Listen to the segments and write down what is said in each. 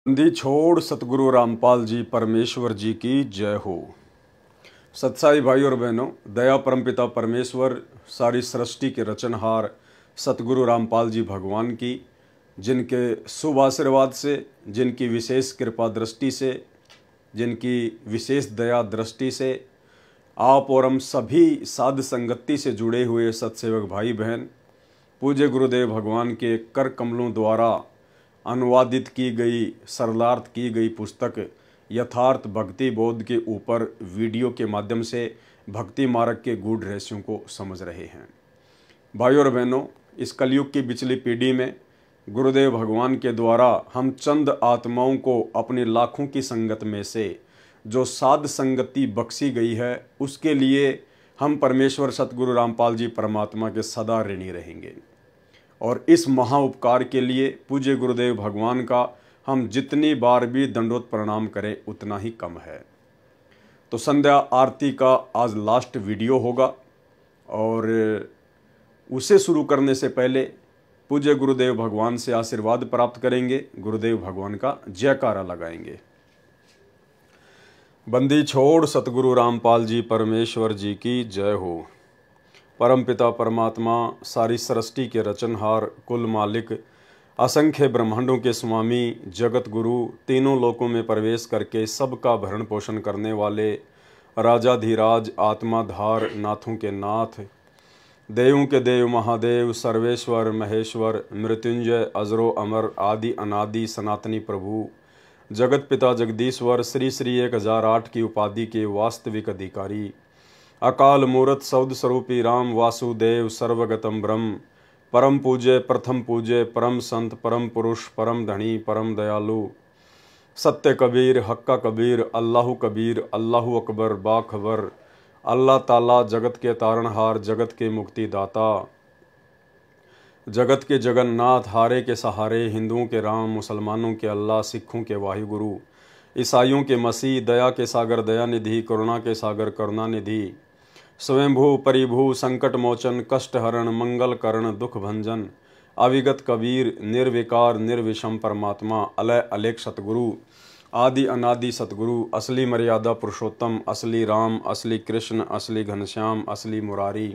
बंदी छोड़ सतगुरु रामपाल जी परमेश्वर जी की जय हो। सत्साई भाई और बहनों, दया परमपिता परमेश्वर सारी सृष्टि के रचनहार सतगुरु रामपाल जी भगवान की, जिनके शुभ आशीर्वाद से, जिनकी विशेष कृपा दृष्टि से, जिनकी विशेष दया दृष्टि से आप और हम सभी साध संगति से जुड़े हुए सत्सेवक भाई बहन पूज्य गुरुदेव भगवान के कर कमलों द्वारा अनुवादित की गई, सरलार्थ की गई पुस्तक यथार्थ भक्ति बोध के ऊपर वीडियो के माध्यम से भक्ति मार्ग के गूढ़ रहस्यों को समझ रहे हैं। भाइयों और बहनों, इस कलयुग की पिछली पीढ़ी में गुरुदेव भगवान के द्वारा हम चंद आत्माओं को अपनी लाखों की संगत में से जो साध संगति बख्शी गई है, उसके लिए हम परमेश्वर सतगुरु रामपाल जी परमात्मा के सदा ऋणी रहेंगे। और इस महा उपकार के लिए पूज्य गुरुदेव भगवान का हम जितनी बार भी दंडोत प्रणाम करें उतना ही कम है। तो संध्या आरती का आज लास्ट वीडियो होगा और उसे शुरू करने से पहले पूज्य गुरुदेव भगवान से आशीर्वाद प्राप्त करेंगे, गुरुदेव भगवान का जयकारा लगाएंगे। बंदी छोड़ सतगुरु रामपाल जी परमेश्वर जी की जय हो। परमपिता परमात्मा सारी सृष्टि के रचनहार, कुल मालिक, असंख्य ब्रह्मांडों के स्वामी, जगत गुरु, तीनों लोकों में प्रवेश करके सबका भरण पोषण करने वाले राजाधिराज, आत्माधार, नाथों के नाथ, देवों के देव, महादेव, सर्वेश्वर, महेश्वर, मृत्युंजय, अजरो अमर, आदि अनादि सनातनी प्रभु, जगत पिता जगदीश्वर, श्री श्री 1008 की उपाधि के वास्तविक अधिकारी, अकाल मूर्त सौद स्वरूपी राम वासुदेव, सर्वगतम ब्रह्म, परम पूज्य, प्रथम पूज्य, परम संत, परम पुरुष, परम धनी, परम दयालु, सत्य कबीर, हक्का कबीर, अल्लाहु कबीर, अल्लाहु अकबर, बाखबर, अल्लाह ताला, जगत के तारणहार, जगत के मुक्तिदाता, जगत के जगन्नाथ, हारे के सहारे, हिंदुओं के राम, मुसलमानों के अल्लाह, सिखों के वाहिगुरु, ईसाइयों के मसीह, दया के सागर दया निधि, करुणा के सागर करुणा निधि, स्वयंभू परिभू, संकट मोचन, कष्ट हरण, मंगल करण, दुख भंजन, अविगत कबीर, निर्विकार निर्विषम परमात्मा, अलय अलेख सतगुरु, आदि अनादि सतगुरु, असली मर्यादा पुरुषोत्तम, असली राम, असली कृष्ण, असली घनश्याम, असली मुरारी,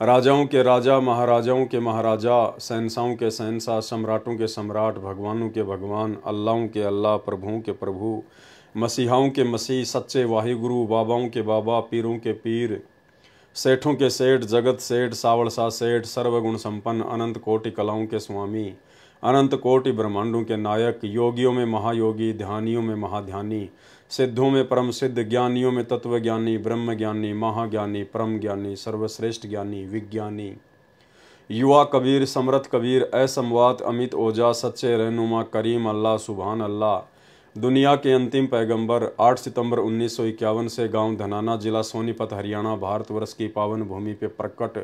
राजाओं के राजा, महाराजाओं के महाराजा, शहंशाहों के शहंशाह, सम्राटों के सम्राट, भगवानों के भगवान, अल्लाहों के अल्लाह, प्रभुओं के प्रभु, मसीहाओं के मसीह, सच्चे वाहिगुरु, बाबाओं के बाबा, पीरों के पीर, सेठों के सेठ, जगत सेठ, सावड़सा सेठ, सर्वगुण संपन्न, अनंत कोटि कलाओं के स्वामी, अनंत कोटि ब्रह्मांडों के नायक, योगियों में महायोगी, ध्यानियों में महाध्यानी, सिद्धों में परम सिद्ध, ज्ञानियों में तत्व ज्ञानी, ब्रह्म ज्ञानी, महाज्ञानी, परम ज्ञानी, सर्वश्रेष्ठ ज्ञानी, विज्ञानी, युवा कबीर, समरथ कबीर, असमवात, अमित ओजा, सच्चे रहनुमा, करीम अल्लाह, सुभान अल्लाह, दुनिया के अंतिम पैगंबर, 8 सितंबर 1951 से गांव धनाना, जिला सोनीपत, हरियाणा, भारतवर्ष की पावन भूमि पे प्रकट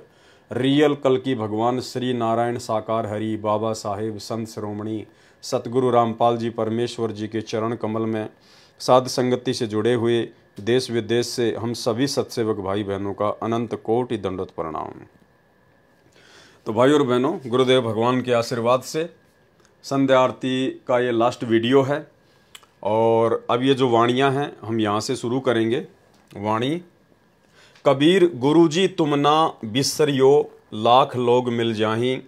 रियल कल की भगवान श्री नारायण साकार हरि, बाबा साहेब, संत श्रोमणी सतगुरु रामपाल जी परमेश्वर जी के चरण कमल में साध संगति से जुड़े हुए देश विदेश से हम सभी सत्सेवक भाई बहनों का अनंत कोटि दंडोत प्रणाम। तो भाई और बहनों, गुरुदेव भगवान के आशीर्वाद से संध्या आरती का ये लास्ट वीडियो है और अब ये जो वाणियाँ हैं हम यहाँ से शुरू करेंगे। वाणी: कबीर गुरुजी तुम ना बिसरियो, लाख लोग मिल जाहीं,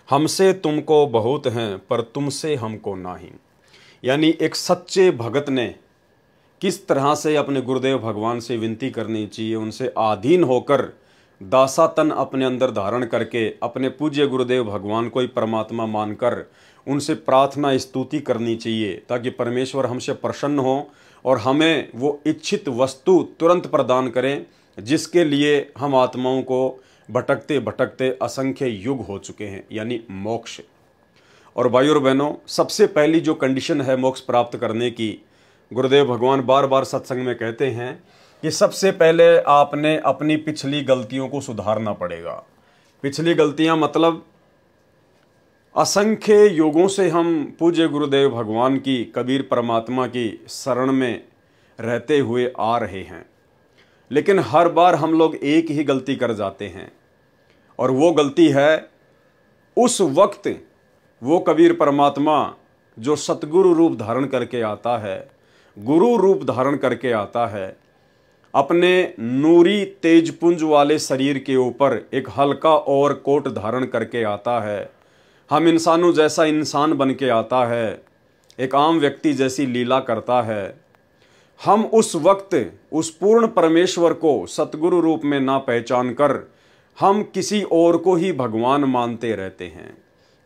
हमसे तुमको बहुत हैं पर तुमसे हमको नाही। यानी एक सच्चे भगत ने किस तरह से अपने गुरुदेव भगवान से विनती करनी चाहिए, उनसे आधीन होकर दासातन अपने अंदर धारण करके अपने पूज्य गुरुदेव भगवान को ही परमात्मा मानकर उनसे प्रार्थना स्तुति करनी चाहिए, ताकि परमेश्वर हमसे प्रसन्न हो और हमें वो इच्छित वस्तु तुरंत प्रदान करें जिसके लिए हम आत्माओं को भटकते भटकते असंख्य युग हो चुके हैं, यानी मोक्ष। और भाइयों और बहनों, सबसे पहली जो कंडीशन है मोक्ष प्राप्त करने की, गुरुदेव भगवान बार बार सत्संग में कहते हैं कि सबसे पहले आपने अपनी पिछली गलतियों को सुधारना पड़ेगा। पिछली गलतियां मतलब असंख्य युगों से हम पूज्य गुरुदेव भगवान की, कबीर परमात्मा की शरण में रहते हुए आ रहे हैं, लेकिन हर बार हम लोग एक ही गलती कर जाते हैं और वो गलती है उस वक्त वो कबीर परमात्मा जो सतगुरु रूप धारण करके आता है, गुरु रूप धारण करके आता है, अपने नूरी तेजपुंज वाले शरीर के ऊपर एक हल्का और कोट धारण करके आता है, हम इंसानों जैसा इंसान बन के आता है, एक आम व्यक्ति जैसी लीला करता है, हम उस वक्त उस पूर्ण परमेश्वर को सतगुरु रूप में ना पहचान कर हम किसी और को ही भगवान मानते रहते हैं,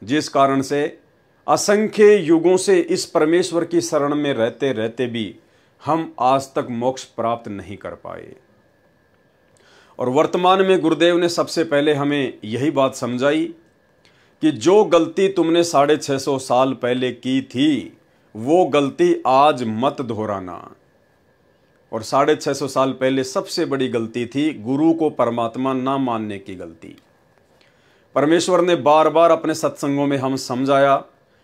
जिस कारण से असंख्य युगों से इस परमेश्वर की शरण में रहते रहते भी हम आज तक मोक्ष प्राप्त नहीं कर पाए। और वर्तमान में गुरुदेव ने सबसे पहले हमें यही बात समझाई कि जो गलती तुमने 650 साल पहले की थी वो गलती आज मत दोहराना। और 650 साल पहले सबसे बड़ी गलती थी गुरु को परमात्मा ना मानने की गलती। परमेश्वर ने बार बार अपने सत्संगों में हम समझाया।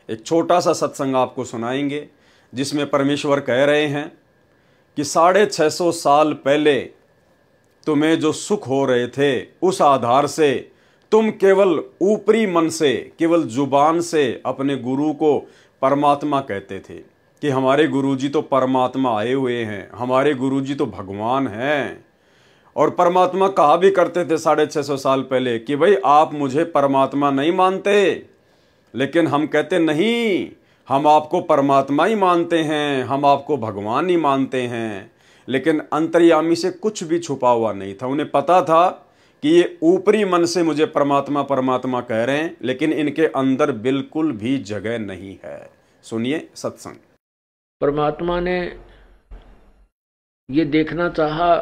एक छोटा सा सत्संग आपको सुनाएंगे जिसमें परमेश्वर कह रहे हैं कि 650 साल पहले तुम्हें जो सुख हो रहे थे उस आधार से तुम केवल ऊपरी मन से, केवल जुबान से अपने गुरु को परमात्मा कहते थे कि हमारे गुरुजी तो परमात्मा आए हुए हैं, हमारे गुरुजी तो भगवान हैं। और परमात्मा कहा भी करते थे 650 साल पहले कि भाई आप मुझे परमात्मा नहीं मानते, लेकिन हम कहते नहीं, हम आपको परमात्मा ही मानते हैं, हम आपको भगवान ही मानते हैं। लेकिन अंतर्यामी से कुछ भी छुपा हुआ नहीं था। उन्हें पता था कि ये ऊपरी मन से मुझे परमात्मा परमात्मा कह रहे हैं, लेकिन इनके अंदर बिल्कुल भी जगह नहीं है। सुनिए सत्संग। परमात्मा ने ये देखना चाहा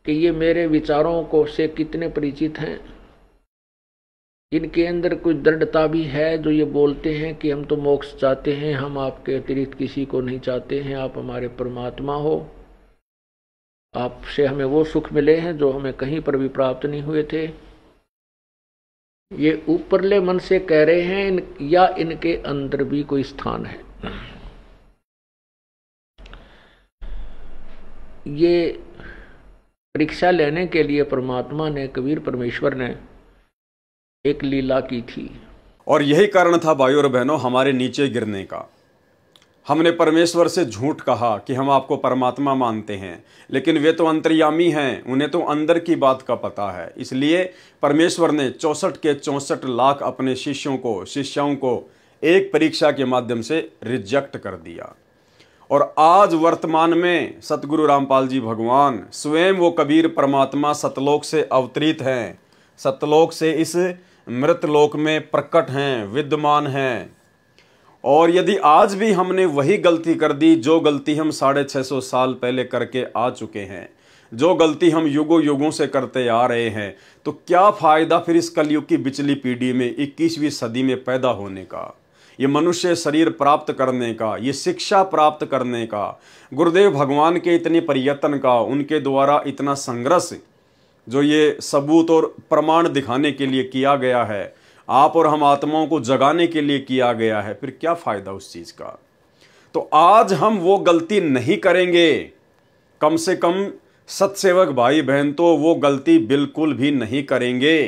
कि ये मेरे विचारों को से कितने परिचित हैं, इनके अंदर कुछ दृढ़ता भी है जो ये बोलते हैं कि हम तो मोक्ष चाहते हैं, हम आपके अतिरिक्त किसी को नहीं चाहते हैं, आप हमारे परमात्मा हो, आपसे हमें वो सुख मिले हैं जो हमें कहीं पर भी प्राप्त नहीं हुए थे। ये ऊपरले मन से कह रहे हैं या इनके अंदर भी कोई स्थान है। ये परीक्षा लेने के लिए परमात्मा ने, कबीर परमेश्वर ने एक लीला की थी। और यही कारण था भाइयों और बहनों हमारे नीचे गिरने का। हमने परमेश्वर से झूठ कहा कि हम आपको परमात्मा मानते हैं, लेकिन वे तो अंतर्यामी हैं, उन्हें तो अंदर की बात का पता है। इसलिए परमेश्वर ने 64 के 64 लाख अपने शिष्यों को एक परीक्षा के माध्यम से रिजेक्ट कर दिया। और आज वर्तमान में सतगुरु रामपाल जी भगवान स्वयं वो कबीर परमात्मा सतलोक से अवतरित हैं, सतलोक से इस मृतलोक में प्रकट हैं, विद्यमान हैं। और यदि आज भी हमने वही गलती कर दी जो गलती हम 650 साल पहले करके आ चुके हैं, जो गलती हम युगों युगों से करते आ रहे हैं, तो क्या फायदा फिर इस कलयुग की बिचली पीढ़ी में 21वीं सदी में पैदा होने का, ये मनुष्य शरीर प्राप्त करने का, ये शिक्षा प्राप्त करने का, गुरुदेव भगवान के इतने प्रयत्न का, उनके द्वारा इतना संघर्ष जो ये सबूत और प्रमाण दिखाने के लिए किया गया है, आप और हम आत्माओं को जगाने के लिए किया गया है, फिर क्या फायदा उस चीज का। तो आज हम वो गलती नहीं करेंगे, कम से कम सत्सेवक भाई बहन तो वो गलती बिल्कुल भी नहीं करेंगे,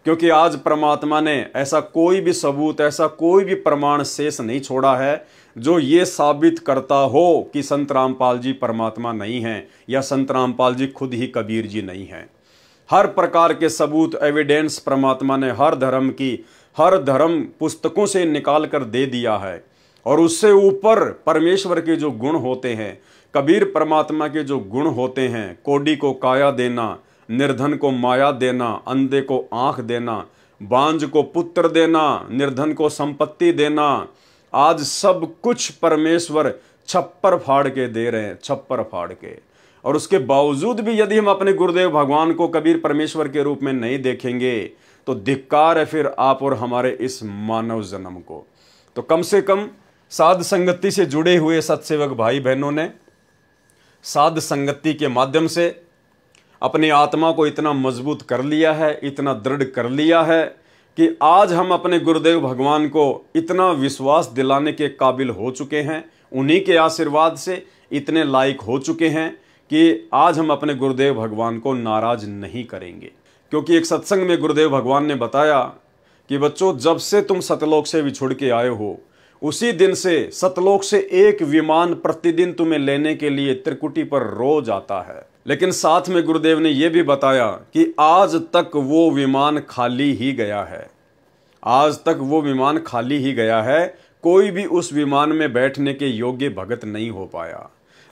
क्योंकि आज परमात्मा ने ऐसा कोई भी सबूत, ऐसा कोई भी प्रमाण शेष नहीं छोड़ा है जो ये साबित करता हो कि संत रामपाल जी परमात्मा नहीं हैं या संत रामपाल जी खुद ही कबीर जी नहीं हैं। हर प्रकार के सबूत, एविडेंस परमात्मा ने हर धर्म पुस्तकों से निकाल कर दे दिया है। और उससे ऊपर परमेश्वर के जो गुण होते हैं, कबीर परमात्मा के जो गुण होते हैं, कोडी को काया देना, निर्धन को माया देना, अंधे को आंख देना, बांझ को पुत्र देना, निर्धन को संपत्ति देना, आज सब कुछ परमेश्वर छप्पर फाड़ के दे रहे हैं, छप्पर फाड़ के। और उसके बावजूद भी यदि हम अपने गुरुदेव भगवान को कबीर परमेश्वर के रूप में नहीं देखेंगे तो धिक्कार है फिर आप और हमारे इस मानव जन्म को। तो कम से कम साध संगति से जुड़े हुए सत्सेवक भाई बहनों ने साध संगति के माध्यम से अपनी आत्मा को इतना मजबूत कर लिया है, इतना दृढ़ कर लिया है कि आज हम अपने गुरुदेव भगवान को इतना विश्वास दिलाने के काबिल हो चुके हैं, उन्हीं के आशीर्वाद से इतने लायक हो चुके हैं कि आज हम अपने गुरुदेव भगवान को नाराज नहीं करेंगे। क्योंकि एक सत्संग में गुरुदेव भगवान ने बताया कि बच्चों जब से तुम सतलोक से बिछुड़ के आए हो उसी दिन से सतलोक से एक विमान प्रतिदिन तुम्हें लेने के लिए त्रिकुटी पर रोज आता है। लेकिन साथ में गुरुदेव ने यह भी बताया कि आज तक वो विमान खाली ही गया है, आज तक वो विमान खाली ही गया है, कोई भी उस विमान में बैठने के योग्य भगत नहीं हो पाया।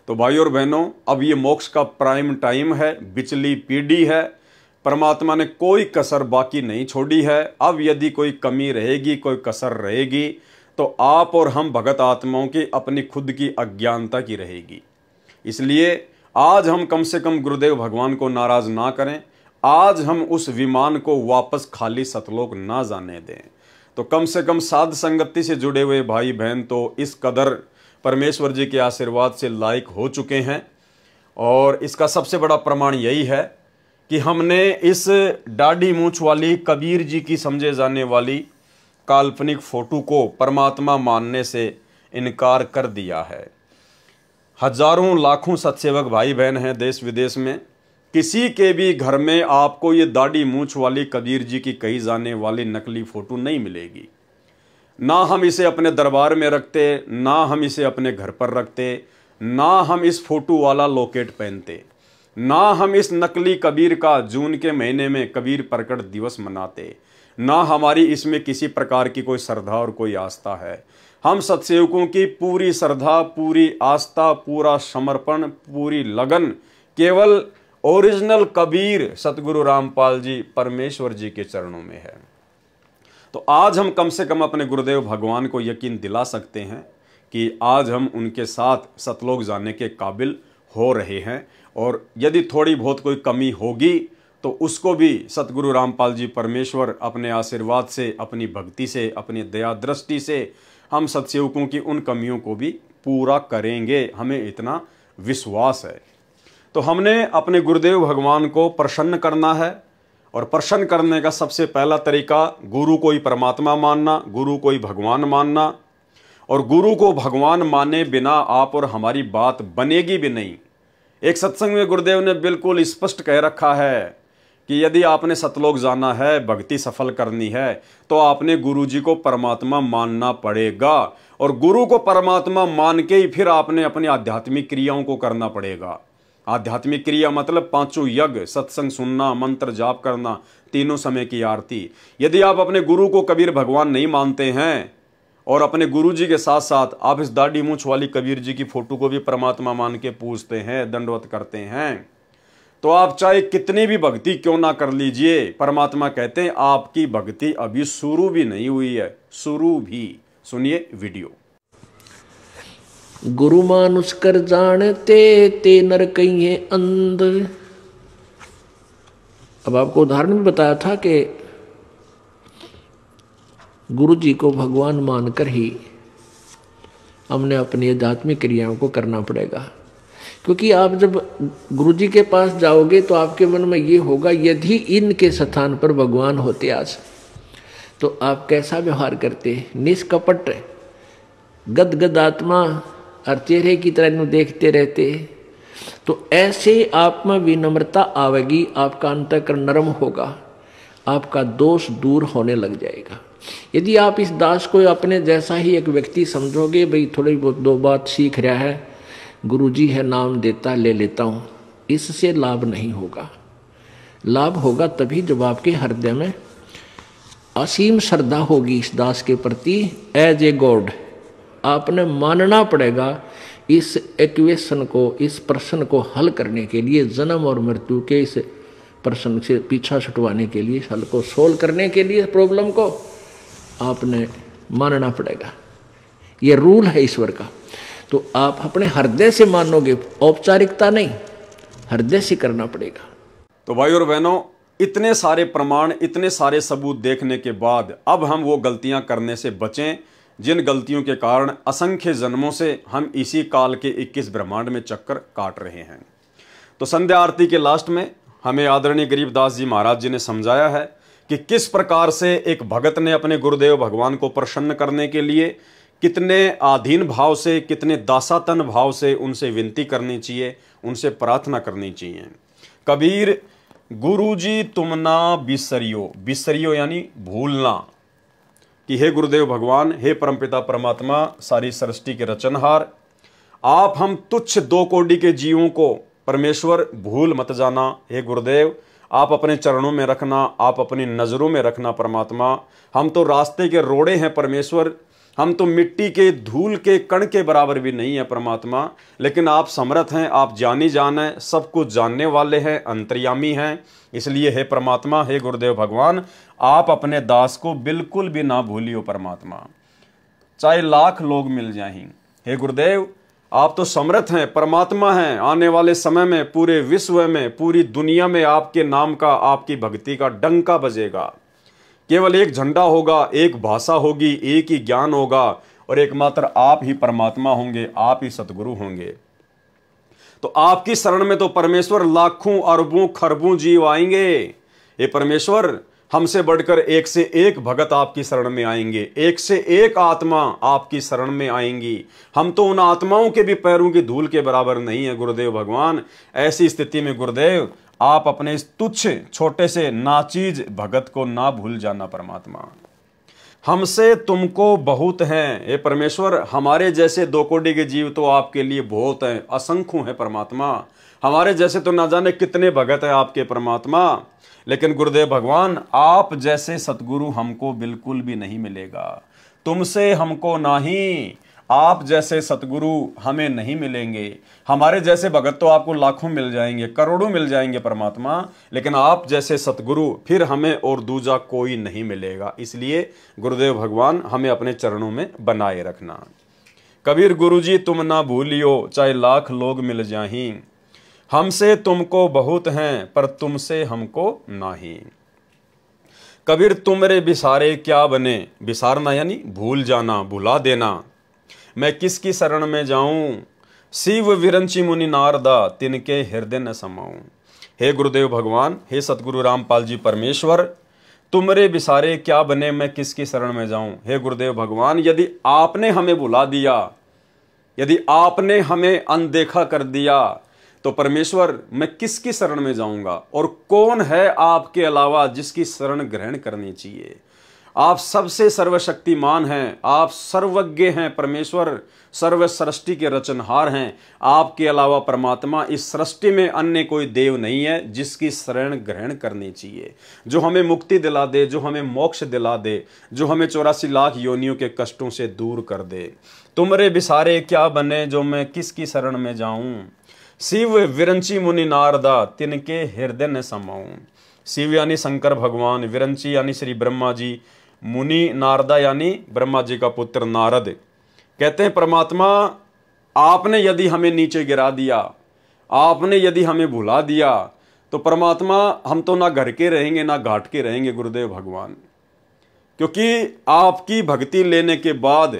तो भाइयों और बहनों, अब ये मोक्ष का प्राइम टाइम है, बिचली पीढ़ी है, परमात्मा ने कोई कसर बाकी नहीं छोड़ी है। अब यदि कोई कमी रहेगी, कोई कसर रहेगी, तो आप और हम भगत आत्माओं की अपनी खुद की अज्ञानता की रहेगी। इसलिए आज हम कम से कम गुरुदेव भगवान को नाराज ना करें, आज हम उस विमान को वापस खाली सतलोक ना जाने दें। तो कम से कम साध संगति से जुड़े हुए भाई बहन तो इस कदर परमेश्वर जी के आशीर्वाद से लायक हो चुके हैं, और इसका सबसे बड़ा प्रमाण यही है कि हमने इस दाढ़ी मूंछ वाली कबीर जी की समझे जाने वाली काल्पनिक फोटो को परमात्मा मानने से इनकार कर दिया है। हजारों लाखों सत्सेवक भाई बहन हैं देश विदेश में, किसी के भी घर में आपको ये दाढ़ी मूंछ वाली कबीर जी की कही जाने वाली नकली फोटो नहीं मिलेगी। ना हम इसे अपने दरबार में रखते, ना हम इसे अपने घर पर रखते, ना हम इस फोटो वाला लॉकेट पहनते, ना हम इस नकली कबीर का जून के महीने में कबीर प्रकट दिवस मनाते, ना हमारी इसमें किसी प्रकार की कोई श्रद्धा और कोई आस्था है। हम सत्सेवकों की पूरी श्रद्धा, पूरी आस्था, पूरा समर्पण, पूरी लगन केवल ओरिजिनल कबीर सतगुरु रामपाल जी परमेश्वर जी के चरणों में है। तो आज हम कम से कम अपने गुरुदेव भगवान को यकीन दिला सकते हैं कि आज हम उनके साथ सतलोक जाने के काबिल हो रहे हैं, और यदि थोड़ी बहुत कोई कमी होगी तो उसको भी सतगुरु रामपाल जी परमेश्वर अपने आशीर्वाद से, अपनी भक्ति से, अपनी दया दृष्टि से हम सत्सेवकों की उन कमियों को भी पूरा करेंगे, हमें इतना विश्वास है। तो हमने अपने गुरुदेव भगवान को प्रसन्न करना है, और प्रसन्न करने का सबसे पहला तरीका गुरु को ही परमात्मा मानना, गुरु को ही भगवान मानना, और गुरु को भगवान माने बिना आप और हमारी बात बनेगी भी नहीं। एक सत्संग में गुरुदेव ने बिल्कुल स्पष्ट कह रखा है कि यदि आपने सतलोक जाना है, भक्ति सफल करनी है, तो आपने गुरु जी को परमात्मा मानना पड़ेगा, और गुरु को परमात्मा मान के ही फिर आपने अपनी आध्यात्मिक क्रियाओं को करना पड़ेगा। आध्यात्मिक क्रिया मतलब पांचों यज्ञ, सत्संग सुनना, मंत्र जाप करना, तीनों समय की आरती। यदि आप अपने गुरु को कबीर भगवान नहीं मानते हैं और अपने गुरु जी के साथ साथ आप इस दाढ़ी मूंछ वाली कबीर जी की फोटो को भी परमात्मा मान के पूजते हैं, दंडवत करते हैं, तो आप चाहे कितनी भी भक्ति क्यों ना कर लीजिए, परमात्मा कहते हैं आपकी भक्ति अभी शुरू भी नहीं हुई है, शुरू भी। सुनिए वीडियो। गुरु मानुष कर जानते ते नर कहिए अंध। अब आपको उदाहरण भी बताया था कि गुरु जी को भगवान मानकर ही हमने अपनी आध्यात्मिक क्रियाओं को करना पड़ेगा। क्योंकि आप जब गुरु जी के पास जाओगे तो आपके मन में ये होगा, यदि इनके स्थान पर भगवान होते आज तो आप कैसा व्यवहार करते, निष्कपट गदगद आत्मा और चेहरे की तरह इन्हें देखते रहते। तो ऐसे आप में विनम्रता आवेगी, आपका अंतःकरण नरम होगा, आपका दोष दूर होने लग जाएगा। यदि आप इस दास को अपने जैसा ही एक व्यक्ति समझोगे, भाई थोड़ी बहुत दो बात सीख रहा है, गुरुजी है नाम देता ले लेता हूँ, इससे लाभ नहीं होगा। लाभ होगा तभी जब आपके हृदय में असीम श्रद्धा होगी इस दास के प्रति। एज ए गॉड आपने मानना पड़ेगा इस इक्वेशन को, इस प्रश्न को हल करने के लिए, जन्म और मृत्यु के इस प्रश्न से पीछा छुटवाने के लिए, हल को सोल्व करने के लिए प्रॉब्लम को आपने मानना पड़ेगा। ये रूल है ईश्वर का। तो आप अपने हृदय से मानोगे, औपचारिकता नहीं, हृदय से करना पड़ेगा। तो भाई और बहनों, इतने सारे प्रमाण, इतने सारे सबूत देखने के बाद अब हम वो गलतियां करने से बचें जिन गलतियों के कारण असंख्य जन्मों से हम इसी काल के 21 ब्रह्मांड में चक्कर काट रहे हैं। तो संध्या आरती के लास्ट में हमें आदरणीय गरीबदास जी महाराज जी ने समझाया है कि किस प्रकार से एक भगत ने अपने गुरुदेव भगवान को प्रसन्न करने के लिए कितने आधीन भाव से, कितने दासातन भाव से उनसे विनती करनी चाहिए, उनसे प्रार्थना करनी चाहिए। कबीर गुरुजी तुम ना बिसरियो, बिसरियो यानी भूलना, कि हे गुरुदेव भगवान, हे परमपिता परमात्मा, सारी सृष्टि के रचनहार, आप हम तुच्छ 2 कोटि के जीवों को परमेश्वर भूल मत जाना। हे गुरुदेव, आप अपने चरणों में रखना, आप अपनी नज़रों में रखना परमात्मा। हम तो रास्ते के रोड़े हैं परमेश्वर, हम तो मिट्टी के धूल के कण के बराबर भी नहीं है परमात्मा, लेकिन आप समर्थ हैं, आप जानी जान हैं, सब कुछ जानने वाले हैं, अंतर्यामी हैं। इसलिए हे परमात्मा, हे गुरुदेव भगवान, आप अपने दास को बिल्कुल भी ना भूलियो परमात्मा, चाहे लाख लोग मिल जाएं। हे गुरुदेव, आप तो समर्थ हैं, परमात्मा हैं। आने वाले समय में पूरे विश्व में, पूरी दुनिया में आपके नाम का, आपकी भक्ति का डंका बजेगा। केवल एक झंडा होगा, एक भाषा होगी, एक ही ज्ञान होगा, और एकमात्र आप ही परमात्मा होंगे, आप ही सतगुरु होंगे। तो आपकी शरण में तो परमेश्वर लाखों अरबों खरबों जीव आएंगे। ये परमेश्वर, हमसे बढ़कर एक से एक भगत आपकी शरण में आएंगे, एक से एक आत्मा आपकी शरण में आएंगी। हम तो उन आत्माओं के भी पैरों की धूल के बराबर नहीं है गुरुदेव भगवान। ऐसी स्थिति में गुरुदेव, आप अपने इस तुच्छ छोटे से नाचीज भगत को ना भूल जाना परमात्मा। हमसे तुमको बहुत हैं। हे परमेश्वर, हमारे जैसे 2 कोटि के जीव तो आपके लिए बहुत हैं, असंख्य हैं परमात्मा। हमारे जैसे तो ना जाने कितने भगत हैं आपके परमात्मा, लेकिन गुरुदेव भगवान, आप जैसे सतगुरु हमको बिल्कुल भी नहीं मिलेगा। तुमसे हमको नहीं, आप जैसे सतगुरु हमें नहीं मिलेंगे। हमारे जैसे भगत तो आपको लाखों मिल जाएंगे, करोड़ों मिल जाएंगे परमात्मा, लेकिन आप जैसे सतगुरु फिर हमें और दूजा कोई नहीं मिलेगा। इसलिए गुरुदेव भगवान, हमें अपने चरणों में बनाए रखना। कबीर गुरुजी, तुम ना भूलियो, चाहे लाख लोग मिल जाहीं। हमसे तुमको बहुत हैं, पर तुमसे हमको नाही। कबीर, तुमरे बिसारे क्या बने। बिसारना यानी भूल जाना, भुला देना। मैं किसकी शरण में जाऊं, शिव विरंची मुनि नारदा, तिनके हृदय न समाऊं। हे गुरुदेव भगवान, हे सतगुरु रामपाल जी परमेश्वर, तुमरे बिसारे क्या बने, मैं किसकी शरण में जाऊं। हे गुरुदेव भगवान, यदि आपने हमें भुला दिया, यदि आपने हमें अनदेखा कर दिया, तो परमेश्वर मैं किसकी शरण में जाऊंगा। और कौन है आपके अलावा जिसकी शरण ग्रहण करनी चाहिए। आप सबसे सर्वशक्तिमान हैं, आप सर्वज्ञ हैं परमेश्वर, सर्व सृष्टि के रचनहार हैं। आपके अलावा परमात्मा इस सृष्टि में अन्य कोई देव नहीं है जिसकी शरण ग्रहण करनी चाहिए, जो हमें मुक्ति दिला दे, जो हमें मोक्ष दिला दे, जो हमें 84 लाख योनियों के कष्टों से दूर कर दे। तुमरे बिसारे क्या बने, जो मैं किसकी शरण में जाऊं। शिव विरंची मुनि नारदा, तिनके हृदय न समाऊं। शिव यानी शंकर भगवान, विरंची यानी श्री ब्रह्मा जी, मुनि नारदा यानी ब्रह्मा जी का पुत्र नारद। कहते हैं परमात्मा, आपने यदि हमें नीचे गिरा दिया, आपने यदि हमें भुला दिया, तो परमात्मा हम तो ना घर के रहेंगे ना घाट के रहेंगे गुरुदेव भगवान। क्योंकि आपकी भक्ति लेने के बाद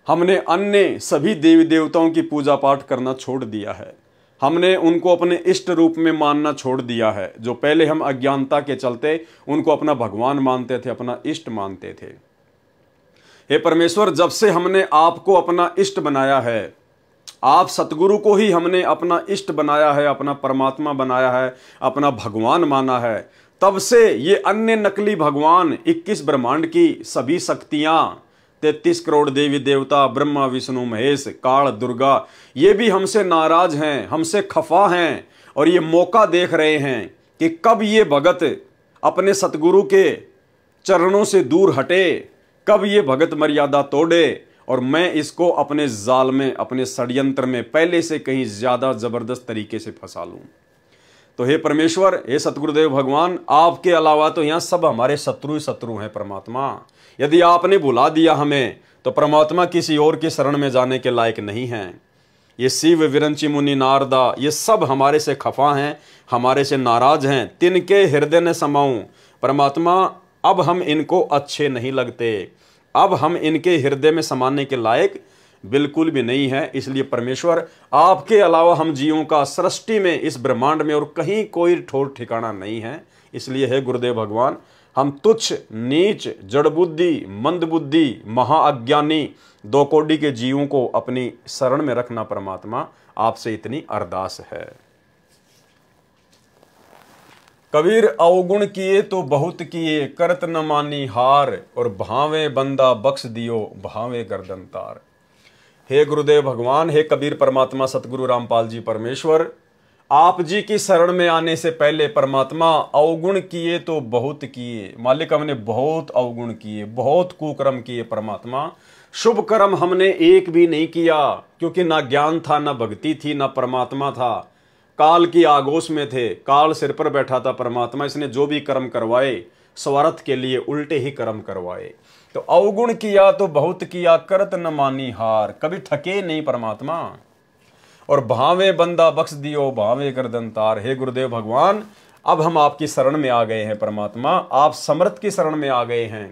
हमने अन्य सभी देवी देवताओं की पूजा पाठ करना छोड़ दिया है। हमने उनको अपने इष्ट रूप में मानना छोड़ दिया है। जो पहले हम अज्ञानता के चलते उनको अपना भगवान मानते थे, अपना इष्ट मानते थे। हे परमेश्वर, जब से हमने आपको अपना इष्ट बनाया है, आप सतगुरु को ही हमने अपना इष्ट बनाया है, अपना परमात्मा बनाया है, अपना भगवान माना है, तब से ये अन्य नकली भगवान, 21 ब्रह्मांड की सभी शक्तियां, 33 करोड़ देवी देवता, ब्रह्मा विष्णु महेश, काल दुर्गा, ये भी हमसे नाराज हैं, हमसे खफा हैं, और ये मौका देख रहे हैं कि कब ये भगत अपने सतगुरु के चरणों से दूर हटे, कब ये भगत मर्यादा तोड़े, और मैं इसको अपने जाल में, अपने षड्यंत्र में पहले से कहीं ज्यादा जबरदस्त तरीके से फंसा लूं। तो हे परमेश्वर, हे सतगुरुदेव भगवान, आपके अलावा तो यहां सब हमारे शत्रु ही शत्रु हैं परमात्मा। यदि आपने बुला दिया हमें, तो परमात्मा किसी और की शरण में जाने के लायक नहीं हैं। ये शिव विरंची मुनि नारदा, ये सब हमारे से खफा हैं, हमारे से नाराज हैं। तिनके हृदय ने समाऊं। परमात्मा, अब हम इनको अच्छे नहीं लगते, अब हम इनके हृदय में समाने के लायक बिल्कुल भी नहीं है। इसलिए परमेश्वर, आपके अलावा हम जीवों का सृष्टि में, इस ब्रह्मांड में और कहीं कोई ठोर ठिकाना नहीं है। इसलिए है गुरुदेव भगवान, हम तुच्छ, नीच, जड़ बुद्धि, मंद बुद्धि, महाअज्ञानी 2 कोटि के जीवों को अपनी शरण में रखना परमात्मा, आपसे इतनी अरदास है। कबीर अवगुण किए तो बहुत किए, करत न मानी हार, और भावे बंदा बख्श दियो, भावे गर्दन तार। हे गुरुदेव भगवान, हे कबीर परमात्मा सतगुरु रामपाल जी परमेश्वर, आप जी की शरण में आने से पहले परमात्मा अवगुण किए तो बहुत किए। मालिक, हमने बहुत अवगुण किए, बहुत कुकर्म किए परमात्मा। शुभ कर्म हमने एक भी नहीं किया, क्योंकि ना ज्ञान था, ना भक्ति थी, ना परमात्मा था। काल की आगोश में थे, काल सिर पर बैठा था परमात्मा। इसने जो भी कर्म करवाए स्वार्थ के लिए उल्टे ही कर्म करवाए। तो अवगुण किया तो बहुत किया, करत न मानी हार, कभी थके नहीं परमात्मा। और भावे बंदा बख्श दियो, भावे गर्दन तार। हे गुरुदेव भगवान, अब हम आपकी शरण में आ गए हैं परमात्मा, आप समर्थ की शरण में आ गए हैं।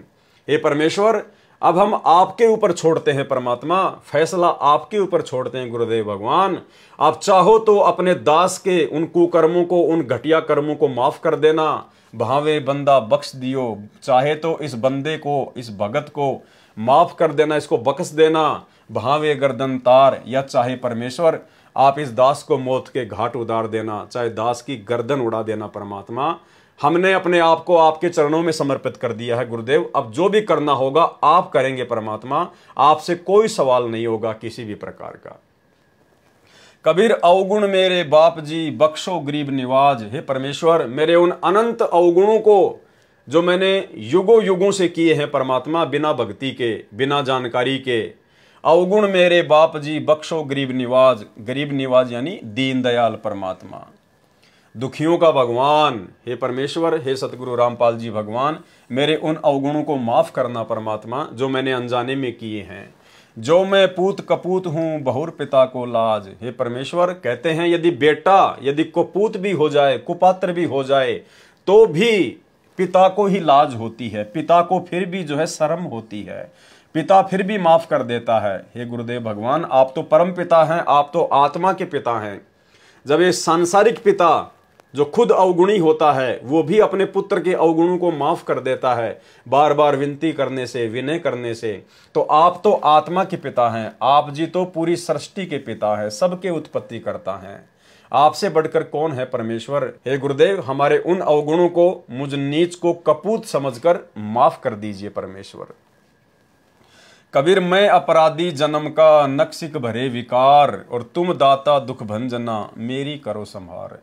हे परमेश्वर, अब हम आपके ऊपर छोड़ते हैं परमात्मा, फैसला आपके ऊपर छोड़ते हैं गुरुदेव भगवान। आप चाहो तो अपने दास के उन कुकर्मों को, उन घटिया कर्मों को माफ कर देना, भावे बंदा बख्श दियो। चाहे तो इस बंदे को, इस भगत को माफ कर देना, इसको बख्श देना, भावे गर्दन तार। या चाहे परमेश्वर आप इस दास को मौत के घाट उतार देना, चाहे दास की गर्दन उड़ा देना परमात्मा। हमने अपने आप को आपके चरणों में समर्पित कर दिया है गुरुदेव। अब जो भी करना होगा आप करेंगे परमात्मा, आपसे कोई सवाल नहीं होगा किसी भी प्रकार का। कबीर अवगुण मेरे बाप जी, बख्शो गरीब निवाज। हे परमेश्वर, मेरे उन अनंत अवगुणों को जो मैंने युगों युगों से किए हैं परमात्मा, बिना भक्ति के, बिना जानकारी के, अवगुण मेरे बाप जी, बख्शो गरीब निवाज। गरीब निवाज यानी दीन दयाल परमात्मा, दुखियों का भगवान। हे परमेश्वर, हे सतगुरु रामपाल जी भगवान, मेरे उन अवगुणों को माफ करना परमात्मा, जो मैंने अनजाने में किए हैं। जो मैं पूत कपूत हूं, बहुर पिता को लाज। हे परमेश्वर, कहते हैं यदि बेटा, यदि कुपूत भी हो जाए, कुपात्र भी हो जाए, तो भी पिता को ही लाज होती है, पिता को फिर भी जो है शर्म होती है, पिता फिर भी माफ कर देता है। हे गुरुदेव भगवान, आप तो परम पिता हैं, आप तो आत्मा के पिता हैं। जब ये सांसारिक पिता जो खुद अवगुणी होता है, वो भी अपने पुत्र के अवगुणों को माफ कर देता है बार बार विनती करने से, विनय करने से, तो आप तो आत्मा के पिता हैं। आप जी तो पूरी सृष्टि के पिता हैं, सबके उत्पत्ति करता हैं। आपसे बढ़कर कौन है परमेश्वर। हे गुरुदेव, हमारे उन अवगुणों को, मुझ नीच को कपूत समझकर माफ कर दीजिए परमेश्वर। कबीर मैं अपराधी जन्म का, नक्सिक भरे विकार, और तुम दाता दुख भंजना, मेरी करो संभार।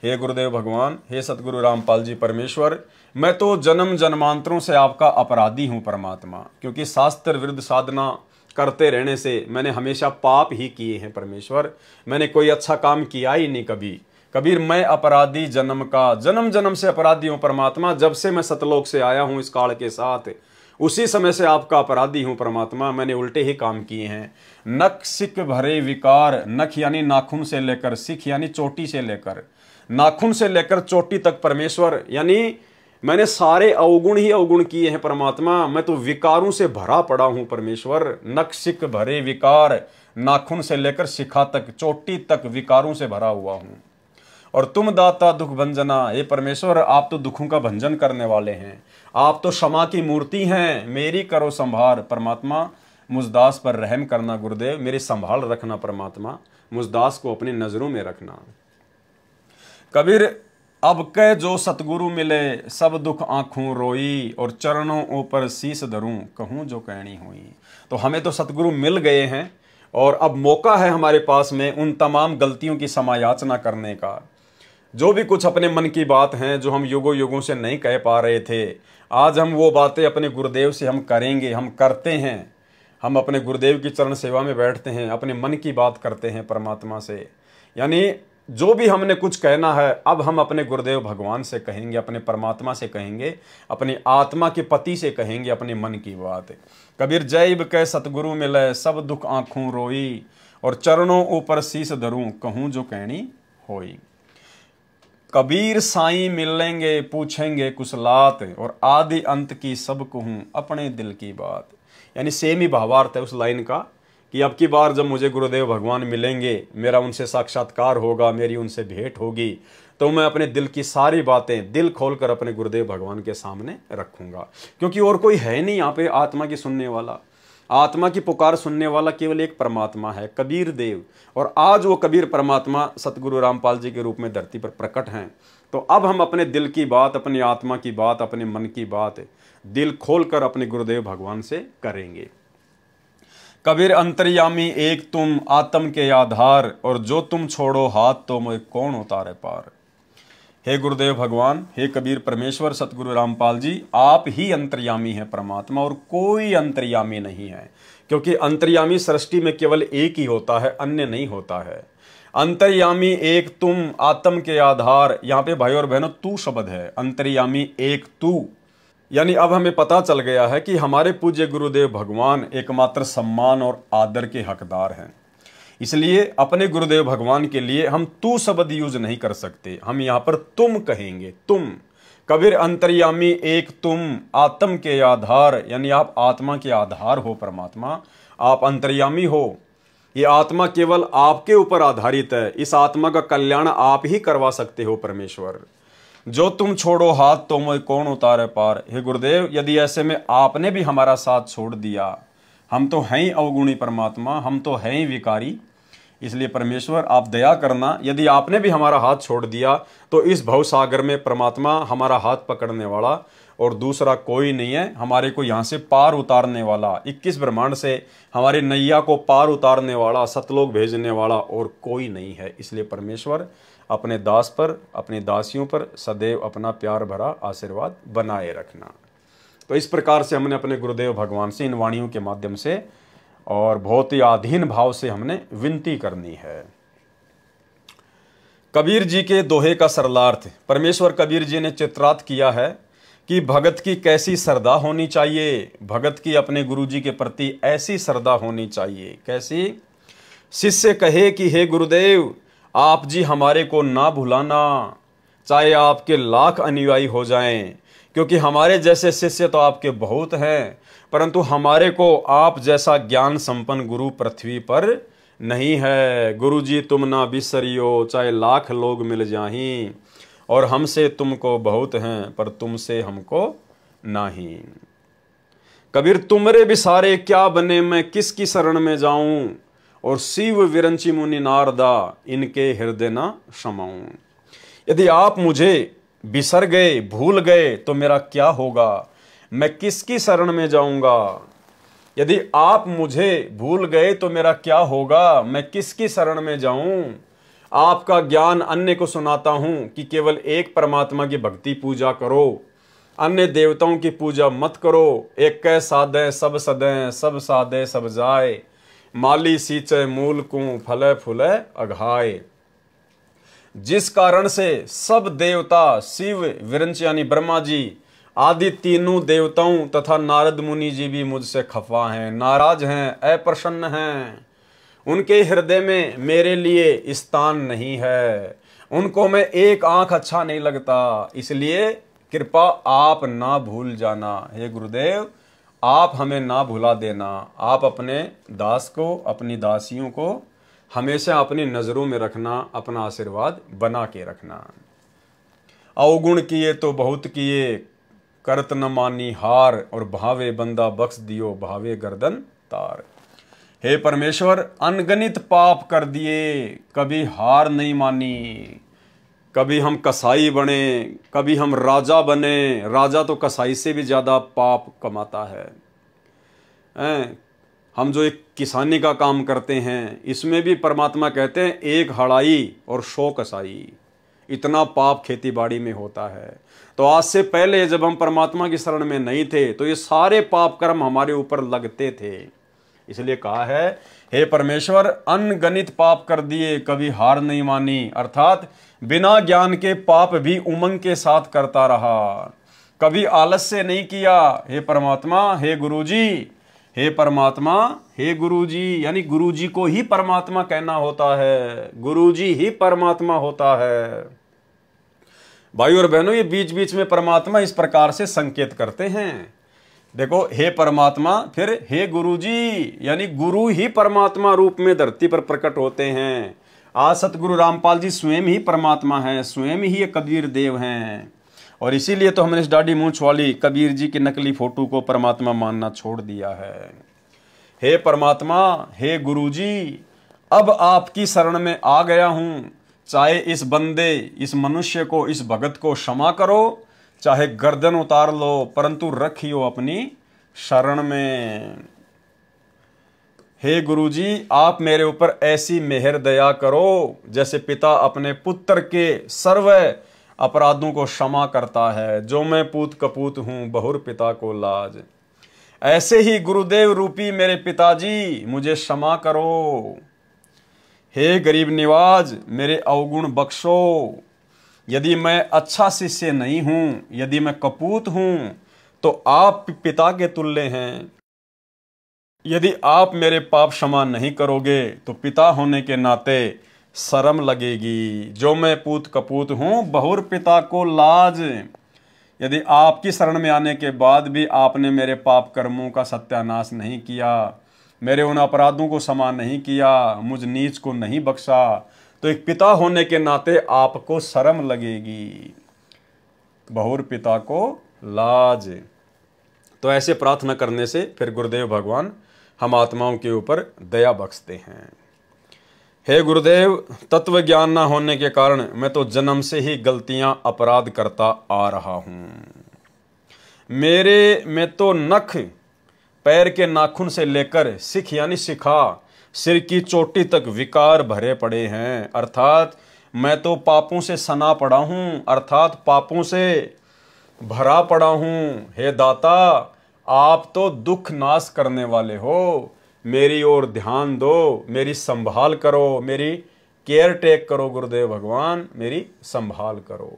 हे गुरुदेव भगवान, हे सतगुरु रामपाल जी परमेश्वर, मैं तो जन्म जन्मांतरों से आपका अपराधी हूं परमात्मा, क्योंकि शास्त्र विरुद्ध साधना करते रहने से मैंने हमेशा पाप ही किए हैं परमेश्वर, मैंने कोई अच्छा काम किया ही नहीं कभी। कबीर मैं अपराधी जन्म का, जन्म जन्म से अपराधी हूं परमात्मा। जब से मैं सतलोक से आया हूं इस काल के साथ, उसी समय से आपका अपराधी हूं परमात्मा, मैंने उल्टे ही काम किए हैं। नख सिक भरे विकार, नख यानी नाखून से लेकर, सिख यानी चोटी से लेकर, नाखून से लेकर चोटी तक परमेश्वर, यानी मैंने सारे अवगुण ही अवगुण किए हैं परमात्मा। मैं तो विकारों से भरा पड़ा हूं परमेश्वर। नख सिक भरे विकार, नाखून से लेकर शिखा तक, चोटी तक विकारों से भरा हुआ हूं। और तुम दाता दुख भंजना, हे परमेश्वर, आप तो दुखों का भंजन करने वाले हैं, आप तो क्षमा की मूर्ति हैं, मेरी करो संभार। परमात्मा मुझ दास पर रहम करना गुरुदेव, मेरी संभाल रखना परमात्मा, मुझ दास को अपनी नजरों में रखना। कबीर अब के जो सतगुरु मिले, सब दुख आंखों रोई, और चरणों ऊपर शीस धरूं, कहूं जो कहनी हुई। तो हमें तो सतगुरु मिल गए हैं, और अब मौका है हमारे पास में उन तमाम गलतियों की समायाचना करने का। जो भी कुछ अपने मन की बात हैं, जो हम युगों युगों से नहीं कह पा रहे थे, आज हम वो बातें अपने गुरुदेव से हम करेंगे, हम करते हैं। हम अपने गुरुदेव की चरण सेवा में बैठते हैं, अपने मन की बात करते हैं परमात्मा से। यानी जो भी हमने कुछ कहना है, अब हम अपने गुरुदेव भगवान से कहेंगे, अपने परमात्मा से कहेंगे, अपनी आत्मा के पति से कहेंगे अपने मन की बात। कबीर जैब के सतगुरु मिले, सब दुख आंखों रोई, और चरणों ऊपर शीस धरूं, कहूं जो कहनी होई। कबीर साईं मिलेंगे, पूछेंगे कुशलात, और आदि अंत की सब कहूं अपने दिल की बात। यानी सेम ही भावार्थ है उस लाइन का, कि अब की बार जब मुझे गुरुदेव भगवान मिलेंगे, मेरा उनसे साक्षात्कार होगा, मेरी उनसे भेंट होगी, तो मैं अपने दिल की सारी बातें दिल खोलकर अपने गुरुदेव भगवान के सामने रखूंगा, क्योंकि और कोई है नहीं यहाँ पे आत्मा की सुनने वाला। आत्मा की पुकार सुनने वाला केवल एक परमात्मा है, कबीर देव। और आज वो कबीर परमात्मा सतगुरु रामपाल जी के रूप में धरती पर प्रकट हैं। तो अब हम अपने दिल की बात, अपनी आत्मा की बात, अपने मन की बात दिल खोलकर अपने गुरुदेव भगवान से करेंगे। कबीर अंतर्यामी एक तुम आत्म के आधार, और जो तुम छोड़ो हाथ तो मुझे कौन उतारे पार। हे गुरुदेव भगवान, हे कबीर परमेश्वर सतगुरु रामपाल जी, आप ही अंतर्यामी हैं परमात्मा, और कोई अंतर्यामी नहीं है। क्योंकि अंतर्यामी सृष्टि में केवल एक ही होता है, अन्य नहीं होता है। अंतर्यामी एक तुम आत्म के आधार, यहाँ पे भाई और बहनों तू शब्द है, अंतर्यामी एक तू। यानी अब हमें पता चल गया है कि हमारे पूज्य गुरुदेव भगवान एकमात्र सम्मान और आदर के हकदार हैं। इसलिए अपने गुरुदेव भगवान के लिए हम तू शब्द यूज नहीं कर सकते, हम यहाँ पर तुम कहेंगे। तुम कबीर अंतर्यामी एक तुम आत्म के आधार, यानी आप आत्मा के आधार हो परमात्मा, आप अंतर्यामी हो। ये आत्मा केवल आपके ऊपर आधारित है, इस आत्मा का कल्याण आप ही करवा सकते हो परमेश्वर। जो तुम छोड़ो हाथ तो मुझे कौन उतारे पार। हे गुरुदेव, यदि ऐसे में आपने भी हमारा साथ छोड़ दिया, हम तो हैं ही अवगुणी परमात्मा, हम तो हैं ही विकारी, इसलिए परमेश्वर आप दया करना। यदि आपने भी हमारा हाथ छोड़ दिया तो इस भवसागर में परमात्मा हमारा हाथ पकड़ने वाला और दूसरा कोई नहीं है, हमारे को यहाँ से पार उतारने वाला, 21 ब्रह्मांड से हमारी नैया को पार उतारने वाला, सतलोक भेजने वाला और कोई नहीं है। इसलिए परमेश्वर अपने दास पर, अपनी दासियों पर सदैव अपना प्यार भरा आशीर्वाद बनाए रखना। तो इस प्रकार से हमने अपने गुरुदेव भगवान से इन वाणियों के माध्यम से और बहुत ही आधीन भाव से हमने विनती करनी है। कबीर जी के दोहे का सरलार्थ परमेश्वर कबीर जी ने चित्रार्थ किया है कि भगत की कैसी श्रद्धा होनी चाहिए। भगत की अपने गुरु जी के प्रति ऐसी श्रद्धा होनी चाहिए। कैसी? शिष्य कहे कि हे गुरुदेव, आप जी हमारे को ना भुलाना, चाहे आपके लाख अनुयायी हो जाएं, क्योंकि हमारे जैसे शिष्य तो आपके बहुत हैं, परंतु हमारे को आप जैसा ज्ञान संपन्न गुरु पृथ्वी पर नहीं है। गुरु जी तुम ना बिसरियो, चाहे लाख लोग मिल जाहीं, और हमसे तुमको बहुत हैं, पर तुमसे हमको नहीं। कबीर तुमरे बिसारे क्या बने, मैं किसकी शरण में जाऊं, और शिव विरंची मुनि नारदा इनके हृदय न समाऊं। यदि आप मुझे बिसर गए, भूल गए, तो मेरा क्या होगा, मैं किसकी शरण में जाऊंगा। यदि आप मुझे भूल गए तो मेरा क्या होगा, मैं किसकी शरण में जाऊं। आपका ज्ञान अन्य को सुनाता हूं कि केवल एक परमात्मा की भक्ति पूजा करो, अन्य देवताओं की पूजा मत करो। एक कै साधे सब सदें, सब साधे सब जाए, माली सींचे मूल को फले फूले अघाए। जिस कारण से सब देवता, शिव विरंच यानी ब्रह्मा जी आदि तीनों देवताओं तथा नारद मुनि जी भी मुझसे खफा हैं, नाराज हैं, अप्रसन्न हैं। उनके हृदय में मेरे लिए स्थान नहीं है, उनको मैं एक आंख अच्छा नहीं लगता। इसलिए कृपा आप ना भूल जाना। हे गुरुदेव, आप हमें ना भुला देना। आप अपने दास को, अपनी दासियों को हमेशा अपनी नजरों में रखना, अपना आशीर्वाद बना के रखना। अवगुण किए तो बहुत किए, करत न मानी हार, और भावे बंदा बख्श दियो, भावे गर्दन तार। हे परमेश्वर, अनगणित पाप कर दिए, कभी हार नहीं मानी। कभी हम कसाई बने, कभी हम राजा बने। राजा तो कसाई से भी ज्यादा पाप कमाता है। हम जो एक किसानी का काम करते हैं, इसमें भी परमात्मा कहते हैं एक हड़ाई और 100 कसाई, इतना पाप खेती बाड़ी में होता है। तो आज से पहले जब हम परमात्मा की शरण में नहीं थे तो ये सारे पाप कर्म हमारे ऊपर लगते थे। इसलिए कहा है, हे परमेश्वर, अनगणित पाप कर दिए, कभी हार नहीं मानी। अर्थात बिना ज्ञान के पाप भी उमंग के साथ करता रहा, कभी आलस्य नहीं किया। हे परमात्मा, हे गुरुजी, हे परमात्मा, हे गुरुजी, यानी गुरुजी को ही परमात्मा कहना होता है, गुरुजी ही परमात्मा होता है। भाई और बहनों, ये बीच बीच में परमात्मा इस प्रकार से संकेत करते हैं। देखो, हे परमात्मा, फिर हे गुरुजी, यानी गुरु ही परमात्मा रूप में धरती पर प्रकट होते हैं। आज सतगुरु रामपाल जी स्वयं ही परमात्मा हैं, स्वयं ही ये कबीर देव हैं। और इसीलिए तो हमने इस दाढ़ी मूंछ वाली कबीर जी की नकली फोटो को परमात्मा मानना छोड़ दिया है। हे परमात्मा, हे गुरुजी, अब आपकी शरण में आ गया हूं। चाहे इस बंदे, इस मनुष्य को, इस भगत को क्षमा करो, चाहे गर्दन उतार लो, परंतु रखियो अपनी शरण में। हे गुरुजी, आप मेरे ऊपर ऐसी मेहर दया करो जैसे पिता अपने पुत्र के सर्व अपराधों को क्षमा करता है। जो मैं पूत कपूत हूं, बहुर पिता को लाज। ऐसे ही गुरुदेव रूपी मेरे पिताजी मुझे क्षमा करो। हे गरीब निवाज, मेरे अवगुण बख्शो। यदि मैं अच्छा शिष्य नहीं हूं, यदि मैं कपूत हूं, तो आप पिता के तुल्य हैं। यदि आप मेरे पाप क्षमा नहीं करोगे तो पिता होने के नाते शर्म लगेगी। जो मैं पूत कपूत हूं, बहुर पिता को लाज। यदि आपकी शरण में आने के बाद भी आपने मेरे पाप कर्मों का सत्यानाश नहीं किया, मेरे उन अपराधों को क्षमा नहीं किया, मुझ नीच को नहीं बख्शा, तो एक पिता होने के नाते आपको शर्म लगेगी। बहुर पिता को लाज। तो ऐसे प्रार्थना करने से फिर गुरुदेव भगवान हम आत्माओं के ऊपर दया बख्शते हैं। हे गुरुदेव, तत्व ज्ञान न होने के कारण मैं तो जन्म से ही गलतियां अपराध करता आ रहा हूं। मेरे में तो नख, पैर के नाखून से लेकर सिख यानी शिखा, सिर की चोटी तक विकार भरे पड़े हैं। अर्थात मैं तो पापों से सना पड़ा हूं, अर्थात पापों से भरा पड़ा हूं। हे दाता, आप तो दुख नाश करने वाले हो। मेरी ओर ध्यान दो, मेरी संभाल करो, मेरी केयर टेक करो। गुरुदेव भगवान, मेरी संभाल करो।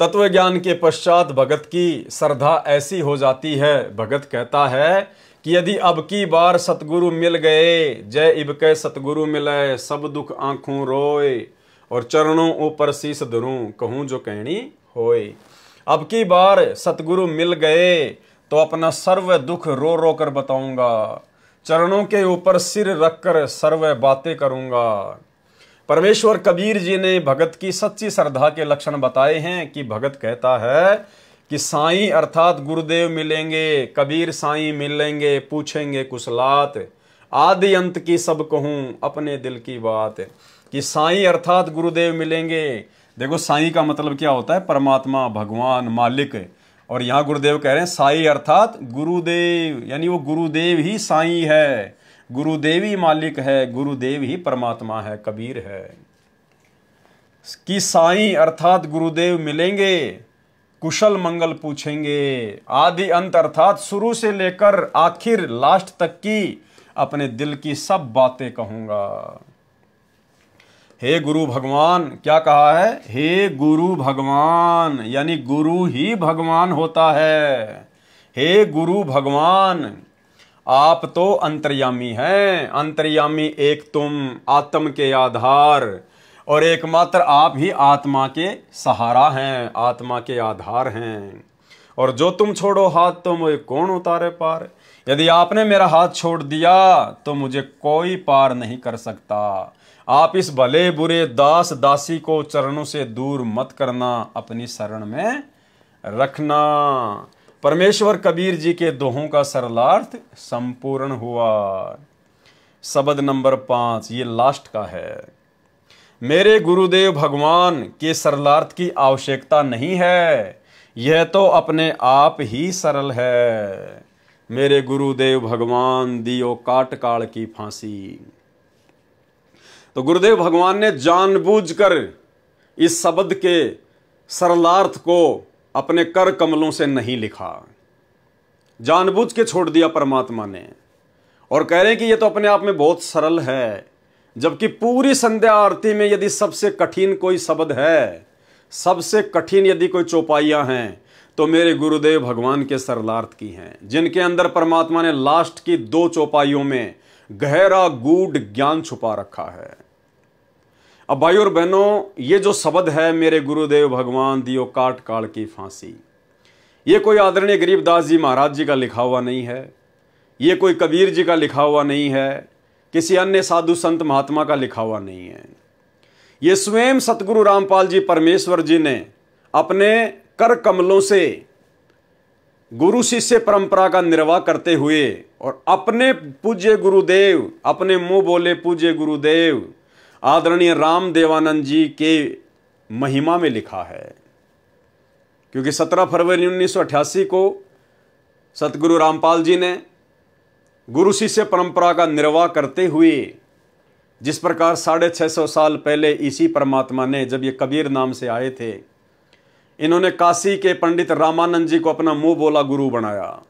तत्व ज्ञान के पश्चात भगत की श्रद्धा ऐसी हो जाती है, भगत कहता है कि यदि अब की बार सतगुरु मिल गए, जय इबके सतगुरु मिले, सब दुख आंखों रोए, और चरणों ऊपर शीस धरूं, कहूं जो कहनी होए। अब की बार सतगुरु मिल गए तो अपना सर्व दुख रो रो कर बताऊंगा, चरणों के ऊपर सिर रखकर सर्व बातें करूंगा। परमेश्वर कबीर जी ने भगत की सच्ची श्रद्धा के लक्षण बताए हैं कि भगत कहता है कि साईं अर्थात गुरुदेव मिलेंगे, कबीर साईं मिलेंगे, पूछेंगे कुशलात, आदि अंत की सब कहूं अपने दिल की बात। कि साईं अर्थात गुरुदेव मिलेंगे। देखो साईं का मतलब क्या होता है? परमात्मा, भगवान, मालिक। और यहाँ गुरुदेव कह रहे हैं साईं अर्थात गुरुदेव, यानी वो गुरुदेव ही साईं है, गुरुदेव ही मालिक है, गुरुदेव ही परमात्मा है, कबीर है। कि साईं अर्थात गुरुदेव मिलेंगे, कुशल मंगल पूछेंगे, आदि अंत अर्थात शुरू से लेकर आखिर लास्ट तक की अपने दिल की सब बातें कहूंगा। हे गुरु भगवान, क्या कहा है? हे गुरु भगवान, यानी गुरु ही भगवान होता है। हे गुरु भगवान, आप तो अंतर्यामी हैं, अंतर्यामी एक तुम, आत्म के आधार, और एकमात्र आप ही आत्मा के सहारा हैं, आत्मा के आधार हैं। और जो तुम छोड़ो हाथ तो मुझे कौन उतारे पार। यदि आपने मेरा हाथ छोड़ दिया तो मुझे कोई पार नहीं कर सकता। आप इस भले बुरे दास दासी को चरणों से दूर मत करना, अपनी शरण में रखना। परमेश्वर कबीर जी के दोहों का सरलार्थ संपूर्ण हुआ। शब्द नंबर 5 ये लास्ट का है। मेरे गुरुदेव भगवान के सरलार्थ की आवश्यकता नहीं है, यह तो अपने आप ही सरल है। मेरे गुरुदेव भगवान दियो काट काल की फांसी। तो गुरुदेव भगवान ने जानबूझकर इस शब्द के सरलार्थ को अपने कर कमलों से नहीं लिखा, जानबूझ के छोड़ दिया परमात्मा ने। और कह रहे हैं कि ये तो अपने आप में बहुत सरल है, जबकि पूरी संध्या आरती में यदि सबसे कठिन कोई शब्द है, सबसे कठिन यदि कोई चौपाइयां हैं, तो मेरे गुरुदेव भगवान के सरलार्थ की हैं, जिनके अंदर परमात्मा ने लास्ट की 2 चौपाइयों में गहरा गूढ़ ज्ञान छुपा रखा है। अब भाई और बहनों, ये जो शब्द है मेरे गुरुदेव भगवान दियो काट काल की फांसी, ये कोई आदरणीय गरीबदास जी महाराज जी का लिखा हुआ नहीं है, ये कोई कबीर जी का लिखा हुआ नहीं है, किसी अन्य साधु संत महात्मा का लिखा हुआ नहीं है। ये स्वयं सतगुरु रामपाल जी परमेश्वर जी ने अपने कर कमलों से गुरु शिष्य परंपरा का निर्वाह करते हुए और अपने पूज्य गुरुदेव, अपने मुंह बोले पूज्य गुरुदेव आदरणीय राम देवानंद जी के महिमा में लिखा है। क्योंकि 17 फरवरी 1988 को सतगुरु रामपाल जी ने गुरु शिष्य परंपरा का निर्वाह करते हुए जिस प्रकार 650 साल पहले इसी परमात्मा ने, जब ये कबीर नाम से आए थे, इन्होंने काशी के पंडित रामानंद जी को अपना मुंह बोला गुरु बनाया।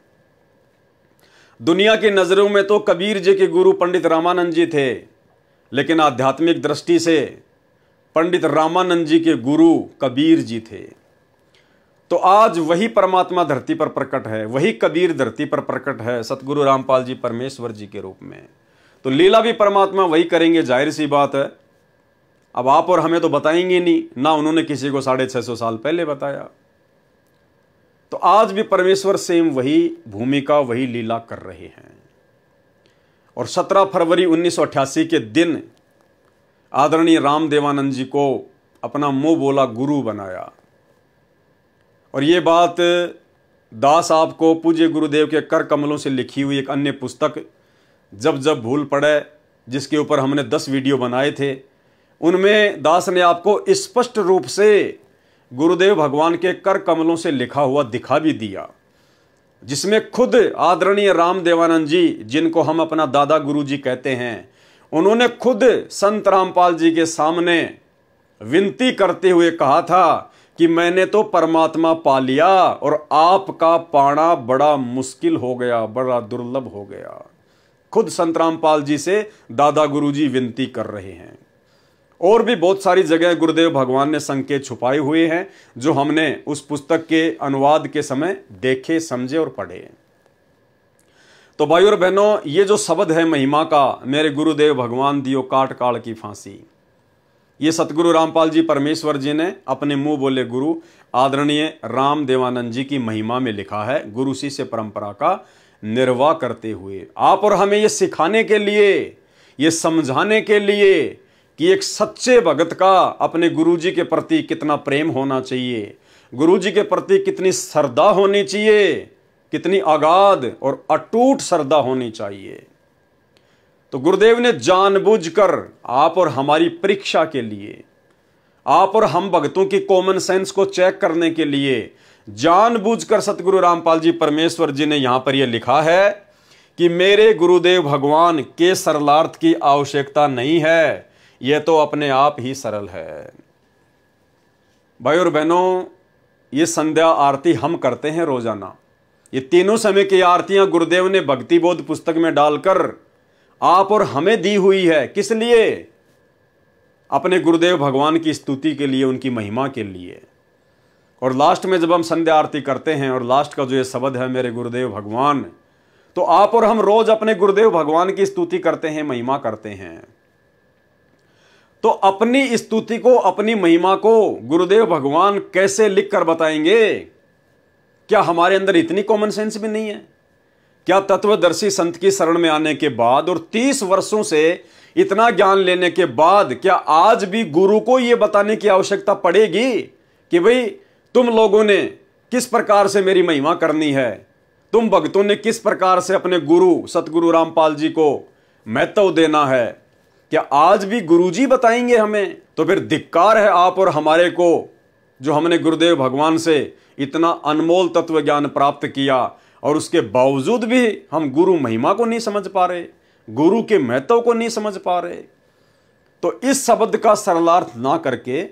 दुनिया की नजरों में तो कबीर जी के गुरु पंडित रामानंद जी थे, लेकिन आध्यात्मिक दृष्टि से पंडित रामानंद जी के गुरु कबीर जी थे। तो आज वही परमात्मा धरती पर प्रकट है, वही कबीर धरती पर प्रकट है, सतगुरु रामपाल जी परमेश्वर जी के रूप में। तो लीला भी परमात्मा वही करेंगे, जाहिर सी बात है। अब आप और हमें तो बताएंगे नहीं, ना उन्होंने किसी को 650 साल पहले बताया। तो आज भी परमेश्वर सेम वही भूमिका, वही लीला कर रहे हैं। और 17 फरवरी 1988 के दिन आदरणीय राम देवानंद जी को अपना मुंह बोला गुरु बनाया। और ये बात दास आपको पूज्य गुरुदेव के कर कमलों से लिखी हुई एक अन्य पुस्तक जब जब भूल पड़े, जिसके ऊपर हमने 10 वीडियो बनाए थे, उनमें दास ने आपको स्पष्ट रूप से गुरुदेव भगवान के कर कमलों से लिखा हुआ दिखा भी दिया, जिसमें खुद आदरणीय राम देवानंद जी, जिनको हम अपना दादा गुरु जी कहते हैं, उन्होंने खुद संत रामपाल जी के सामने विनती करते हुए कहा था कि मैंने तो परमात्मा पा लिया और आपका पाना बड़ा मुश्किल हो गया, बड़ा दुर्लभ हो गया। खुद संत रामपाल जी से दादा गुरु जी विनती कर रहे हैं। और भी बहुत सारी जगह गुरुदेव भगवान ने संकेत छुपाए हुए हैं, जो हमने उस पुस्तक के अनुवाद के समय देखे, समझे और पढ़े। तो भाई और बहनों, ये जो शब्द है महिमा का, मेरे गुरुदेव भगवान दियो काट काल की फांसी, ये सतगुरु रामपाल जी परमेश्वर जी ने अपने मुंह बोले गुरु आदरणीय राम देवानंद जी की महिमा में लिखा है, गुरु शिष्य परंपरा का निर्वाह करते हुए। आप और हमें ये सिखाने के लिए, ये समझाने के लिए कि एक सच्चे भगत का अपने गुरु जी के प्रति कितना प्रेम होना चाहिए, गुरु जी के प्रति कितनी श्रद्धा होनी चाहिए, कितनी अगाध और अटूट श्रद्धा होनी चाहिए। तो गुरुदेव ने जानबूझकर आप और हमारी परीक्षा के लिए, आप और हम भक्तों की कॉमन सेंस को चेक करने के लिए जानबूझकर सतगुरु रामपाल जी परमेश्वर जी ने यहां पर यह लिखा है कि मेरे गुरुदेव भगवान के सरलार्थ की आवश्यकता नहीं है, यह तो अपने आप ही सरल है। भाई और बहनों, ये संध्या आरती हम करते हैं रोजाना। ये तीनों समय की आरतियां गुरुदेव ने भक्ति बोध पुस्तक में डालकर आप और हमें दी हुई है। किस लिए? अपने गुरुदेव भगवान की स्तुति के लिए, उनकी महिमा के लिए। और लास्ट में जब हम संध्या आरती करते हैं और लास्ट का जो ये शब्द है मेरे गुरुदेव भगवान, तो आप और हम रोज अपने गुरुदेव भगवान की स्तुति करते हैं, महिमा करते हैं। तो अपनी स्तुति को, अपनी महिमा को गुरुदेव भगवान कैसे लिख कर बताएंगे? क्या हमारे अंदर इतनी कॉमन सेंस भी नहीं है? क्या तत्वदर्शी संत की शरण में आने के बाद और 30 वर्षों से इतना ज्ञान लेने के बाद क्या आज भी गुरु को यह बताने की आवश्यकता पड़ेगी कि भाई तुम लोगों ने किस प्रकार से मेरी महिमा करनी है, तुम भक्तों ने किस प्रकार से अपने गुरु सतगुरु रामपाल जी को महत्व देना है? क्या आज भी गुरु जी बताएंगे हमें? तो फिर धिक्कार है आप और हमारे को, जो हमने गुरुदेव भगवान से इतना अनमोल तत्व ज्ञान प्राप्त किया और उसके बावजूद भी हम गुरु महिमा को नहीं समझ पा रहे, गुरु के महत्व को नहीं समझ पा रहे। तो इस शब्द का सरलार्थ ना करके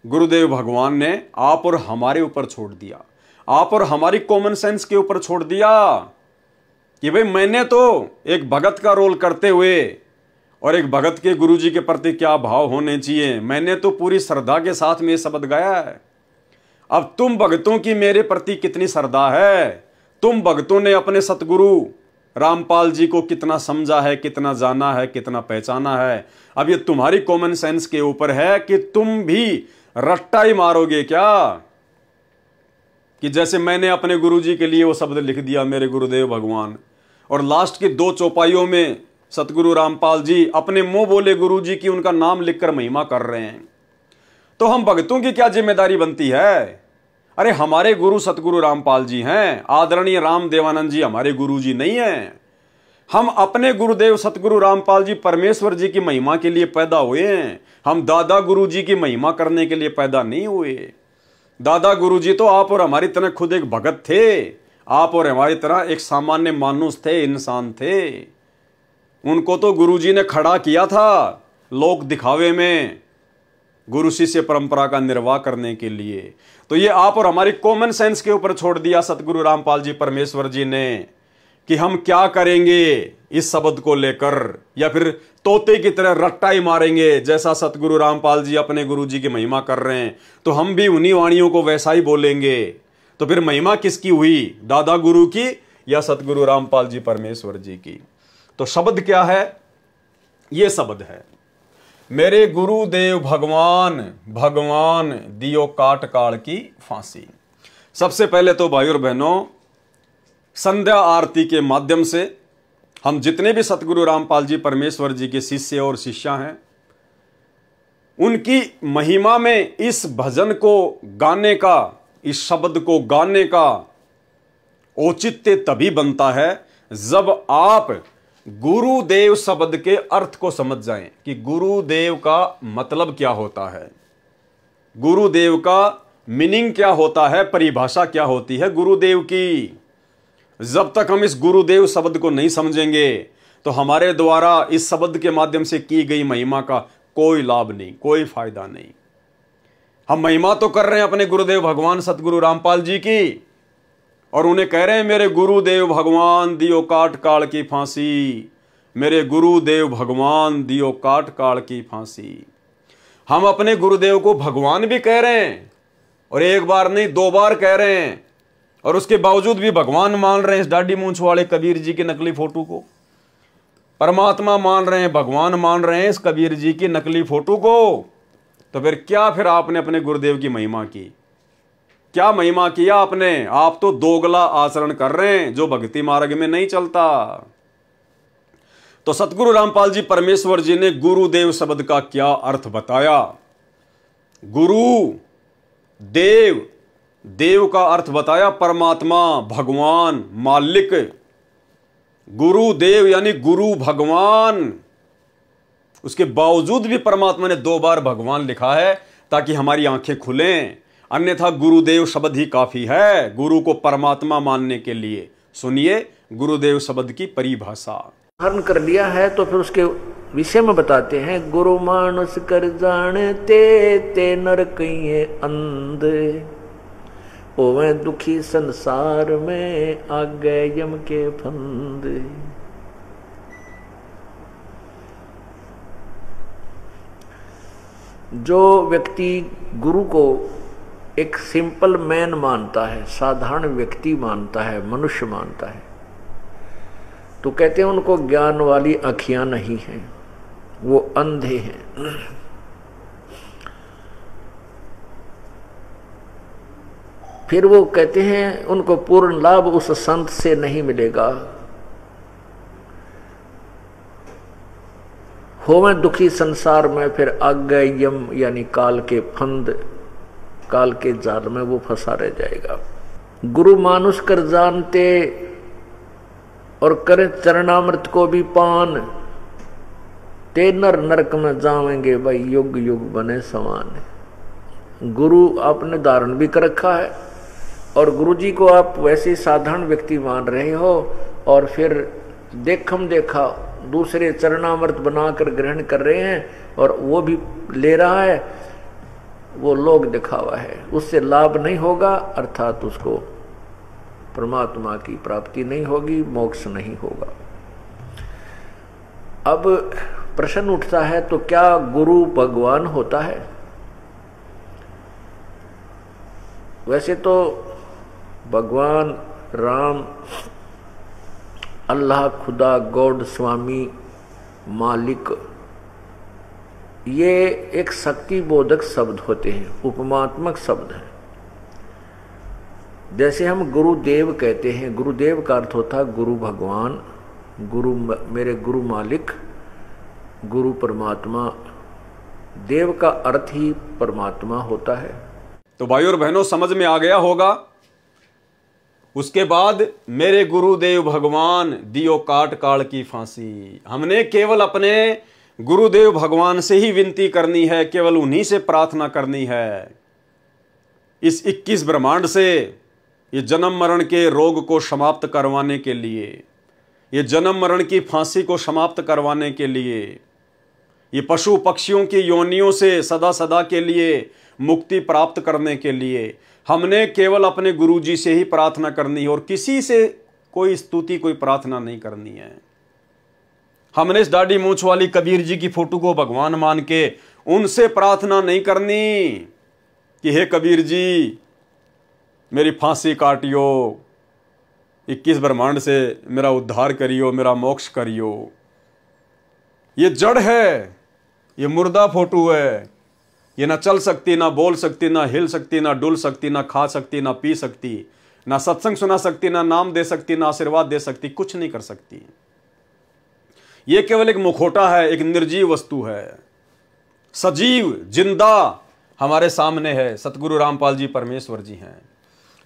गुरुदेव भगवान ने आप और हमारे ऊपर छोड़ दिया, आप और हमारी कॉमन सेंस के ऊपर छोड़ दिया कि भाई मैंने तो एक भगत का रोल करते हुए और एक भगत के गुरु जी के प्रति क्या भाव होने चाहिए, मैंने तो पूरी श्रद्धा के साथ में शब्द गाया है। अब तुम भक्तों की मेरे प्रति कितनी श्रद्धा है? तुम भक्तों ने अपने सतगुरु रामपाल जी को कितना समझा है, कितना जाना है, कितना पहचाना है? अब ये तुम्हारी कॉमन सेंस के ऊपर है कि तुम भी रट्टा ही मारोगे क्या, कि जैसे मैंने अपने गुरु जी के लिए वो शब्द लिख दिया मेरे गुरुदेव भगवान, और लास्ट की 2 चौपाइयों में सतगुरु रामपाल जी अपने मुंह बोले गुरु जी की उनका नाम लिखकर महिमा कर रहे हैं। तो हम भक्तों की क्या जिम्मेदारी बनती है? अरे हमारे गुरु सतगुरु रामपाल जी हैं, आदरणीय राम देवानंद जी हमारे गुरु जी नहीं हैं। हम अपने गुरुदेव सतगुरु रामपाल जी परमेश्वर जी की महिमा के लिए पैदा हुए हैं। हम दादा गुरु जी की महिमा करने के लिए पैदा नहीं हुए। दादा गुरु जी तो आप और हमारी तरह खुद एक भगत थे, आप और हमारी तरह एक सामान्य मानुष थे, इंसान थे। उनको तो गुरु जी ने खड़ा किया था लोक दिखावे में, गुरु शिष्य परंपरा का निर्वाह करने के लिए। तो ये आप और हमारी कॉमन सेंस के ऊपर छोड़ दिया सतगुरु रामपाल जी परमेश्वर जी ने कि हम क्या करेंगे इस शब्द को लेकर, या फिर तोते की तरह रट्टा ही मारेंगे। जैसा सतगुरु रामपाल जी अपने गुरु जी की महिमा कर रहे हैं तो हम भी उन्हीं वाणियों को वैसा ही बोलेंगे। तो फिर महिमा किसकी हुई, दादा गुरु की या सतगुरु रामपाल जी परमेश्वर जी की? तो शब्द क्या है? ये शब्द है, मेरे गुरुदेव भगवान भगवान दियो काट काल की फांसी। सबसे पहले तो भाई और बहनों, संध्या आरती के माध्यम से हम जितने भी सतगुरु रामपाल जी परमेश्वर जी के शिष्य और शिष्या हैं, उनकी महिमा में इस भजन को गाने का, इस शब्द को गाने का औचित्य तभी बनता है जब आप गुरुदेव शब्द के अर्थ को समझ जाएं कि गुरुदेव का मतलब क्या होता है, गुरुदेव का मीनिंग क्या होता है, परिभाषा क्या होती है गुरुदेव की। जब तक हम इस गुरुदेव शब्द को नहीं समझेंगे तो हमारे द्वारा इस शब्द के माध्यम से की गई महिमा का कोई लाभ नहीं, कोई फायदा नहीं। हम महिमा तो कर रहे हैं अपने गुरुदेव भगवान सतगुरु रामपाल जी की, और उन्हें कह रहे हैं मेरे गुरुदेव भगवान दियो काट काल की फांसी, मेरे गुरुदेव भगवान दियो काट काल की फांसी। हम अपने गुरुदेव को भगवान भी कह रहे हैं, और एक बार नहीं 2 बार कह रहे हैं, और उसके बावजूद भी भगवान मान रहे हैं इस दाढ़ी मूंछ वाले कबीर जी के नकली फोटो को। परमात्मा मान रहे हैं, भगवान मान रहे हैं इस कबीर जी की नकली फोटो को। तो फिर आपने अपने गुरुदेव की महिमा की, क्या महिमा किया आपने? आप तो दोगला आचरण कर रहे हैं जो भक्ति मार्ग में नहीं चलता। तो सतगुरु रामपाल जी परमेश्वर जी ने गुरुदेव शब्द का क्या अर्थ बताया। गुरु देव, देव का अर्थ बताया परमात्मा, भगवान, मालिक। गुरुदेव यानी गुरु भगवान। उसके बावजूद भी परमात्मा ने 2 बार भगवान लिखा है ताकि हमारी आंखें खुलें, अन्यथा गुरुदेव शब्द ही काफी है गुरु को परमात्मा मानने के लिए। सुनिए गुरुदेव शब्द की परिभाषा। हरण कर लिया है तो फिर उसके विषय में बताते हैं, गुरु मानस कर जानते ते नर कहिए अंध, ओवे दुखी संसार में आगे यम के फंद। जो व्यक्ति गुरु को एक सिंपल मैन मानता है, साधारण व्यक्ति मानता है, मनुष्य मानता है, तो कहते हैं उनको ज्ञान वाली आँखियां नहीं हैं, वो अंधे हैं। फिर वो कहते हैं उनको पूर्ण लाभ उस संत से नहीं मिलेगा। होवे दुखी संसार में, फिर आज्ञा यम यानी काल के फंद, काल के जाल में वो फंसा रह जाएगा। गुरु मानुष कर जानते और करे चरणामृत को भी पान, ते नर नरक में जावेंगे भाई युग युग बने समान। गुरु आपने धारण भी कर रखा है और गुरु जी को आप वैसे साधारण व्यक्ति मान रहे हो, और फिर देखम देखा दूसरे चरणामृत बनाकर ग्रहण कर रहे हैं और वो भी ले रहा है, वो लोग दिखावा है, उससे लाभ नहीं होगा, अर्थात उसको परमात्मा की प्राप्ति नहीं होगी, मोक्ष नहीं होगा। अब प्रश्न उठता है, तो क्या गुरु भगवान होता है? वैसे तो भगवान राम, अल्लाह, खुदा, गॉड, स्वामी, मालिक, ये एक शक्ति बोधक शब्द होते हैं, उपमात्मक शब्द हैं। जैसे हम गुरुदेव कहते हैं, गुरुदेव का अर्थ होता है गुरु भगवान, गुरु मेरे गुरु मालिक, गुरु परमात्मा। देव का अर्थ ही परमात्मा होता है। तो भाइयों और बहनों समझ में आ गया होगा। उसके बाद मेरे गुरुदेव भगवान दियो काट काल की फांसी। हमने केवल अपने गुरुदेव भगवान से ही विनती करनी है, केवल उन्हीं से प्रार्थना करनी है। इस 21 ब्रह्मांड से ये जन्म मरण के रोग को समाप्त करवाने के लिए, ये जन्म मरण की फांसी को समाप्त करवाने के लिए, ये पशु पक्षियों की योनियों से सदा सदा के लिए मुक्ति प्राप्त करने के लिए हमने केवल अपने गुरुजी से ही प्रार्थना करनी है और किसी से कोई स्तुति कोई प्रार्थना नहीं करनी है। हमने इस दाढ़ी मूंछ वाली कबीर जी की फोटो को भगवान मान के उनसे प्रार्थना नहीं करनी कि हे कबीर जी मेरी फांसी काटियो, 21 ब्रह्मांड से मेरा उद्धार करियो, मेरा मोक्ष करियो। ये जड़ है, ये मुर्दा फोटो है, ये ना चल सकती, ना बोल सकती, ना हिल सकती, ना डुल सकती, ना खा सकती, ना पी सकती, ना सत्संग सुना सकती, ना नाम दे सकती, ना आशीर्वाद दे सकती, कुछ नहीं कर सकती। ये केवल एक मुखौटा है, एक निर्जीव वस्तु है। सजीव जिंदा हमारे सामने है, सतगुरु रामपाल जी परमेश्वर जी हैं।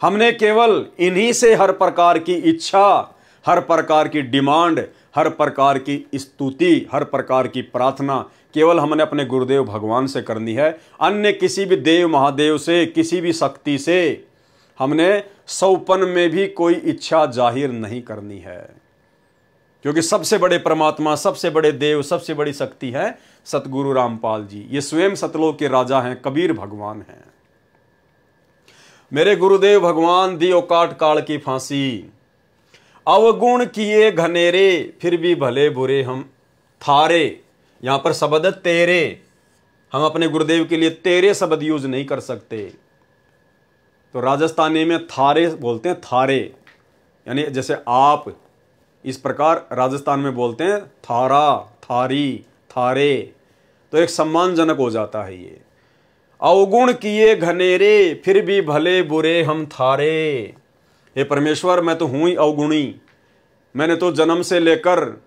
हमने केवल इन्हीं से हर प्रकार की इच्छा, हर प्रकार की डिमांड, हर प्रकार की स्तुति, हर प्रकार की प्रार्थना केवल हमने अपने गुरुदेव भगवान से करनी है। अन्य किसी भी देव महादेव से, किसी भी शक्ति से हमने सौपन में भी कोई इच्छा जाहिर नहीं करनी है, क्योंकि सबसे बड़े परमात्मा, सबसे बड़े देव, सबसे बड़ी शक्ति है सतगुरु रामपाल जी। ये स्वयं सतलोक के राजा हैं, कबीर भगवान हैं। मेरे गुरुदेव भगवान दियो काट काल की फांसी। अवगुण किए घनेरे फिर भी भले बुरे हम थारे। यहां पर शब्द तेरे, हम अपने गुरुदेव के लिए तेरे शब्द यूज नहीं कर सकते। तो राजस्थानी में थारे बोलते हैं, थारे यानी जैसे आप, इस प्रकार राजस्थान में बोलते हैं थारा, थारी, थारे, तो एक सम्मानजनक हो जाता है ये। अवगुण किए घनेरे फिर भी भले बुरे हम थारे। हे परमेश्वर, मैं तो हूं ही अवगुणी। मैंने तो जन्म से लेकर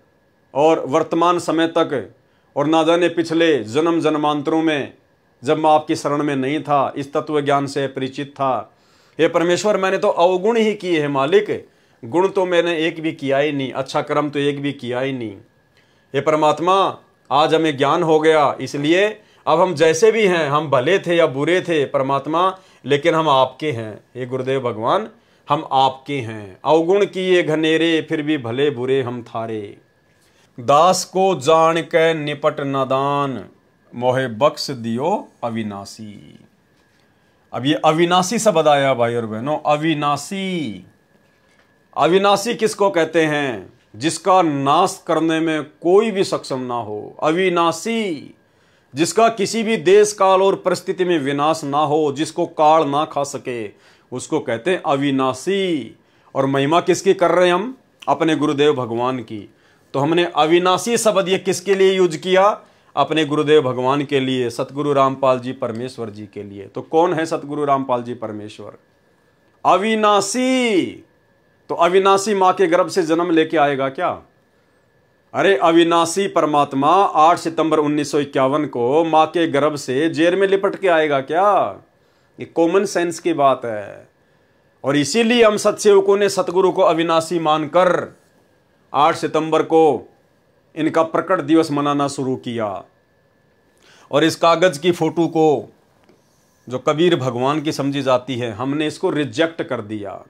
और वर्तमान समय तक और ना जाने पिछले जन्म जन्मांतरों में जब मैं आपकी शरण में नहीं था, इस तत्व ज्ञान से परिचित था, हे परमेश्वर मैंने तो अवगुण ही किए हैं मालिक। गुण तो मैंने एक भी किया ही नहीं, अच्छा कर्म तो एक भी किया ही नहीं। हे परमात्मा, आज हमें ज्ञान हो गया, इसलिए अब हम जैसे भी हैं, हम भले थे या बुरे थे परमात्मा, लेकिन हम आपके हैं। हे गुरुदेव भगवान, हम आपके हैं। अवगुण किए घनेरे फिर भी भले बुरे हम थारे। दास को जान के निपट नादान, मोहे बख्श दियो अविनाशी। अब ये अविनाशी शब्द आया भाई और बहनों, अविनाशी। अविनाशी किसको कहते हैं? जिसका नाश करने में कोई भी सक्षम ना हो। अविनाशी, जिसका किसी भी देश काल और परिस्थिति में विनाश ना हो, जिसको काल ना खा सके, उसको कहते हैं अविनाशी। और महिमा किसकी कर रहे हैं हम? अपने गुरुदेव भगवान की। तो हमने अविनाशी शब्द ये किसके लिए यूज किया? अपने गुरुदेव भगवान के लिए, सतगुरु रामपाल जी परमेश्वर जी के लिए। तो कौन है सतगुरु रामपाल जी परमेश्वर? अविनाशी। तो अविनाशी मां के गर्भ से जन्म लेके आएगा क्या? अरे अविनाशी परमात्मा 8 सितंबर 1951 को मां के गर्भ से जेल में लिपट के आएगा क्या? ये कॉमन सेंस की बात है। और इसीलिए हम सत्सेवकों ने सतगुरु को अविनाशी मानकर 8 सितंबर को इनका प्रकट दिवस मनाना शुरू किया। और इस कागज की फोटो को जो कबीर भगवान की समझी जाती है, हमने इसको रिजेक्ट कर दिया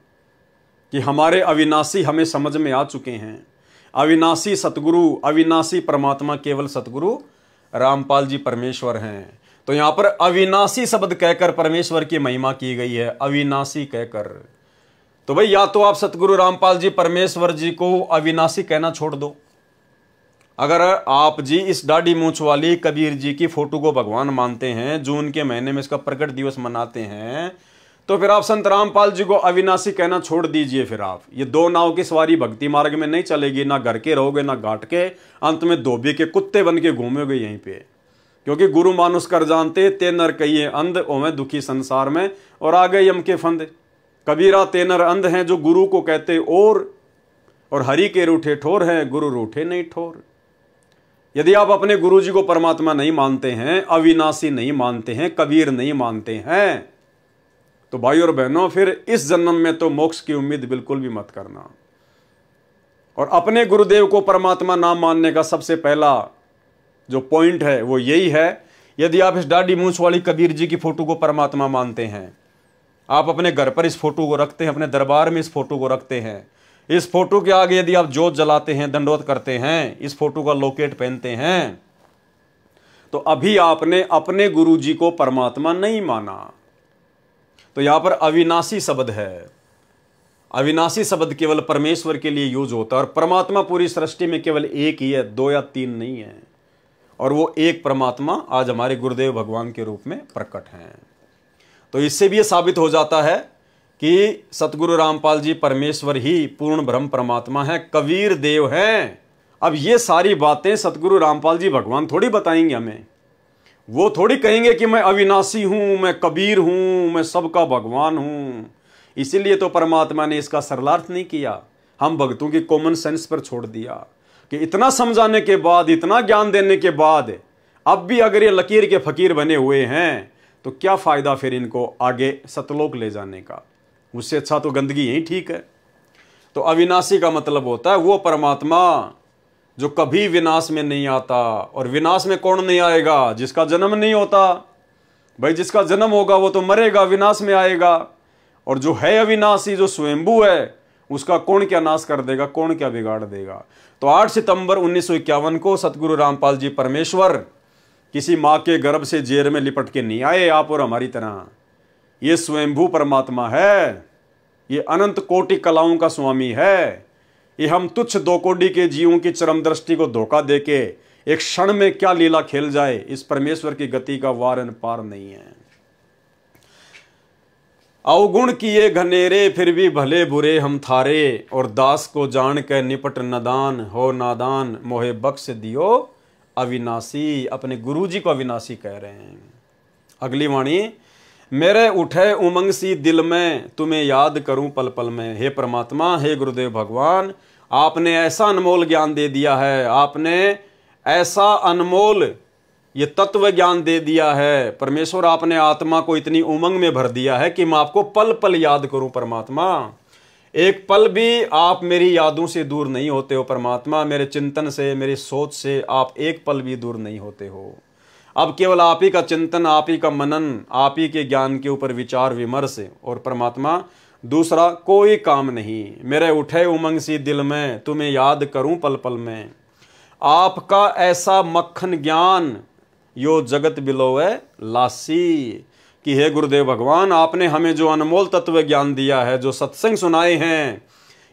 कि हमारे अविनाशी हमें समझ में आ चुके हैं। अविनाशी सतगुरु, अविनाशी परमात्मा केवल सतगुरु रामपाल जी परमेश्वर हैं। तो यहां पर अविनाशी शब्द कहकर परमेश्वर की महिमा की गई है, अविनाशी कहकर। तो भाई या तो आप सतगुरु रामपाल जी परमेश्वर जी को अविनाशी कहना छोड़ दो। अगर आप जी इस दाढ़ी मूंछ वाली कबीर जी की फोटो को भगवान मानते हैं, जून के महीने में इसका प्रकट दिवस मनाते हैं, तो फिर आप संत रामपाल जी को अविनाशी कहना छोड़ दीजिए। फिर आप ये दो नाव की सवारी भक्ति मार्ग में नहीं चलेगी। ना घर के रहोगे, ना घाट के, अंत में धोबी के कुत्ते बन के घूमोगे यहीं पे। क्योंकि गुरु मानुष कर जानते ते नर कहिए अंध, ओमे दुखी संसार में और आ गए यम के फंद। कबीरा ते नर अंध हैं जो गुरु को कहते और हरि के रूठे ठोर हैं, गुरु रूठे नहीं ठोर। यदि आप अपने गुरु जी को परमात्मा नहीं मानते हैं, अविनाशी नहीं मानते हैं, कबीर नहीं मानते हैं, तो भाई और बहनों, फिर इस जन्म में तो मोक्ष की उम्मीद बिल्कुल भी मत करना। और अपने गुरुदेव को परमात्मा ना मानने का सबसे पहला जो पॉइंट है वो यही है, यदि आप इस दाढ़ी मूंछ वाली कबीर जी की फोटो को परमात्मा मानते हैं, आप अपने घर पर इस फोटो को रखते हैं, अपने दरबार में इस फोटो को रखते हैं, इस फोटो के आगे यदि आप जोत जलाते हैं, दंडवत करते हैं, इस फोटो का लॉकेट पहनते हैं, तो अभी आपने अपने गुरु जी को परमात्मा नहीं माना। तो यहां पर अविनाशी शब्द है। अविनाशी शब्द केवल परमेश्वर के लिए यूज होता है, और परमात्मा पूरी सृष्टि में केवल एक ही है, 2 या 3 नहीं है। और वो एक परमात्मा आज हमारे गुरुदेव भगवान के रूप में प्रकट हैं। तो इससे भी ये साबित हो जाता है कि सतगुरु रामपाल जी परमेश्वर ही पूर्ण ब्रह्म परमात्मा है, कबीर देव हैं। अब ये सारी बातें सतगुरु रामपाल जी भगवान थोड़ी बताएंगे हमें। वो थोड़ी कहेंगे कि मैं अविनाशी हूं, मैं कबीर हूं, मैं सबका भगवान हूं। इसीलिए तो परमात्मा ने इसका सरलार्थ नहीं किया, हम भक्तों की कॉमन सेंस पर छोड़ दिया कि इतना समझाने के बाद, इतना ज्ञान देने के बाद अब भी अगर ये लकीर के फकीर बने हुए हैं तो क्या फायदा फिर इनको आगे सतलोक ले जाने का। उससे अच्छा तो गंदगी यही ठीक है। तो अविनाशी का मतलब होता है वो परमात्मा जो कभी विनाश में नहीं आता। और विनाश में कौन नहीं आएगा? जिसका जन्म नहीं होता। भाई जिसका जन्म होगा वो तो मरेगा, विनाश में आएगा। और जो है अविनाशी, जो स्वयंभू है, उसका कौन क्या नाश कर देगा, कौन क्या बिगाड़ देगा। तो 8 सितंबर 1951 को सतगुरु रामपाल जी परमेश्वर किसी माँ के गर्भ से जेर में लिपट के नहीं आए आप और हमारी तरह। ये स्वयंभू परमात्मा है, ये अनंत कोटि कलाओं का स्वामी है। ये हम तुच्छ 2 कोटि के जीवों की चरम दृष्टि को धोखा देके एक क्षण में क्या लीला खेल जाए, इस परमेश्वर की गति का वार पार नहीं है। अवगुण किए घनेरे फिर भी भले बुरे हम थारे, और दास को जान के निपट नदान हो नादान, मोहे बख्श दियो अविनाशी। अपने गुरु जी को अविनाशी कह रहे हैं। अगली वाणी, मेरे उठे उमंग सी दिल में, तुम्हें याद करूं पल पल में। हे परमात्मा, हे गुरुदेव भगवान, आपने ऐसा अनमोल ज्ञान दे दिया है, आपने ऐसा अनमोल ये तत्व ज्ञान दे दिया है। परमेश्वर, आपने आत्मा को इतनी उमंग में भर दिया है कि मैं आपको पल पल याद करूं। परमात्मा, एक पल भी आप मेरी यादों से दूर नहीं होते हो। परमात्मा, मेरे चिंतन से, मेरी सोच से आप एक पल भी दूर नहीं होते हो। अब केवल आप ही का चिंतन, आप ही का मनन, आप ही के ज्ञान के ऊपर विचार विमर्श, और परमात्मा दूसरा कोई काम नहीं। मेरे उठे उमंग सी दिल में, तुम्हें याद करूं पल पल में। आपका ऐसा मक्खन ज्ञान यो जगत बिलोवे लासी। कि हे गुरुदेव भगवान, आपने हमें जो अनमोल तत्व ज्ञान दिया है, जो सत्संग सुनाए हैं,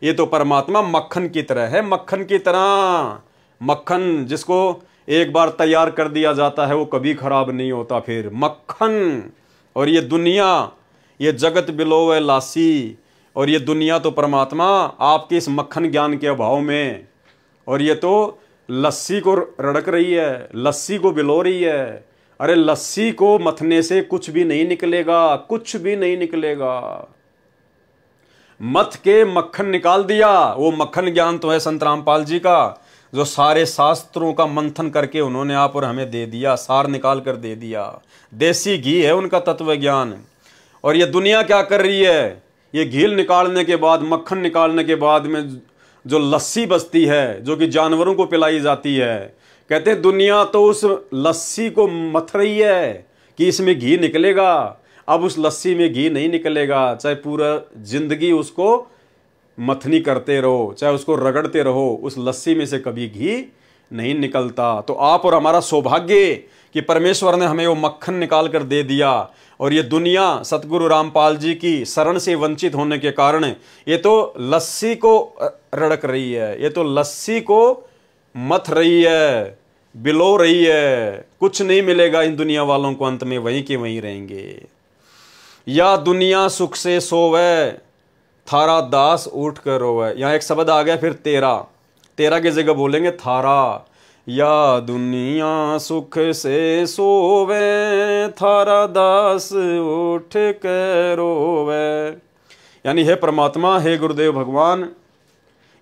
ये तो परमात्मा मक्खन की तरह है। मक्खन की तरह, मक्खन जिसको एक बार तैयार कर दिया जाता है वो कभी खराब नहीं होता। फिर मक्खन, और ये दुनिया, ये जगत बिलोवे लासी, और ये दुनिया तो परमात्मा आपके इस मक्खन ज्ञान के अभाव में, और ये तो लस्सी को रड़क रही है, लस्सी को बिलो रही है। अरे लस्सी को मथने से कुछ भी नहीं निकलेगा, कुछ भी नहीं निकलेगा। मथ के मक्खन निकाल दिया। वो मक्खन ज्ञान तो है संत रामपाल जी का, जो सारे शास्त्रों का मंथन करके उन्होंने आप और हमें दे दिया, सार निकाल कर दे दिया। देसी घी है उनका तत्व ज्ञान। और ये दुनिया क्या कर रही है? ये घी निकालने के बाद, मक्खन निकालने के बाद में जो लस्सी बचती है, जो कि जानवरों को पिलाई जाती है, कहते हैं दुनिया तो उस लस्सी को मथ रही है कि इसमें घी निकलेगा। अब उस लस्सी में घी नहीं निकलेगा, चाहे पूरा जिंदगी उसको मथनी करते रहो, चाहे उसको रगड़ते रहो, उस लस्सी में से कभी घी नहीं निकलता। तो आप और हमारा सौभाग्य कि परमेश्वर ने हमें वो मक्खन निकाल कर दे दिया। और ये दुनिया सतगुरु रामपाल जी की शरण से वंचित होने के कारण ये तो लस्सी को रड़क रही है, ये तो लस्सी को मथ रही है, बिलो रही है। कुछ नहीं मिलेगा इन दुनिया वालों को, अंत में वहीं के वहीं रहेंगे। या दुनिया सुख से सोवे, थारा दास उठ कर रोवे। यहाँ एक शब्द आ गया फिर तेरा, तेरा की जगह बोलेंगे थारा। या दुनिया सुख से सोवे, थारा दास उठ कर रोवे। यानी हे परमात्मा, हे गुरुदेव भगवान,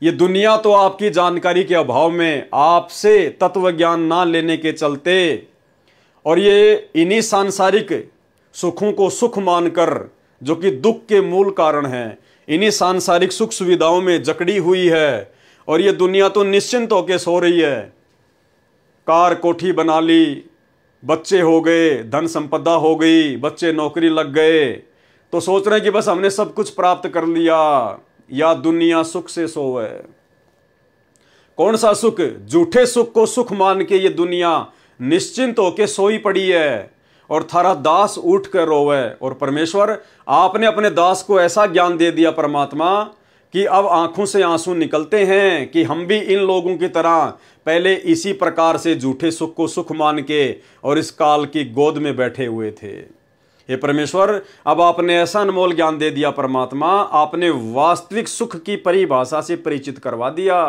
ये दुनिया तो आपकी जानकारी के अभाव में, आपसे तत्व ज्ञान ना लेने के चलते, और ये इन्हीं सांसारिक सुखों को सुख मानकर जो कि दुख के मूल कारण हैं, इन्हीं सांसारिक सुख सुविधाओं में जकड़ी हुई है और ये दुनिया तो निश्चिंत होकर सो रही है। कार कोठी बना ली, बच्चे हो गए, धन संपदा हो गई, बच्चे नौकरी लग गए, तो सोच रहे हैं कि बस हमने सब कुछ प्राप्त कर लिया, या दुनिया सुख से सोए। कौन सा सुख? झूठे सुख को सुख मान के ये दुनिया निश्चिंत होके सोई पड़ी है और थारा दास उठ कर रोवे। और परमेश्वर, आपने अपने दास को ऐसा ज्ञान दे दिया परमात्मा कि अब आंखों से आंसू निकलते हैं कि हम भी इन लोगों की तरह पहले इसी प्रकार से झूठे सुख को सुख मान के और इस काल की गोद में बैठे हुए थे। हे परमेश्वर, अब आपने ऐसा अनमोल ज्ञान दे दिया परमात्मा, आपने वास्तविक सुख की परिभाषा से परिचित करवा दिया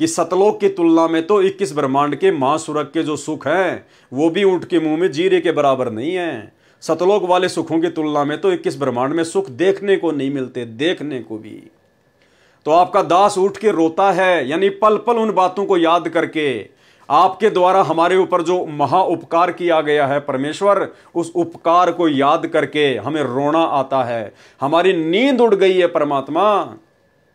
कि सतलोक की तुलना में तो 21 ब्रह्मांड के महासुरग के जो सुख हैं वो भी ऊंट के मुंह में जीरे के बराबर नहीं है। सतलोक वाले सुखों की तुलना में तो 21 ब्रह्मांड में सुख देखने को नहीं मिलते, देखने को भी। तो आपका दास उठ के रोता है, यानी पल पल उन बातों को याद करके आपके द्वारा हमारे ऊपर जो महा उपकार किया गया है परमेश्वर, उस उपकार को याद करके हमें रोना आता है। हमारी नींद उड़ गई है परमात्मा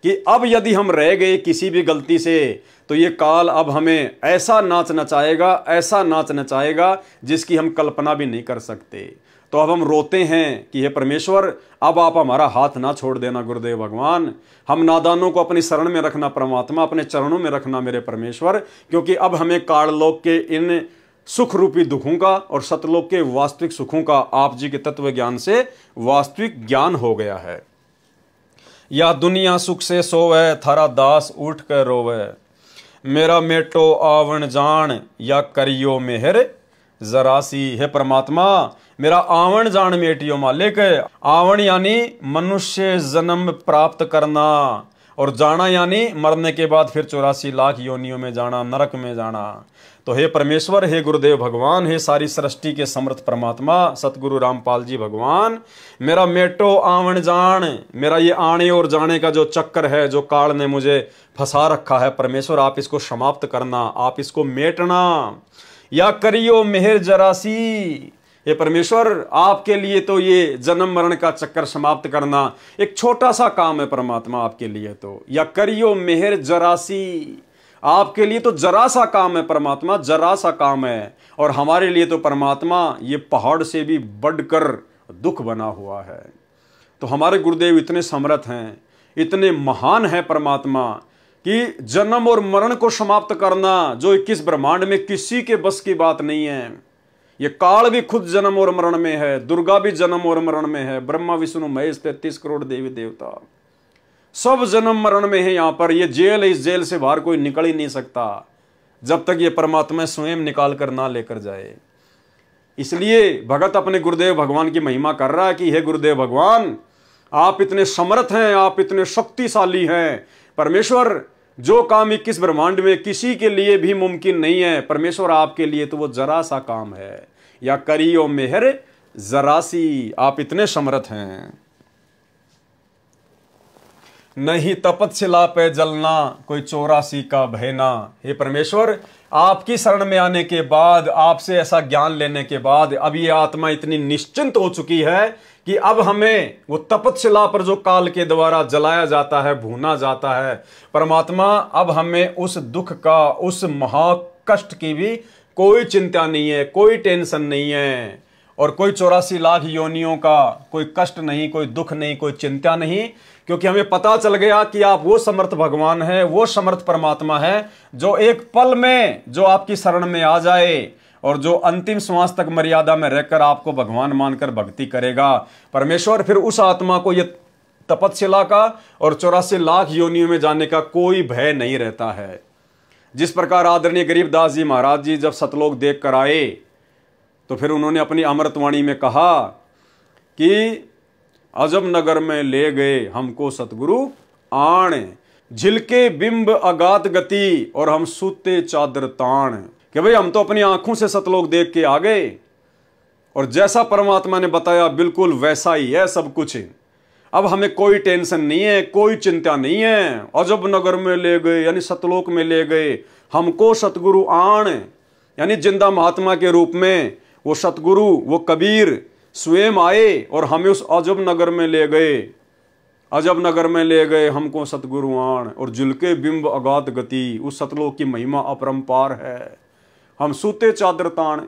कि अब यदि हम रह गए किसी भी गलती से तो ये काल अब हमें ऐसा नाच नचाएगा, ऐसा नाच नचाएगा जिसकी हम कल्पना भी नहीं कर सकते। तो अब हम रोते हैं कि हे परमेश्वर, अब आप हमारा हाथ ना छोड़ देना गुरुदेव भगवान। हम नादानों को अपनी शरण में रखना परमात्मा, अपने चरणों में रखना मेरे परमेश्वर, क्योंकि अब हमें काललोक के इन सुख रूपी दुखों का और सतलोक के वास्तविक सुखों का आप जी के तत्व ज्ञान से वास्तविक ज्ञान हो गया है। या दुनिया सुख से सोवे, थारा दास उठ कर रोवे, मेरा मेटो आवण जान, या करियो मेहर जरासी। है परमात्मा, मेरा आवण जान मेटियो मालिक। आवण यानी मनुष्य जन्म प्राप्त करना, और जाना यानी मरने के बाद फिर 84 लाख योनियों में जाना, नरक में जाना। तो हे परमेश्वर, हे गुरुदेव भगवान, हे सारी सृष्टि के समर्थ परमात्मा सतगुरु रामपाल जी भगवान, मेरा मेटो आवण जान, मेरा ये आने और जाने का जो चक्कर है, जो काल ने मुझे फंसा रखा है परमेश्वर, आप इसको समाप्त करना, आप इसको मेटना। या करियो मेहर जरासी। ये परमेश्वर, आपके लिए तो ये जन्म मरण का चक्कर समाप्त करना एक छोटा सा काम है परमात्मा आपके लिए तो। या करियो मेहर जरासी, आपके लिए तो जरा सा काम है परमात्मा, जरा सा काम है। और हमारे लिए तो परमात्मा ये पहाड़ से भी बढ़कर दुख बना हुआ है। तो हमारे गुरुदेव इतने समर्थ हैं, इतने महान हैं परमात्मा कि जन्म और मरण को समाप्त करना जो 21 ब्रह्मांड में किसी के बस की बात नहीं है। ये काल भी खुद जन्म और मरण में है, दुर्गा भी जन्म और मरण में है, ब्रह्मा विष्णु महेश 33 करोड़ देवी देवता सब जन्म मरण में है। यहां पर ये जेल है, इस जेल से बाहर कोई निकल ही नहीं सकता जब तक ये परमात्मा स्वयं निकाल कर ना लेकर जाए। इसलिए भगत अपने गुरुदेव भगवान की महिमा कर रहा है कि हे गुरुदेव भगवान, आप इतने समर्थ हैं, आप इतने शक्तिशाली हैं परमेश्वर। जो काम 21 ब्रह्मांड में किसी के लिए भी मुमकिन नहीं है परमेश्वर, आपके लिए तो वो जरा सा काम है। या करियो मेहर जरासी, आप इतने समर्थ हैं। नहीं तपतशिला पे जलना, कोई 84 का बहना। हे परमेश्वर, आपकी शरण में आने के बाद, आपसे ऐसा ज्ञान लेने के बाद अब ये आत्मा इतनी निश्चिंत हो चुकी है कि अब हमें वो तपतशिला पर जो काल के द्वारा जलाया जाता है, भूना जाता है परमात्मा, अब हमें उस दुख का, उस महाकष्ट की भी कोई चिंता नहीं है, कोई टेंशन नहीं है, और कोई 84 लाख योनियों का कोई कष्ट नहीं, कोई दुख नहीं, कोई चिंता नहीं, क्योंकि हमें पता चल गया कि आप वो समर्थ भगवान है, वो समर्थ परमात्मा है जो एक पल में जो आपकी शरण में आ जाए और जो अंतिम श्वास तक मर्यादा में रहकर आपको भगवान मानकर भक्ति करेगा परमेश्वर, फिर उस आत्मा को ये तपतशिला का और 84 लाख योनियों में जाने का कोई भय नहीं रहता है। जिस प्रकार आदरणीय गरीबदास जी महाराज जी जब सतलोक देख कर आए तो फिर उन्होंने अपनी अमृतवाणी में कहा कि अजब नगर में ले गए हमको सतगुरु आण, झिलके बिंब अगाध गति और हम सूते चादर ताण। कि भाई हम तो अपनी आंखों से सतलोक देख के आ गए और जैसा परमात्मा ने बताया बिल्कुल वैसा ही है सब कुछ। अब हमें कोई टेंशन नहीं है, कोई चिंता नहीं है। अजब नगर में ले गए यानी सतलोक में ले गए हमको सतगुरु आण, यानी जिंदा महात्मा के रूप में वो सतगुरु, वो कबीर स्वयं आए और हमें उस अजब नगर में ले गए। अजब नगर में ले गए हमको सतगुरु आण, और जुलके बिंब अगाध गति, उस सतलोक की महिमा अपरंपार है। हम सूते चादर तान।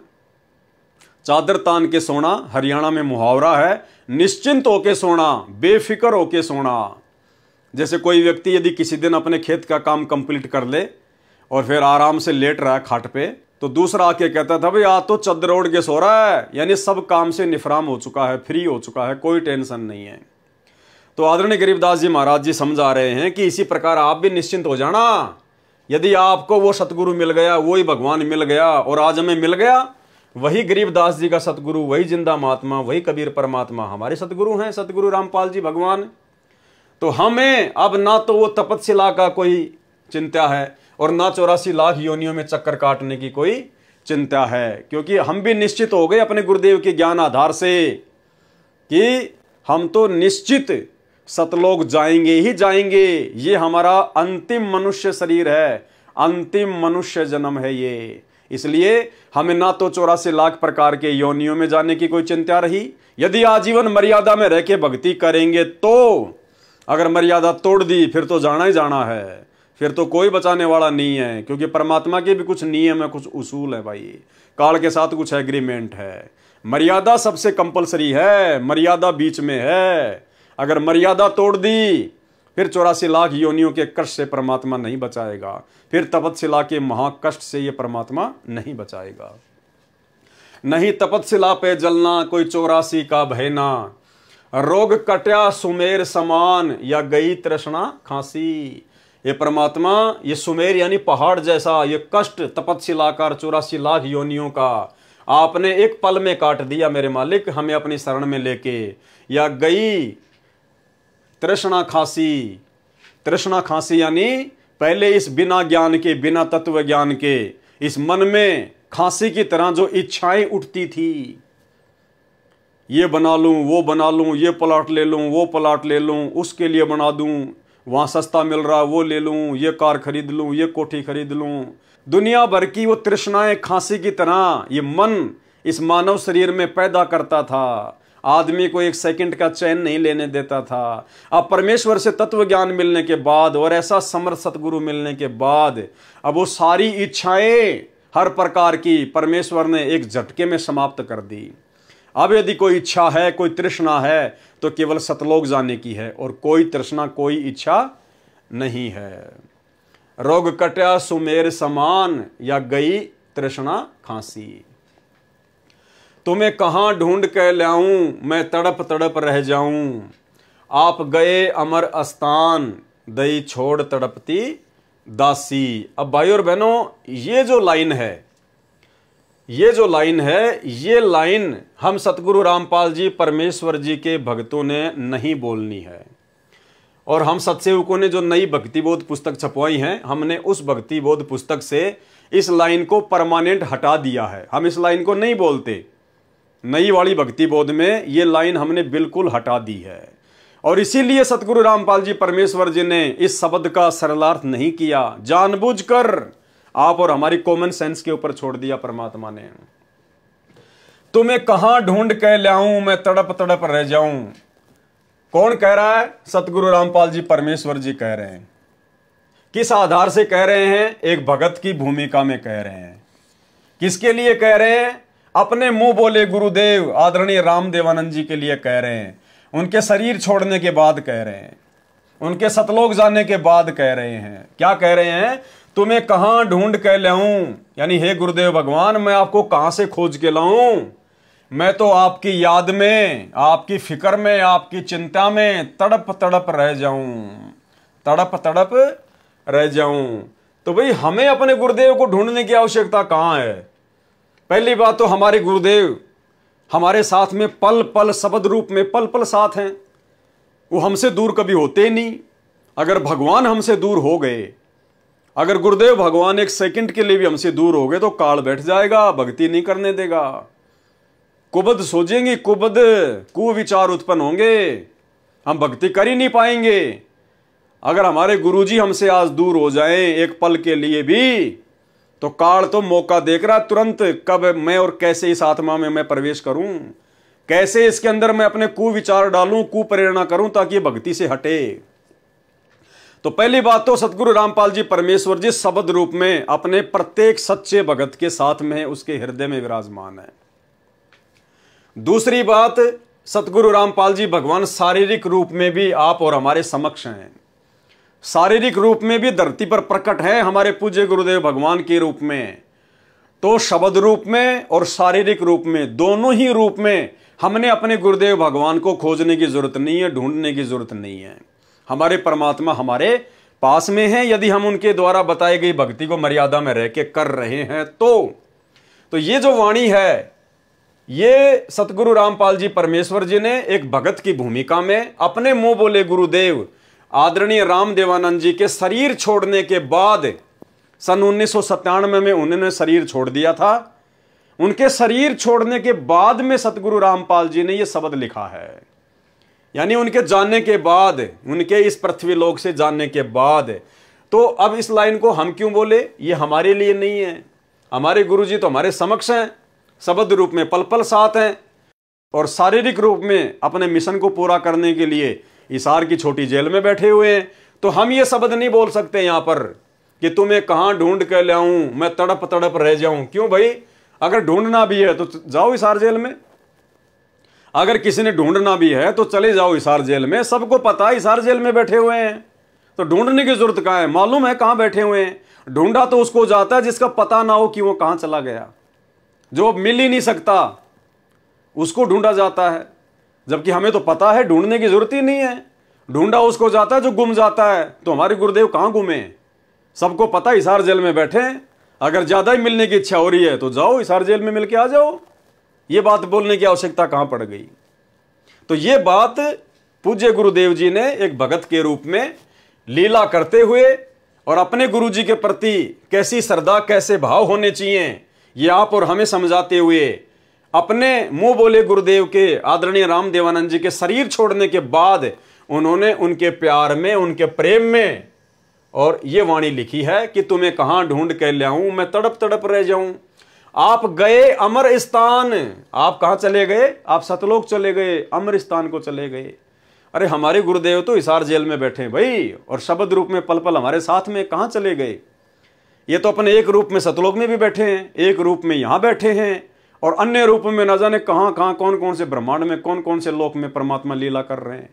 चादर तान के सोना हरियाणा में मुहावरा है, निश्चिंत होके सोना, बेफिक्र होके सोना। जैसे कोई व्यक्ति यदि किसी दिन अपने खेत का काम कंप्लीट कर ले और फिर आराम से लेट रहा है खाट पे, तो दूसरा आके कहता था भाई आज तो चादर ओढ़ के सो रहा है, यानी सब काम से निफराम हो चुका है, फ्री हो चुका है, कोई टेंशन नहीं है। तो आदरणीय गरीबदास जी महाराज जी समझा रहे हैं कि इसी प्रकार आप भी निश्चिंत हो जाना। यदि आपको वो सतगुरु मिल गया, वही भगवान मिल गया, और आज हमें मिल गया वही गरीबदास जी का सतगुरु, वही जिंदा महात्मा, वही कबीर परमात्मा हमारे सतगुरु हैं, सतगुरु रामपाल जी भगवान। तो हमें अब ना तो वो तपस्या का कोई चिंता है और ना 84 लाख योनियों में चक्कर काटने की कोई चिंता है, क्योंकि हम भी निश्चित हो गए अपने गुरुदेव के ज्ञान आधार से कि हम तो निश्चित सतलोक जाएंगे ही जाएंगे। ये हमारा अंतिम मनुष्य शरीर है, अंतिम मनुष्य जन्म है ये। इसलिए हमें ना तो 84 लाख प्रकार के योनियों में जाने की कोई चिंता रही। यदि आजीवन मर्यादा में रह के भक्ति करेंगे तो, अगर मर्यादा तोड़ दी फिर तो जाना ही जाना है, फिर तो कोई बचाने वाला नहीं है, क्योंकि परमात्मा के भी कुछ नियम है, कुछ उसूल है भाई, काल के साथ कुछ एग्रीमेंट है। मर्यादा सबसे कंपलसरी है, मर्यादा बीच में है। अगर मर्यादा तोड़ दी फिर 84 लाख योनियों के कष्ट से परमात्मा नहीं बचाएगा, फिर तपस्या के महाकष्ट से ये परमात्मा नहीं बचाएगा। नहीं तपस्या पे जलना कोई 84 का भयना, रोग कट्या सुमेर समान, या गई तृष्णा खांसी। ये परमात्मा, ये सुमेर यानी पहाड़ जैसा ये कष्ट तपस्याकार 84 लाख योनियों का आपने एक पल में काट दिया मेरे मालिक, हमें अपनी शरण में लेके। या गई तृष्णा खांसी। तृष्णा खांसी यानी पहले इस बिना ज्ञान के, बिना तत्व ज्ञान के इस मन में खांसी की तरह जो इच्छाएं उठती थी, ये बना लूं, वो बना लूं, ये प्लाट ले लूं, वो प्लाट ले लूं, उसके लिए बना दूं, वहां सस्ता मिल रहा वो ले लूं, ये कार खरीद लूं, ये कोठी खरीद लूं। दुनिया भर की वो तृष्णाएं खांसी की तरह ये मन इस मानव शरीर में पैदा करता था, आदमी को एक सेकंड का चैन नहीं लेने देता था। अब परमेश्वर से तत्व ज्ञान मिलने के बाद और ऐसा समर्थ सतगुरु मिलने के बाद अब वो सारी इच्छाएं हर प्रकार की परमेश्वर ने एक झटके में समाप्त कर दी। अब यदि कोई इच्छा है, कोई तृष्णा है, तो केवल सतलोक जाने की है, और कोई तृष्णा, कोई इच्छा नहीं है। रोग कट्या सुमेर समान, या गई तृष्णा खांसी। तुम्हें कहां ढूंढ के लाऊं, मैं तड़प तड़प रह जाऊं। आप गए अमर स्थान, दई छोड़ तड़पती दासी। अब भाई और बहनों, ये जो लाइन है, ये लाइन हम सतगुरु रामपाल जी परमेश्वर जी के भक्तों ने नहीं बोलनी है। और हम सत्सेवकों ने जो नई भक्ति बोध पुस्तक छपवाई है, हमने उस भक्ति बोध पुस्तक से इस लाइन को परमानेंट हटा दिया है। हम इस लाइन को नहीं बोलते। नई वाली भक्ति बोध में ये लाइन हमने बिल्कुल हटा दी है। और इसीलिए सतगुरु रामपाल जी परमेश्वर जी ने इस शब्द का सरलार्थ नहीं किया, जानबूझकर आप और हमारी कॉमन सेंस के ऊपर छोड़ दिया परमात्मा ने। तुम्हें कहां ढूंढ के लाऊं, मैं तड़प तड़प रह जाऊं। कौन कह रहा है? सतगुरु रामपाल जी परमेश्वर जी कह रहे हैं। किस आधार से कह रहे हैं? एक भगत की भूमिका में कह रहे हैं। किसके लिए कह रहे हैं? अपने मुंह बोले गुरुदेव आदरणीय रामदेवानंद जी के लिए कह रहे हैं। उनके शरीर छोड़ने के बाद कह रहे हैं, उनके सतलोक जाने के बाद कह रहे हैं। क्या कह रहे हैं? तुम्हें कहां ढूंढ के लाऊं, यानी हे गुरुदेव भगवान, मैं आपको कहां से खोज के लाऊं। मैं तो आपकी याद में, आपकी फिक्र में, आपकी चिंता में तड़प तड़प रह जाऊं, तड़प तड़प रह जाऊं। तो भाई हमें अपने गुरुदेव को ढूंढने की आवश्यकता कहां है? पहली बात तो हमारे गुरुदेव हमारे साथ में पल पल शब्द रूप में पल पल साथ हैं। वो हमसे दूर कभी होते नहीं। अगर भगवान हमसे दूर हो गए, अगर गुरुदेव भगवान एक सेकंड के लिए भी हमसे दूर हो गए तो काल बैठ जाएगा, भक्ति नहीं करने देगा। कुबद सोचेंगे, कुबद कुविचार उत्पन्न होंगे, हम भक्ति कर ही नहीं पाएंगे। अगर हमारे गुरुजी हमसे आज दूर हो जाएं एक पल के लिए भी, तो काल तो मौका देख रहा तुरंत, कब मैं और कैसे इस आत्मा में मैं प्रवेश करूं, कैसे इसके अंदर मैं अपने कुविचार डालूं, कुप्रेरणा करूं ताकि ये भक्ति से हटे। तो पहली बात तो सतगुरु रामपाल जी परमेश्वर जी शब्द रूप में अपने प्रत्येक सच्चे भगत के साथ में, उसके हृदय में विराजमान है। दूसरी बात, सतगुरु रामपाल जी भगवान शारीरिक रूप में भी आप और हमारे समक्ष हैं। शारीरिक रूप में भी धरती पर प्रकट है हमारे पूज्य गुरुदेव भगवान के रूप में। तो शब्द रूप में और शारीरिक रूप में, दोनों ही रूप में हमने अपने गुरुदेव भगवान को खोजने की जरूरत नहीं है, ढूंढने की जरूरत नहीं है। हमारे परमात्मा हमारे पास में है, यदि हम उनके द्वारा बताई गई भक्ति को मर्यादा में रह के कर रहे हैं तो ये जो वाणी है, ये सतगुरु रामपाल जी परमेश्वर जी ने एक भगत की भूमिका में अपने मुंह बोले गुरुदेव आदरणीय राम देवानंद जी के शरीर छोड़ने के बाद, सन 1997 में उन्होंने शरीर छोड़ दिया था। उनके शरीर छोड़ने के बाद में सतगुरु रामपाल जी ने यह शब्द लिखा है, यानी उनके जानने के बाद, उनके इस पृथ्वी लोक से जानने के बाद। तो अब इस लाइन को हम क्यों बोले, ये हमारे लिए नहीं है। हमारे गुरु जी तो हमारे समक्ष हैं, शब्द रूप में पल पल साथ हैं, और शारीरिक रूप में अपने मिशन को पूरा करने के लिए हिसार की छोटी जेल में बैठे हुए हैं। तो हम ये शब्द नहीं बोल सकते यहां पर कि तुम्हें कहां ढूंढ कर लाऊं, मैं तड़प तड़प रह जाऊं। क्यों भाई, अगर ढूंढना भी है तो जाओ हिसार जेल में, अगर किसी ने ढूंढना भी है तो चले जाओ हिसार जेल में। सबको पता है हिसार जेल में बैठे हुए हैं, तो ढूंढने की जरूरत कहां है, मालूम है कहां बैठे हुए हैं। ढूंढा तो उसको जाता है जिसका पता ना हो कि वो कहां चला गया, जो मिल ही नहीं सकता उसको ढूंढा जाता है, जबकि हमें तो पता है, ढूंढने की जरूरत ही नहीं है। ढूंढा उसको जाता है जो गुम जाता है। तो हमारे गुरुदेव कहां गुमे, सबको पता हिसार जेल में बैठे हैं। अगर ज्यादा ही मिलने की इच्छा हो रही है तो जाओ हिसार जेल में मिलके आ जाओ। ये बात बोलने की आवश्यकता कहां पड़ गई। तो ये बात पूज्य गुरुदेव जी ने एक भगत के रूप में लीला करते हुए और अपने गुरु जी के प्रति कैसी श्रद्धा, कैसे भाव होने चाहिए, ये आप और हमें समझाते हुए अपने मुंह बोले गुरुदेव के आदरणीय राम देवानंद जी के शरीर छोड़ने के बाद उन्होंने उनके प्यार में, उनके प्रेम में और ये वाणी लिखी है कि तुम्हें कहां ढूंढ कर लाऊं, मैं तड़प तड़प रह जाऊं। आप गए अमर स्थान, आप कहां चले गए, आप सतलोक चले गए, अमर स्थान को चले गए। अरे हमारे गुरुदेव तो हिसार जेल में बैठे भाई, और शब्द रूप में पल पल हमारे साथ में, कहां चले गए। ये तो अपने एक रूप में सतलोक में भी बैठे हैं, एक रूप में यहां बैठे हैं, और अन्य रूप में न जाने कहां कहां, कौन कौन से ब्रह्मांड में, कौन कौन से लोक में परमात्मा लीला कर रहे हैं।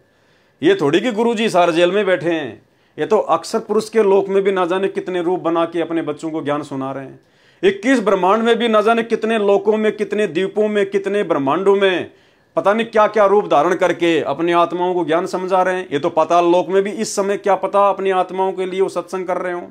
ये थोड़ी कि गुरु जी हिसार जेल में बैठे हैं, ये तो अक्षर पुरुष के लोक में भी न जाने कितने रूप बना के अपने बच्चों को ज्ञान सुना रहे हैं। 21 ब्रह्मांड में भी न जाने कितने लोकों में, कितने द्वीपों में, कितने ब्रह्मांडों में पता नहीं क्या क्या रूप धारण करके अपनी आत्माओं को ज्ञान समझा रहे हैं। ये तो पाताल लोक में भी इस समय क्या पता अपनी आत्माओं के लिए वो सत्संग कर रहे हो।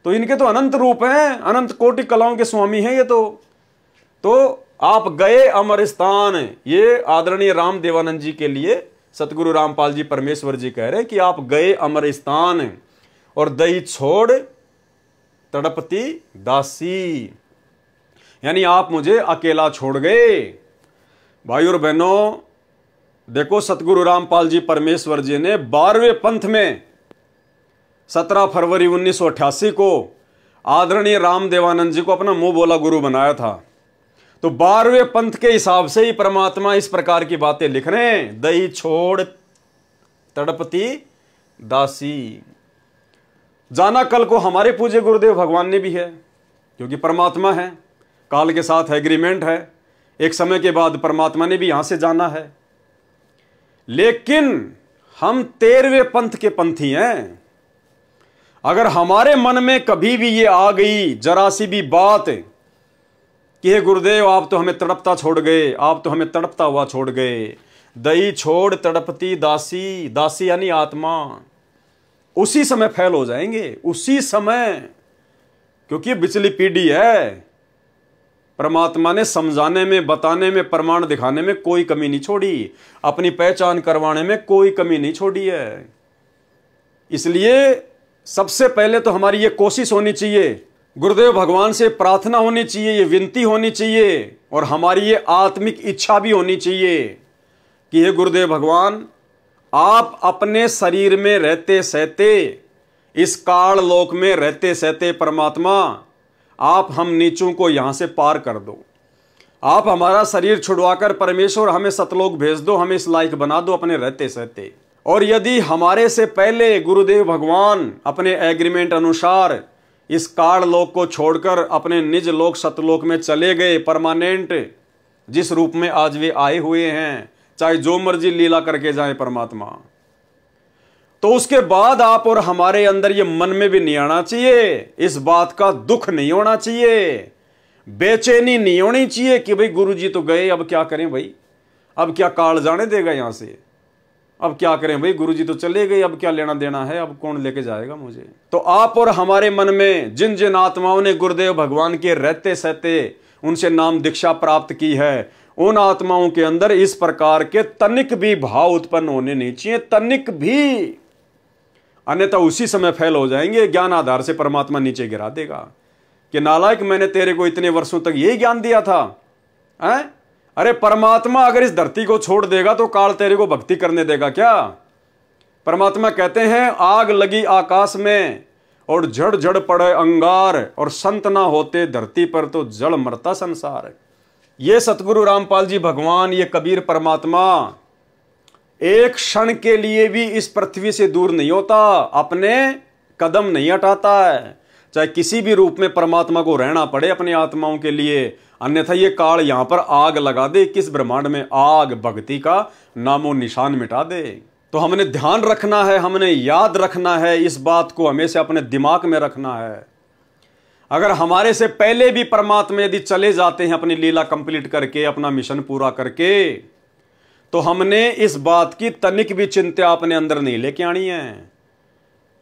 तो इनके तो अनंत रूप हैं, अनंत कोटि कलाओं के स्वामी हैं ये तो आप गए अमर स्थान, ये आदरणीय राम देवानंद जी के लिए सतगुरु रामपाल जी परमेश्वर जी कह रहे कि आप गए अमर स्थान, और दई छोड़ तड़पती दासी, यानी आप मुझे अकेला छोड़ गए। भाई और बहनों, देखो सतगुरु रामपाल जी परमेश्वर जी ने 12वें पंथ में 17 फरवरी 1988 को आदरणीय राम देवानंद जी को अपना मुंह बोला गुरु बनाया था। तो 12वें पंथ के हिसाब से ही परमात्मा इस प्रकार की बातें लिख रहे हैं, दही छोड़ तड़पती दासी। जाना कल को हमारे पूज्य गुरुदेव भगवान ने भी है, क्योंकि परमात्मा है, काल के साथ एग्रीमेंट है, एक समय के बाद परमात्मा ने भी यहां से जाना है। लेकिन हम 13वें पंथ के पंथी हैं। अगर हमारे मन में कभी भी ये आ गई जरा सी भी बात कि हे गुरुदेव आप तो हमें तड़पता छोड़ गए, आप तो हमें तड़पता हुआ छोड़ गए, दही छोड़ तड़पती दासी, दासी यानी आत्मा, उसी समय फैल हो जाएंगे, उसी समय, क्योंकि बिचली पीढ़ी है। परमात्मा ने समझाने में, बताने में, प्रमाण दिखाने में कोई कमी नहीं छोड़ी, अपनी पहचान करवाने में कोई कमी नहीं छोड़ी है। इसलिए सबसे पहले तो हमारी ये कोशिश होनी चाहिए, गुरुदेव भगवान से प्रार्थना होनी चाहिए, ये विनती होनी चाहिए, और हमारी ये आत्मिक इच्छा भी होनी चाहिए कि हे गुरुदेव भगवान, आप अपने शरीर में रहते सहते, इस काल लोक में रहते सहते परमात्मा, आप हम नीचों को यहां से पार कर दो। आप हमारा शरीर छुड़वाकर परमेश्वर हमें सतलोक भेज दो, हमें इस लायक बना दो अपने रहते सहते। और यदि हमारे से पहले गुरुदेव भगवान अपने एग्रीमेंट अनुसार इस काल लोक को छोड़कर अपने निज लोक सतलोक में चले गए परमानेंट, जिस रूप में आज वे आए हुए हैं, चाहे जो मर्जी लीला करके जाए परमात्मा, तो उसके बाद आप और हमारे अंदर ये मन में भी नहीं आना चाहिए, इस बात का दुख नहीं होना चाहिए, बेचैनी नहीं होनी चाहिए कि भाई गुरुजी तो गए, अब क्या करें भाई, अब क्या काल जाने देगा यहां से, अब क्या करें भाई, गुरुजी तो चले गए, अब क्या लेना देना है, अब कौन लेके जाएगा मुझे। तो आप और हमारे मन में जिन जिन आत्माओं ने गुरुदेव भगवान के रहते सहते उनसे नाम दीक्षा प्राप्त की है, उन आत्माओं के अंदर इस प्रकार के तनिक भी भाव उत्पन्न होने नहीं चाहिए, तनिक भी, अन्यथा उसी समय फेल हो जाएंगे। ज्ञान आधार से परमात्मा नीचे गिरा देगा कि नालायक, मैंने तेरे को इतने वर्षों तक यही ज्ञान दिया था। अरे परमात्मा अगर इस धरती को छोड़ देगा तो काल तेरे को भक्ति करने देगा क्या? परमात्मा कहते हैं आग लगी आकाश में और झड़ झड़ पड़े अंगार, और संत ना होते धरती पर तो जड़ मरता संसार। ये सतगुरु रामपाल जी भगवान, ये कबीर परमात्मा एक क्षण के लिए भी इस पृथ्वी से दूर नहीं होता, अपने कदम नहीं हटाता है, चाहे किसी भी रूप में परमात्मा को रहना पड़े अपनी आत्माओं के लिए, अन्यथा ये काल यहां पर आग लगा दे, किस ब्रह्मांड में आग भक्ति का नामो निशान मिटा दे। तो हमने ध्यान रखना है, हमने याद रखना है, इस बात को हमेशा अपने दिमाग में रखना है। अगर हमारे से पहले भी परमात्मा यदि चले जाते हैं अपनी लीला कंप्लीट करके, अपना मिशन पूरा करके, तो हमने इस बात की तनिक भी चिंता अपने अंदर नहीं लेके आनी है।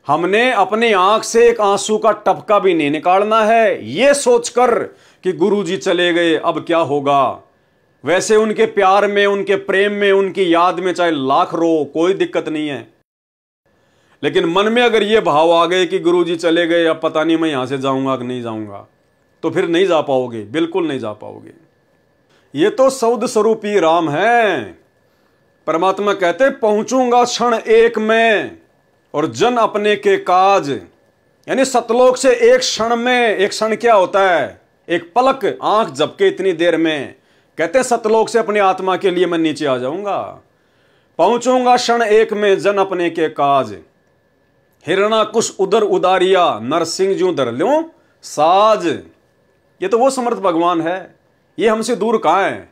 हमने अपनी आंख से एक आंसू का टपका भी नहीं निकालना है ये सोचकर कि गुरुजी चले गए अब क्या होगा। वैसे उनके प्यार में, उनके प्रेम में, उनकी याद में चाहे लाख रो, कोई दिक्कत नहीं है, लेकिन मन में अगर ये भाव आ गए कि गुरुजी चले गए, अब पता नहीं मैं यहां से जाऊंगा कि नहीं जाऊंगा, तो फिर नहीं जा पाओगे, बिल्कुल नहीं जा पाओगे। ये तो सौद स्वरूपी राम है। परमात्मा कहते पहुंचूंगा क्षण एक में और जन अपने के काज, यानी सतलोक से एक क्षण में, एक क्षण क्या होता है, एक पलक, आंख झपके इतनी देर में, कहते सतलोक से अपनी आत्मा के लिए मैं नीचे आ जाऊंगा। पहुंचूंगा क्षण एक में जन अपने के काज, हिरणा कुश उदर उदारिया, नरसिंह जू धर ल्यों साज। ये तो वो समर्थ भगवान है, ये हमसे दूर कहां है,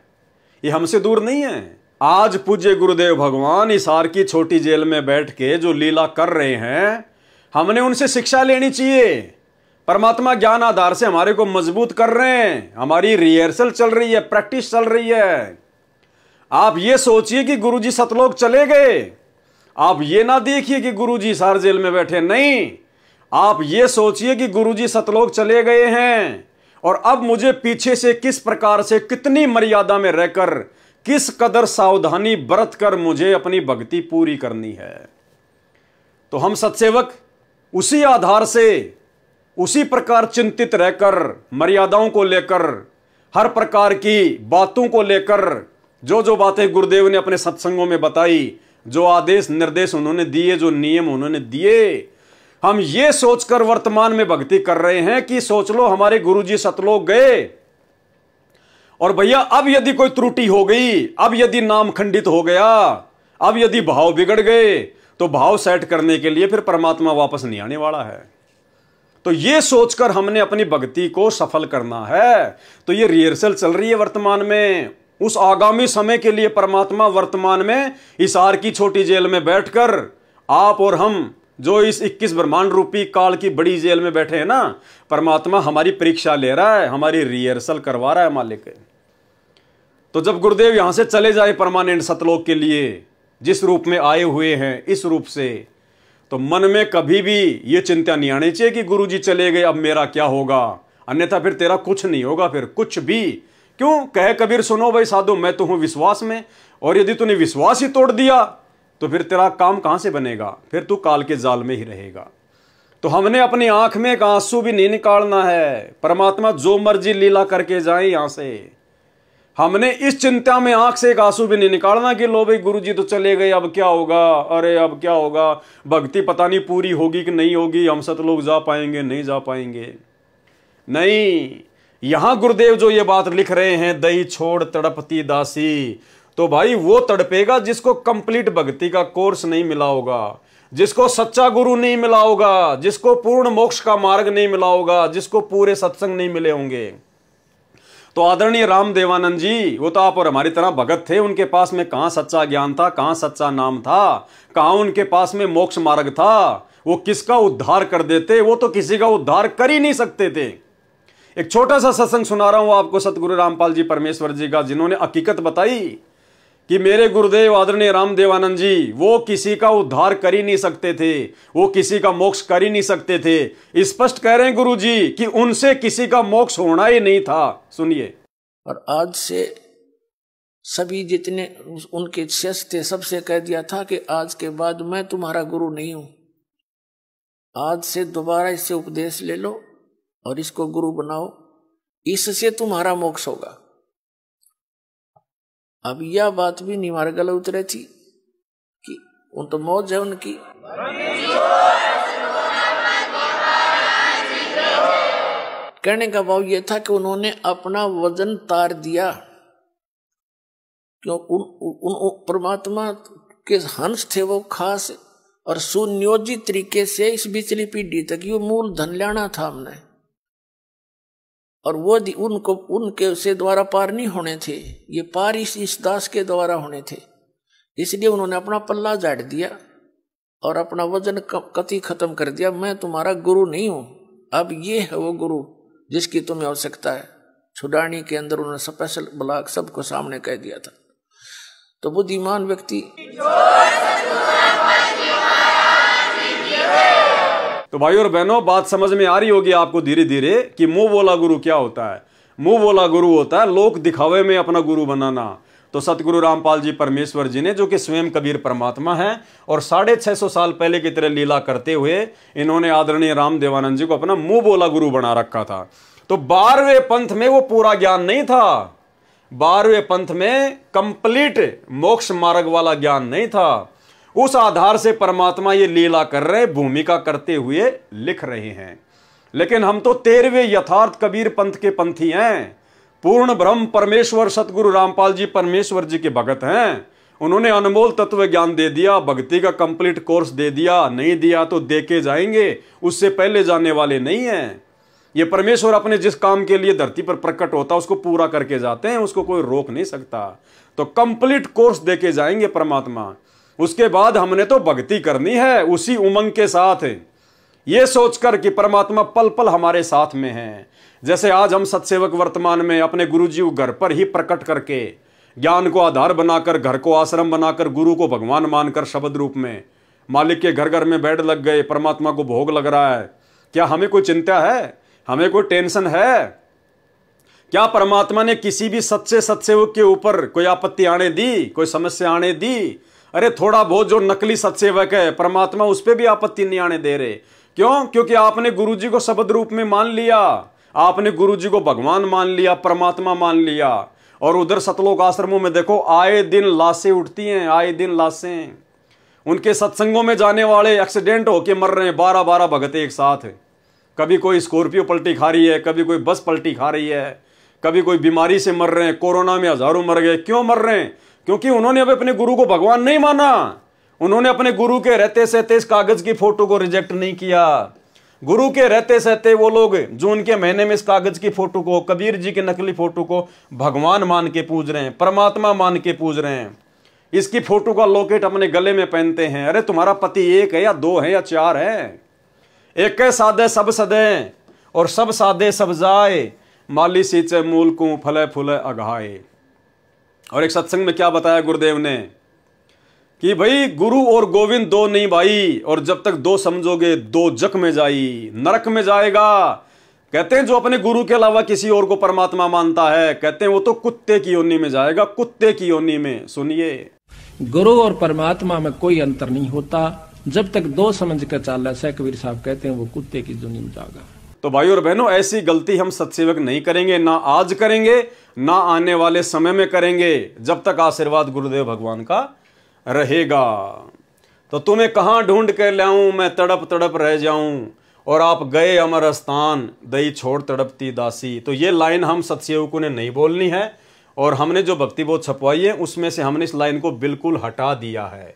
ये हमसे दूर नहीं है। आज पूज्य गुरुदेव भगवान हिसार की छोटी जेल में बैठ के जो लीला कर रहे हैं, हमने उनसे शिक्षा लेनी चाहिए। परमात्मा ज्ञान आधार से हमारे को मजबूत कर रहे हैं, हमारी रिहर्सल चल रही है, प्रैक्टिस चल रही है। आप ये सोचिए कि गुरुजी सतलोक चले गए, आप ये ना देखिए कि गुरुजी हिसार जेल में बैठे, नहीं, आप ये सोचिए कि गुरुजी सतलोक चले गए हैं और अब मुझे पीछे से किस प्रकार से, कितनी मर्यादा में रहकर, किस कदर सावधानी बरत कर मुझे अपनी भक्ति पूरी करनी है। तो हम सत्सेवक उसी आधार से, उसी प्रकार चिंतित रहकर, मर्यादाओं को लेकर, हर प्रकार की बातों को लेकर, जो जो बातें गुरुदेव ने अपने सत्संगों में बताई, जो आदेश निर्देश उन्होंने दिए, जो नियम उन्होंने दिए, हम ये सोचकर वर्तमान में भक्ति कर रहे हैं कि सोच लो हमारे गुरुजी सतलोक गए और भैया अब यदि कोई त्रुटि हो गई, अब यदि नाम खंडित हो गया, अब यदि भाव बिगड़ गए, तो भाव सेट करने के लिए फिर परमात्मा वापस नहीं आने वाला है। तो ये सोचकर हमने अपनी भक्ति को सफल करना है। तो ये रिहर्सल चल रही है वर्तमान में, उस आगामी समय के लिए परमात्मा वर्तमान में हिसार की छोटी जेल में बैठकर आप और हम जो इस 21 ब्रह्मांड रूपी काल की बड़ी जेल में बैठे हैं ना, परमात्मा हमारी परीक्षा ले रहा है, हमारी रिहर्सल करवा रहा है मालिक। तो जब गुरुदेव यहां से चले जाए परमानेंट सतलोक के लिए, जिस रूप में आए हुए हैं इस रूप से, तो मन में कभी भी ये चिंता नहीं आनी चाहिए कि गुरुजी चले गए अब मेरा क्या होगा, अन्यथा फिर तेरा कुछ नहीं होगा, फिर कुछ भी। क्यों कहे कबीर सुनो भाई साधु, मैं तो हूं विश्वास में, और यदि तूने विश्वास ही तोड़ दिया तो फिर तेरा काम कहां से बनेगा, फिर तू काल के जाल में ही रहेगा। तो हमने अपनी आंख में एक आंसू भी नहीं निकालना है। परमात्मा जो मर्जी लीला करके जाए यहां से, हमने इस चिंता में आंख से एक आंसू भी नहीं निकालना कि लो भाई गुरुजी तो चले गए अब क्या होगा, अरे अब क्या होगा, भक्ति पता नहीं पूरी होगी कि नहीं होगी, हम सतलोक जा पाएंगे नहीं जा पाएंगे। नहीं, यहां गुरुदेव जो ये बात लिख रहे हैं, दही छोड़ तड़पती दासी, तो भाई वो तड़पेगा जिसको कंप्लीट भक्ति का कोर्स नहीं मिला होगा, जिसको सच्चा गुरु नहीं मिला होगा, जिसको पूर्ण मोक्ष का मार्ग नहीं मिला होगा, जिसको पूरे सत्संग नहीं मिले होंगे। तो आदरणीय रामदेवानंद जी, वो तो आप और हमारी तरह भगत थे, उनके पास में कहां सच्चा ज्ञान था, कहां सच्चा नाम था, कहां उनके पास में मोक्ष मार्ग था। वो किसका उद्धार कर देते, वो तो किसी का उद्धार कर ही नहीं सकते थे। एक छोटा सा सत्संग सुना रहा हूं आपको सतगुरु रामपाल जी परमेश्वर जी का, जिन्होंने हकीकत बताई कि मेरे गुरुदेव आदरणीय रामदेवानंद जी वो किसी का उद्धार कर ही नहीं सकते थे, वो किसी का मोक्ष कर ही नहीं सकते थे। स्पष्ट कह रहे हैं गुरु जी कि उनसे किसी का मोक्ष होना ही नहीं था। सुनिए। और आज से सभी जितने उनके शिष्य थे सबसे कह दिया था कि आज के बाद मैं तुम्हारा गुरु नहीं हूं, आज से दोबारा इससे उपदेश ले लो और इसको गुरु बनाओ, इससे तुम्हारा मोक्ष होगा। अब यह बात भी नहीं हमारे गले उतरे थी कि उन तो मौज है उनकी। कहने का भाव यह था कि उन्होंने अपना वजन तार दिया, क्यों उन परमात्मा के हंस थे वो खास और सुनियोजित तरीके से इस बिचली पीढ़ी तक ये मूल धन लेना था हमने, और वो उनको उनके से द्वारा पार नहीं होने थे, ये पार इस दास के द्वारा होने थे। इसलिए उन्होंने अपना पल्ला झाड़ दिया और अपना वजन कति खत्म कर दिया। मैं तुम्हारा गुरु नहीं हूं, अब ये है वो गुरु जिसकी तुम्हें आवश्यकता है। छुड़ानी के अंदर उन्होंने स्पेशल ब्लॉक सबको सामने कह दिया था। तो बुद्धिमान व्यक्ति तो भाई और बहनों, बात समझ में आ रही होगी आपको धीरे धीरे कि मुंह बोला गुरु क्या होता है। मुंह बोला गुरु होता है लोक दिखावे में अपना गुरु बनाना। तो सतगुरु रामपाल जी परमेश्वर जी ने, जो कि स्वयं कबीर परमात्मा है और 650 साल पहले की तरह लीला करते हुए इन्होंने आदरणीय रामदेवानंद जी को अपना मुंह बोला गुरु बना रखा था। तो 12वें पंथ में वो पूरा ज्ञान नहीं था, 12वें पंथ में कंप्लीट मोक्ष मार्ग वाला ज्ञान नहीं था। उस आधार से परमात्मा ये लीला कर रहे, भूमिका करते हुए लिख रहे हैं। लेकिन हम तो 13वें यथार्थ कबीर पंथ के पंथी हैं। पूर्ण ब्रह्म परमेश्वर सतगुरु रामपाल जी परमेश्वर जी के भगत हैं। उन्होंने अनमोल तत्व ज्ञान दे दिया, भक्ति का कंप्लीट कोर्स दे दिया, नहीं दिया तो देके जाएंगे, उससे पहले जाने वाले नहीं हैं। ये परमेश्वर अपने जिस काम के लिए धरती पर प्रकट होता उसको पूरा करके जाते हैं, उसको कोई रोक नहीं सकता। तो कंप्लीट कोर्स देके जाएंगे परमात्मा। उसके बाद हमने तो भक्ति करनी है उसी उमंग के साथ, ये सोचकर कि परमात्मा पल पल हमारे साथ में है। जैसे आज हम सत्सेवक वर्तमान में अपने गुरुजी को घर पर ही प्रकट करके, ज्ञान को आधार बनाकर, घर को आश्रम बनाकर, गुरु को भगवान मानकर शब्द रूप में मालिक के घर घर में बैठ लग गए, परमात्मा को भोग लग रहा है। क्या हमें कोई चिंता है? हमें कोई टेंशन है? क्या परमात्मा ने किसी भी सच्चे सत्सेवक के ऊपर कोई आपत्ति आने दी, कोई समस्या आने दी? अरे थोड़ा बहुत जो नकली सत्सेवक है परमात्मा उस पर भी आपत्ति नहीं आने दे रहे। क्यों? क्योंकि आपने गुरुजी को शब्द रूप में मान लिया, आपने गुरुजी को भगवान मान लिया, परमात्मा मान लिया। और उधर सतलोक आश्रमों में देखो आए दिन लाशें उठती हैं, आए दिन लाशें। उनके सत्संगों में जाने वाले एक्सीडेंट होके मर रहे हैं, 12-12 भगत एक साथ। कभी कोई स्कॉर्पियो पलटी खा रही है, कभी कोई बस पलटी खा रही है, कभी कोई बीमारी से मर रहे हैं, कोरोना में हजारों मर गए। क्यों मर रहे हैं? क्योंकि उन्होंने अब अपने गुरु को भगवान नहीं माना। उन्होंने अपने गुरु के रहते सहते इस कागज की फोटो को रिजेक्ट नहीं किया। गुरु के रहते सहते वो लोग जून के महीने में इस कागज की फोटो को, कबीर जी की नकली फोटो को भगवान मान के पूज रहे हैं, परमात्मा मान के पूज रहे हैं। इसकी फोटो का लॉकेट अपने गले में पहनते हैं। अरे तुम्हारा पति एक है या दो है या चार है? एक है सादे सब सदे और सब सादे सब जाए, माली सींचे मूल को फले फूले अघाए। और एक सत्संग में क्या बताया गुरुदेव ने कि भाई गुरु और गोविंद दो नहीं भाई, और जब तक दो समझोगे दो जक में जाई, नरक में जाएगा। कहते हैं जो अपने गुरु के अलावा किसी और को परमात्मा मानता है, कहते हैं वो तो कुत्ते की योनि में जाएगा, कुत्ते की योनि में। सुनिए, गुरु और परमात्मा में कोई अंतर नहीं होता, जब तक दो समझ कर चाल रहा है, कबीर साहब कहते हैं वो कुत्ते की योनि में जाएगा। तो भाई और बहनों, ऐसी गलती हम सत्सेवक नहीं करेंगे, ना आज करेंगे ना आने वाले समय में करेंगे, जब तक आशीर्वाद गुरुदेव भगवान का रहेगा। तो तुम्हें कहां ढूंढ कर लाऊं, मैं तड़प तड़प रह जाऊं, और आप गए अमर स्थान, दई छोड़ तड़पती दासी। तो ये लाइन हम सतसेवकों ने नहीं बोलनी है, और हमने जो भक्ति बोध छपवाई है उसमें से हमने इस लाइन को बिल्कुल हटा दिया है,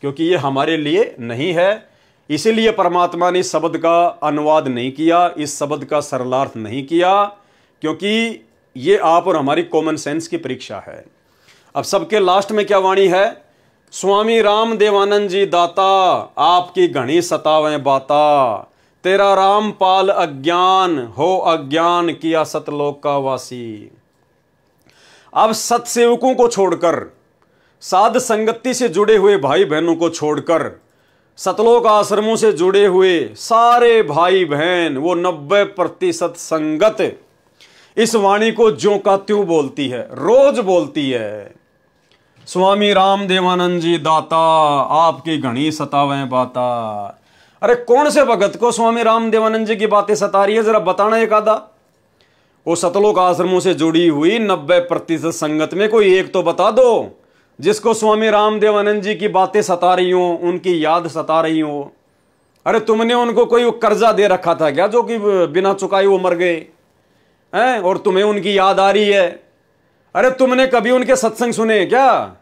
क्योंकि ये हमारे लिए नहीं है। इसीलिए परमात्मा ने इस शब्द का अनुवाद नहीं किया, इस शब्द का सरलार्थ नहीं किया, क्योंकि ये आप और हमारी कॉमन सेंस की परीक्षा है। अब सबके लास्ट में क्या वाणी है? स्वामी राम देवानंद जी दाता, आपकी घनी सतावें बाता, तेरा राम पाल अज्ञान, हो अज्ञान किया सतलोक का वासी। अब सतसेवकों को छोड़कर, साध संगति से जुड़े हुए भाई बहनों को छोड़कर, सतलोक आश्रमों से जुड़े हुए सारे भाई बहन, वो 90% संगत इस वाणी को ज्यों का त्यों बोलती है, रोज बोलती है। स्वामी राम देवानंद जी दाता, आपकी घनी सतावें बाता। अरे कौन से भगत को स्वामी राम देवानंद जी की बातें सता रही है, जरा बताना एक आधा। वो सतलोक आश्रमों से जुड़ी हुई 90% संगत में कोई एक तो बता दो जिसको स्वामी राम देवानंद जी की बातें सता रही हो, उनकी याद सता रही हो। अरे तुमने उनको कोई कर्जा दे रखा था क्या, जो कि बिना चुकाए वो मर गए हैं, और तुम्हें उनकी याद आ रही है? अरे तुमने कभी उनके सत्संग सुने क्या?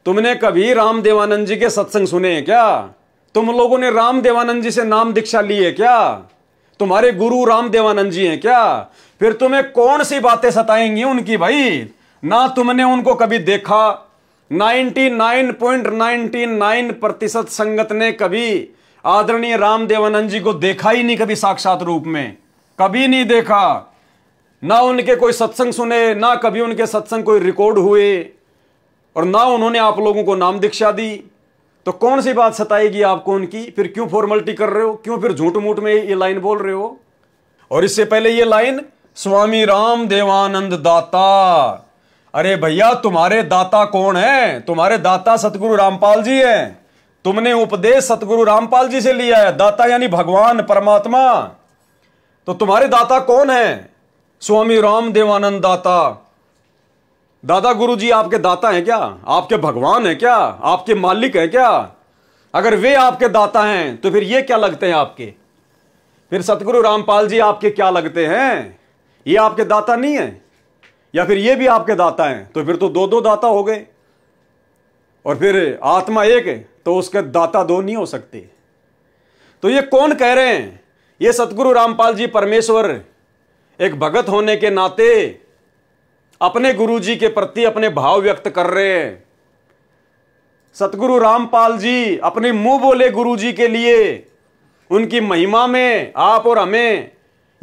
तुमने कभी राम देवानंद जी के सत्संग सुने क्या? तुम लोगों ने राम देवानंद जी से नाम दीक्षा ली है क्या? तुम्हारे गुरु राम देवानंद जी हैं क्या? फिर तुम्हें कौन सी बातें सताएंगी उनकी भाई? ना तुमने उनको कभी देखा, 99.99% संगत ने कभी आदरणीय राम देवानंद जी को देखा ही नहीं, कभी साक्षात रूप में कभी नहीं देखा। ना उनके कोई सत्संग सुने, ना कभी उनके सत्संग कोई रिकॉर्ड हुए, और ना उन्होंने आप लोगों को नाम दीक्षा दी। तो कौन सी बात सताएगी आपको उनकी? फिर क्यों फॉर्मेलिटी कर रहे हो? क्यों फिर झूठ मूठ में ये लाइन बोल रहे हो? और इससे पहले ये लाइन, स्वामी राम देवानंद दाता। अरे भैया, तुम्हारे दाता कौन है? तुम्हारे दाता सतगुरु रामपाल जी हैं। तुमने उपदेश सतगुरु रामपाल जी से लिया है। दाता यानी भगवान परमात्मा। तो तुम्हारे दाता कौन है? स्वामी राम देवानंद दाता। दादा गुरु जी आपके दाता हैं क्या? आपके भगवान हैं क्या? आपके मालिक हैं क्या? अगर वे आपके दाता हैं तो फिर ये क्या लगते हैं आपके? फिर सतगुरु रामपाल जी आपके क्या लगते हैं? ये आपके दाता नहीं है? या फिर ये भी आपके दाता हैं? तो फिर तो दो दाता हो गए, और फिर आत्मा एक है तो उसके दाता दो नहीं हो सकते। तो ये कौन कह रहे हैं? ये सतगुरु रामपाल जी परमेश्वर एक भगत होने के नाते अपने गुरु जी के प्रति अपने भाव व्यक्त कर रहे हैं। सतगुरु रामपाल जी अपने मुंह बोले गुरु जी के लिए उनकी महिमा में आप और हमें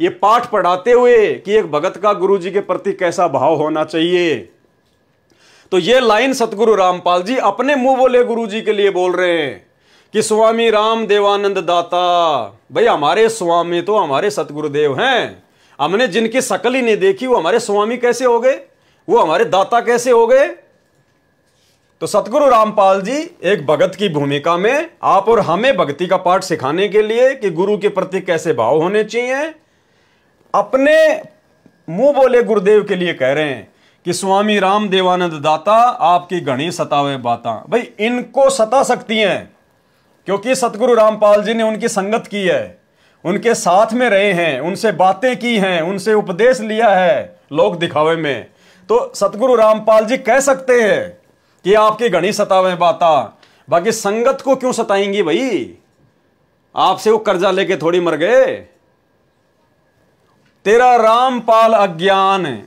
ये पाठ पढ़ाते हुए कि एक भगत का गुरु जी के प्रति कैसा भाव होना चाहिए। तो ये लाइन सतगुरु रामपाल जी अपने मुंह बोले गुरु जी के लिए बोल रहे हैं कि स्वामी राम देवानंद दाता। भाई हमारे स्वामी तो हमारे सतगुरुदेव हैं। हमने जिनकी शकल ही नहीं देखी वो हमारे स्वामी कैसे हो गए? वो हमारे दाता कैसे हो गए? तो सतगुरु रामपाल जी एक भगत की भूमिका में आप और हमें भक्ति का पाठ सिखाने के लिए कि गुरु के प्रति कैसे भाव होने चाहिए, अपने मुंह बोले गुरुदेव के लिए कह रहे हैं कि स्वामी राम देवानंद दाता, आपकी घनी सतावे बाता। भाई इनको सता सकती हैं क्योंकि सतगुरु रामपाल जी ने उनकी संगत की है, उनके साथ में रहे हैं, उनसे बातें की हैं, उनसे उपदेश लिया है लोक दिखावे में। तो सतगुरु रामपाल जी कह सकते हैं कि आपकी घनी सतावे बाता। बाकी संगत को क्यों सताएंगी भाई? आपसे वो कर्जा लेके थोड़ी मर गए। तेरा रामपाल अज्ञान,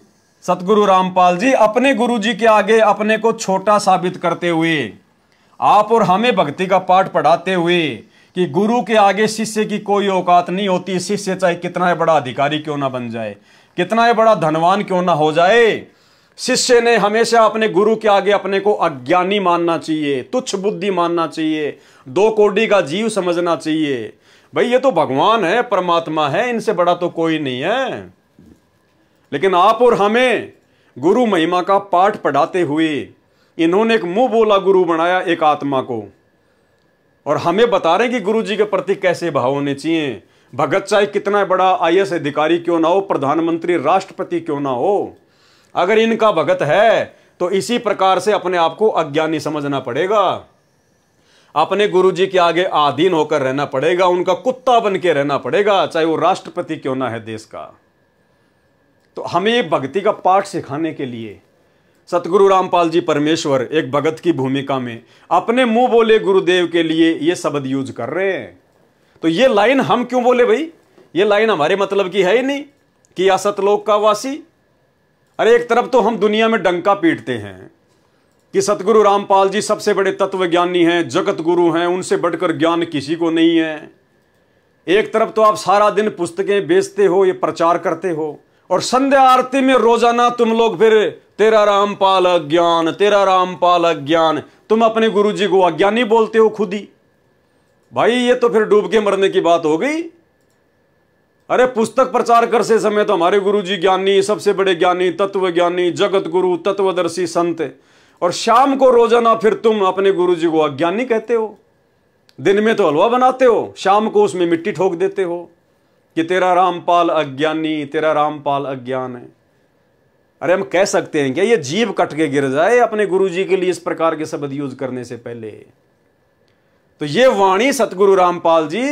सतगुरु रामपाल जी अपने गुरु जी के आगे अपने को छोटा साबित करते हुए, आप और हमें भक्ति का पाठ पढ़ाते हुए कि गुरु के आगे शिष्य की कोई औकात नहीं होती। शिष्य चाहे कितना बड़ा अधिकारी क्यों ना बन जाए, कितना बड़ा धनवान क्यों ना हो जाए, शिष्य ने हमेशा अपने गुरु के आगे अपने को अज्ञानी मानना चाहिए, तुच्छ बुद्धि मानना चाहिए, दो कोड़ी का जीव समझना चाहिए। भाई ये तो भगवान है, परमात्मा है, इनसे बड़ा तो कोई नहीं है। लेकिन आप और हमें गुरु महिमा का पाठ पढ़ाते हुए इन्होंने एक मुंह बोला गुरु बनाया एक आत्मा को, और हमें बता रहे हैं कि गुरु जी के प्रति कैसे भाव होने चाहिए। भगत चाहे कितना बड़ा IAS अधिकारी क्यों ना हो, प्रधानमंत्री राष्ट्रपति क्यों ना हो, अगर इनका भगत है तो इसी प्रकार से अपने आप को अज्ञानी समझना पड़ेगा। अपने गुरुजी के आगे आधीन होकर रहना पड़ेगा, उनका कुत्ता बन के रहना पड़ेगा, चाहे वो राष्ट्रपति क्यों ना है देश का। तो हमें ये भक्ति का पाठ सिखाने के लिए सतगुरु रामपाल जी परमेश्वर एक भगत की भूमिका में अपने मुंह बोले गुरुदेव के लिए ये शब्द यूज कर रहे हैं। तो ये लाइन हम क्यों बोले भाई? ये लाइन हमारे मतलब की है ही नहीं कि या सतलोक का वासी। अरे एक तरफ तो हम दुनिया में डंका पीटते हैं कि सतगुरु रामपाल जी सबसे बड़े तत्वज्ञानी हैं, जगत गुरु हैं, उनसे बढ़कर ज्ञान किसी को नहीं है। एक तरफ तो आप सारा दिन पुस्तकें बेचते हो, ये प्रचार करते हो, और संध्या आरती में रोजाना तुम लोग फिर तेरा रामपाल अज्ञान, तेरा रामपाल अज्ञान, तुम अपने गुरुजी को अज्ञानी बोलते हो खुद ही। भाई ये तो फिर डूब के मरने की बात हो गई। अरे पुस्तक प्रचार कर से समय तो हमारे गुरुजी ज्ञानी, सबसे बड़े ज्ञानी, तत्वज्ञानी, जगत गुरु, तत्वदर्शी संत, और शाम को रोजाना फिर तुम अपने गुरुजी को अज्ञानी कहते हो। दिन में तो हलवा बनाते हो, शाम को उसमें मिट्टी ठोक देते हो कि तेरा रामपाल अज्ञानी, तेरा रामपाल अज्ञान है। अरे हम कह सकते हैं क्या ये जीभ कट के गिर जाए अपने गुरुजी के लिए इस प्रकार के शब्द यूज करने से पहले? तो ये वाणी सतगुरु रामपाल जी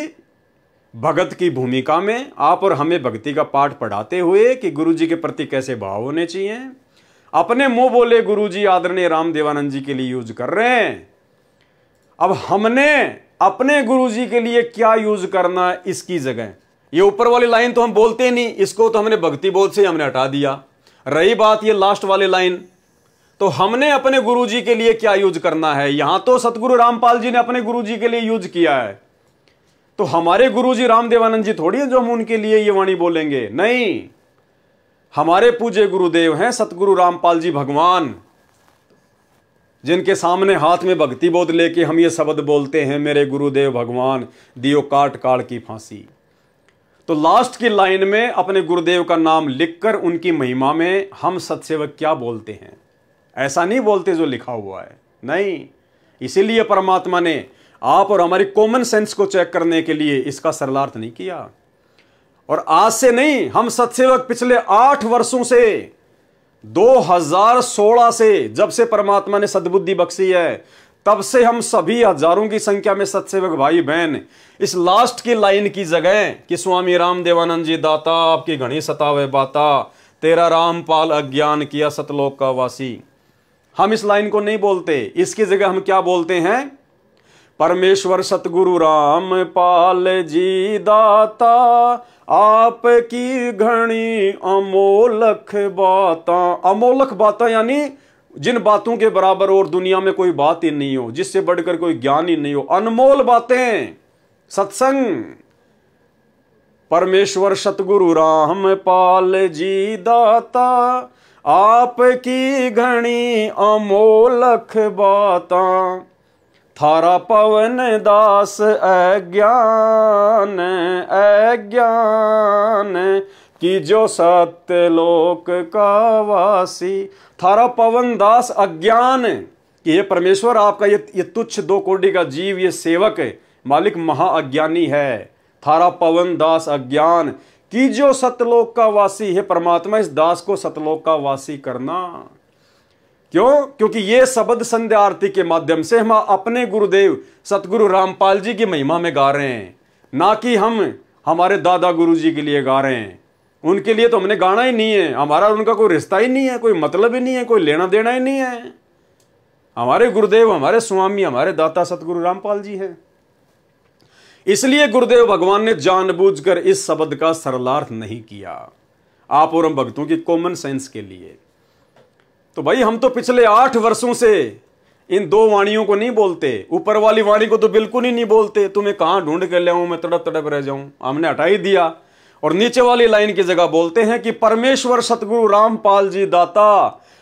भगत की भूमिका में आप और हमें भक्ति का पाठ पढ़ाते हुए कि गुरुजी के प्रति कैसे भाव होने चाहिए, अपने मुंह बोले गुरुजी आदरणीय रामदेवानंद जी के लिए यूज कर रहे हैं। अब हमने अपने गुरुजी के लिए क्या यूज करना इसकी जगह, ये ऊपर वाली लाइन तो हम बोलते ही नहीं, इसको तो हमने भक्ति बोध से हमने हटा दिया। रही बात ये लास्ट वाली लाइन, तो हमने अपने गुरुजी के लिए क्या यूज करना है, यहां तो सतगुरु रामपाल जी ने अपने गुरुजी के लिए यूज किया है। तो हमारे गुरुजी रामदेवानंद जी थोड़ी है जो हम उनके लिए ये वाणी बोलेंगे, नहीं। हमारे पूज्य गुरुदेव हैं सतगुरु रामपाल जी भगवान, जिनके सामने हाथ में भक्ति बोध लेके हम ये शब्द बोलते हैं, मेरे गुरुदेव भगवान दियो काट काट की फांसी। तो लास्ट की लाइन में अपने गुरुदेव का नाम लिखकर उनकी महिमा में हम सत्सेवक क्या बोलते हैं, ऐसा नहीं बोलते जो लिखा हुआ है, नहीं। इसीलिए परमात्मा ने आप और हमारी कॉमन सेंस को चेक करने के लिए इसका सरलार्थ नहीं किया। और आज से नहीं, हम सत्सेवक पिछले 8 वर्षों से, 2016 से, जब से परमात्मा ने सद्बुद्धि बख्शी है, तब से हम सभी हजारों की संख्या में सत्सेवक भाई बहन इस लास्ट की लाइन की जगह कि स्वामी रामदेवानंद जी दाता आपकी घनी सतावे बाता, तेरा रामपाल अज्ञान किया सतलोक का वासी, हम इस लाइन को नहीं बोलते। इसकी जगह हम क्या बोलते हैं, परमेश्वर सतगुरु रामपाल जी दाता आपकी घनी अमोलक बाता। अमोलक बाता यानी जिन बातों के बराबर और दुनिया में कोई बात ही नहीं हो, जिससे बढ़कर कोई ज्ञान ही नहीं हो, अनमोल बातें, सत्संग। परमेश्वर सतगुरु रामपाल जी दाता आपकी घनी अमोलक बाता, थारा पवन दास अज्ञान अज्ञान कि जो सत्य लोक का वासी। थारा पवन दास अज्ञान कि ये परमेश्वर आपका ये तुच्छ 2 कोटि का जीव, ये सेवक है, मालिक महाअज्ञानी है। थारा पवन दास अज्ञान कि जो सतलोक का वासी है। परमात्मा इस दास को सतलोक का वासी करना। क्यों? क्योंकि ये शब्द संध्या आरती के माध्यम से हम अपने गुरुदेव सतगुरु रामपाल जी की महिमा में गा रहे हैं, ना कि हम हमारे दादा गुरु जी के लिए गा रहे हैं। उनके लिए तो हमने गाना ही नहीं है, हमारा उनका कोई रिश्ता ही नहीं है, कोई मतलब ही नहीं है, कोई लेना देना ही नहीं है। हमारे गुरुदेव, हमारे स्वामी, हमारे दाता सतगुरु रामपाल जी हैं। इसलिए गुरुदेव भगवान ने जानबूझकर इस शब्द का सरलार्थ नहीं किया, आप और हम भक्तों की कॉमन सेंस के लिए। तो भाई हम तो पिछले 8 वर्षों से इन 2 वाणियों को नहीं बोलते, ऊपर वाली वाणी को तो बिल्कुल ही नहीं बोलते। तुम्हें कहां ढूंढ कर ले आऊं, मैं तड़प तड़प रह जाऊं, हमने हटा ही दिया। और नीचे वाली लाइन की जगह बोलते हैं कि परमेश्वर सतगुरु रामपाल जी दाता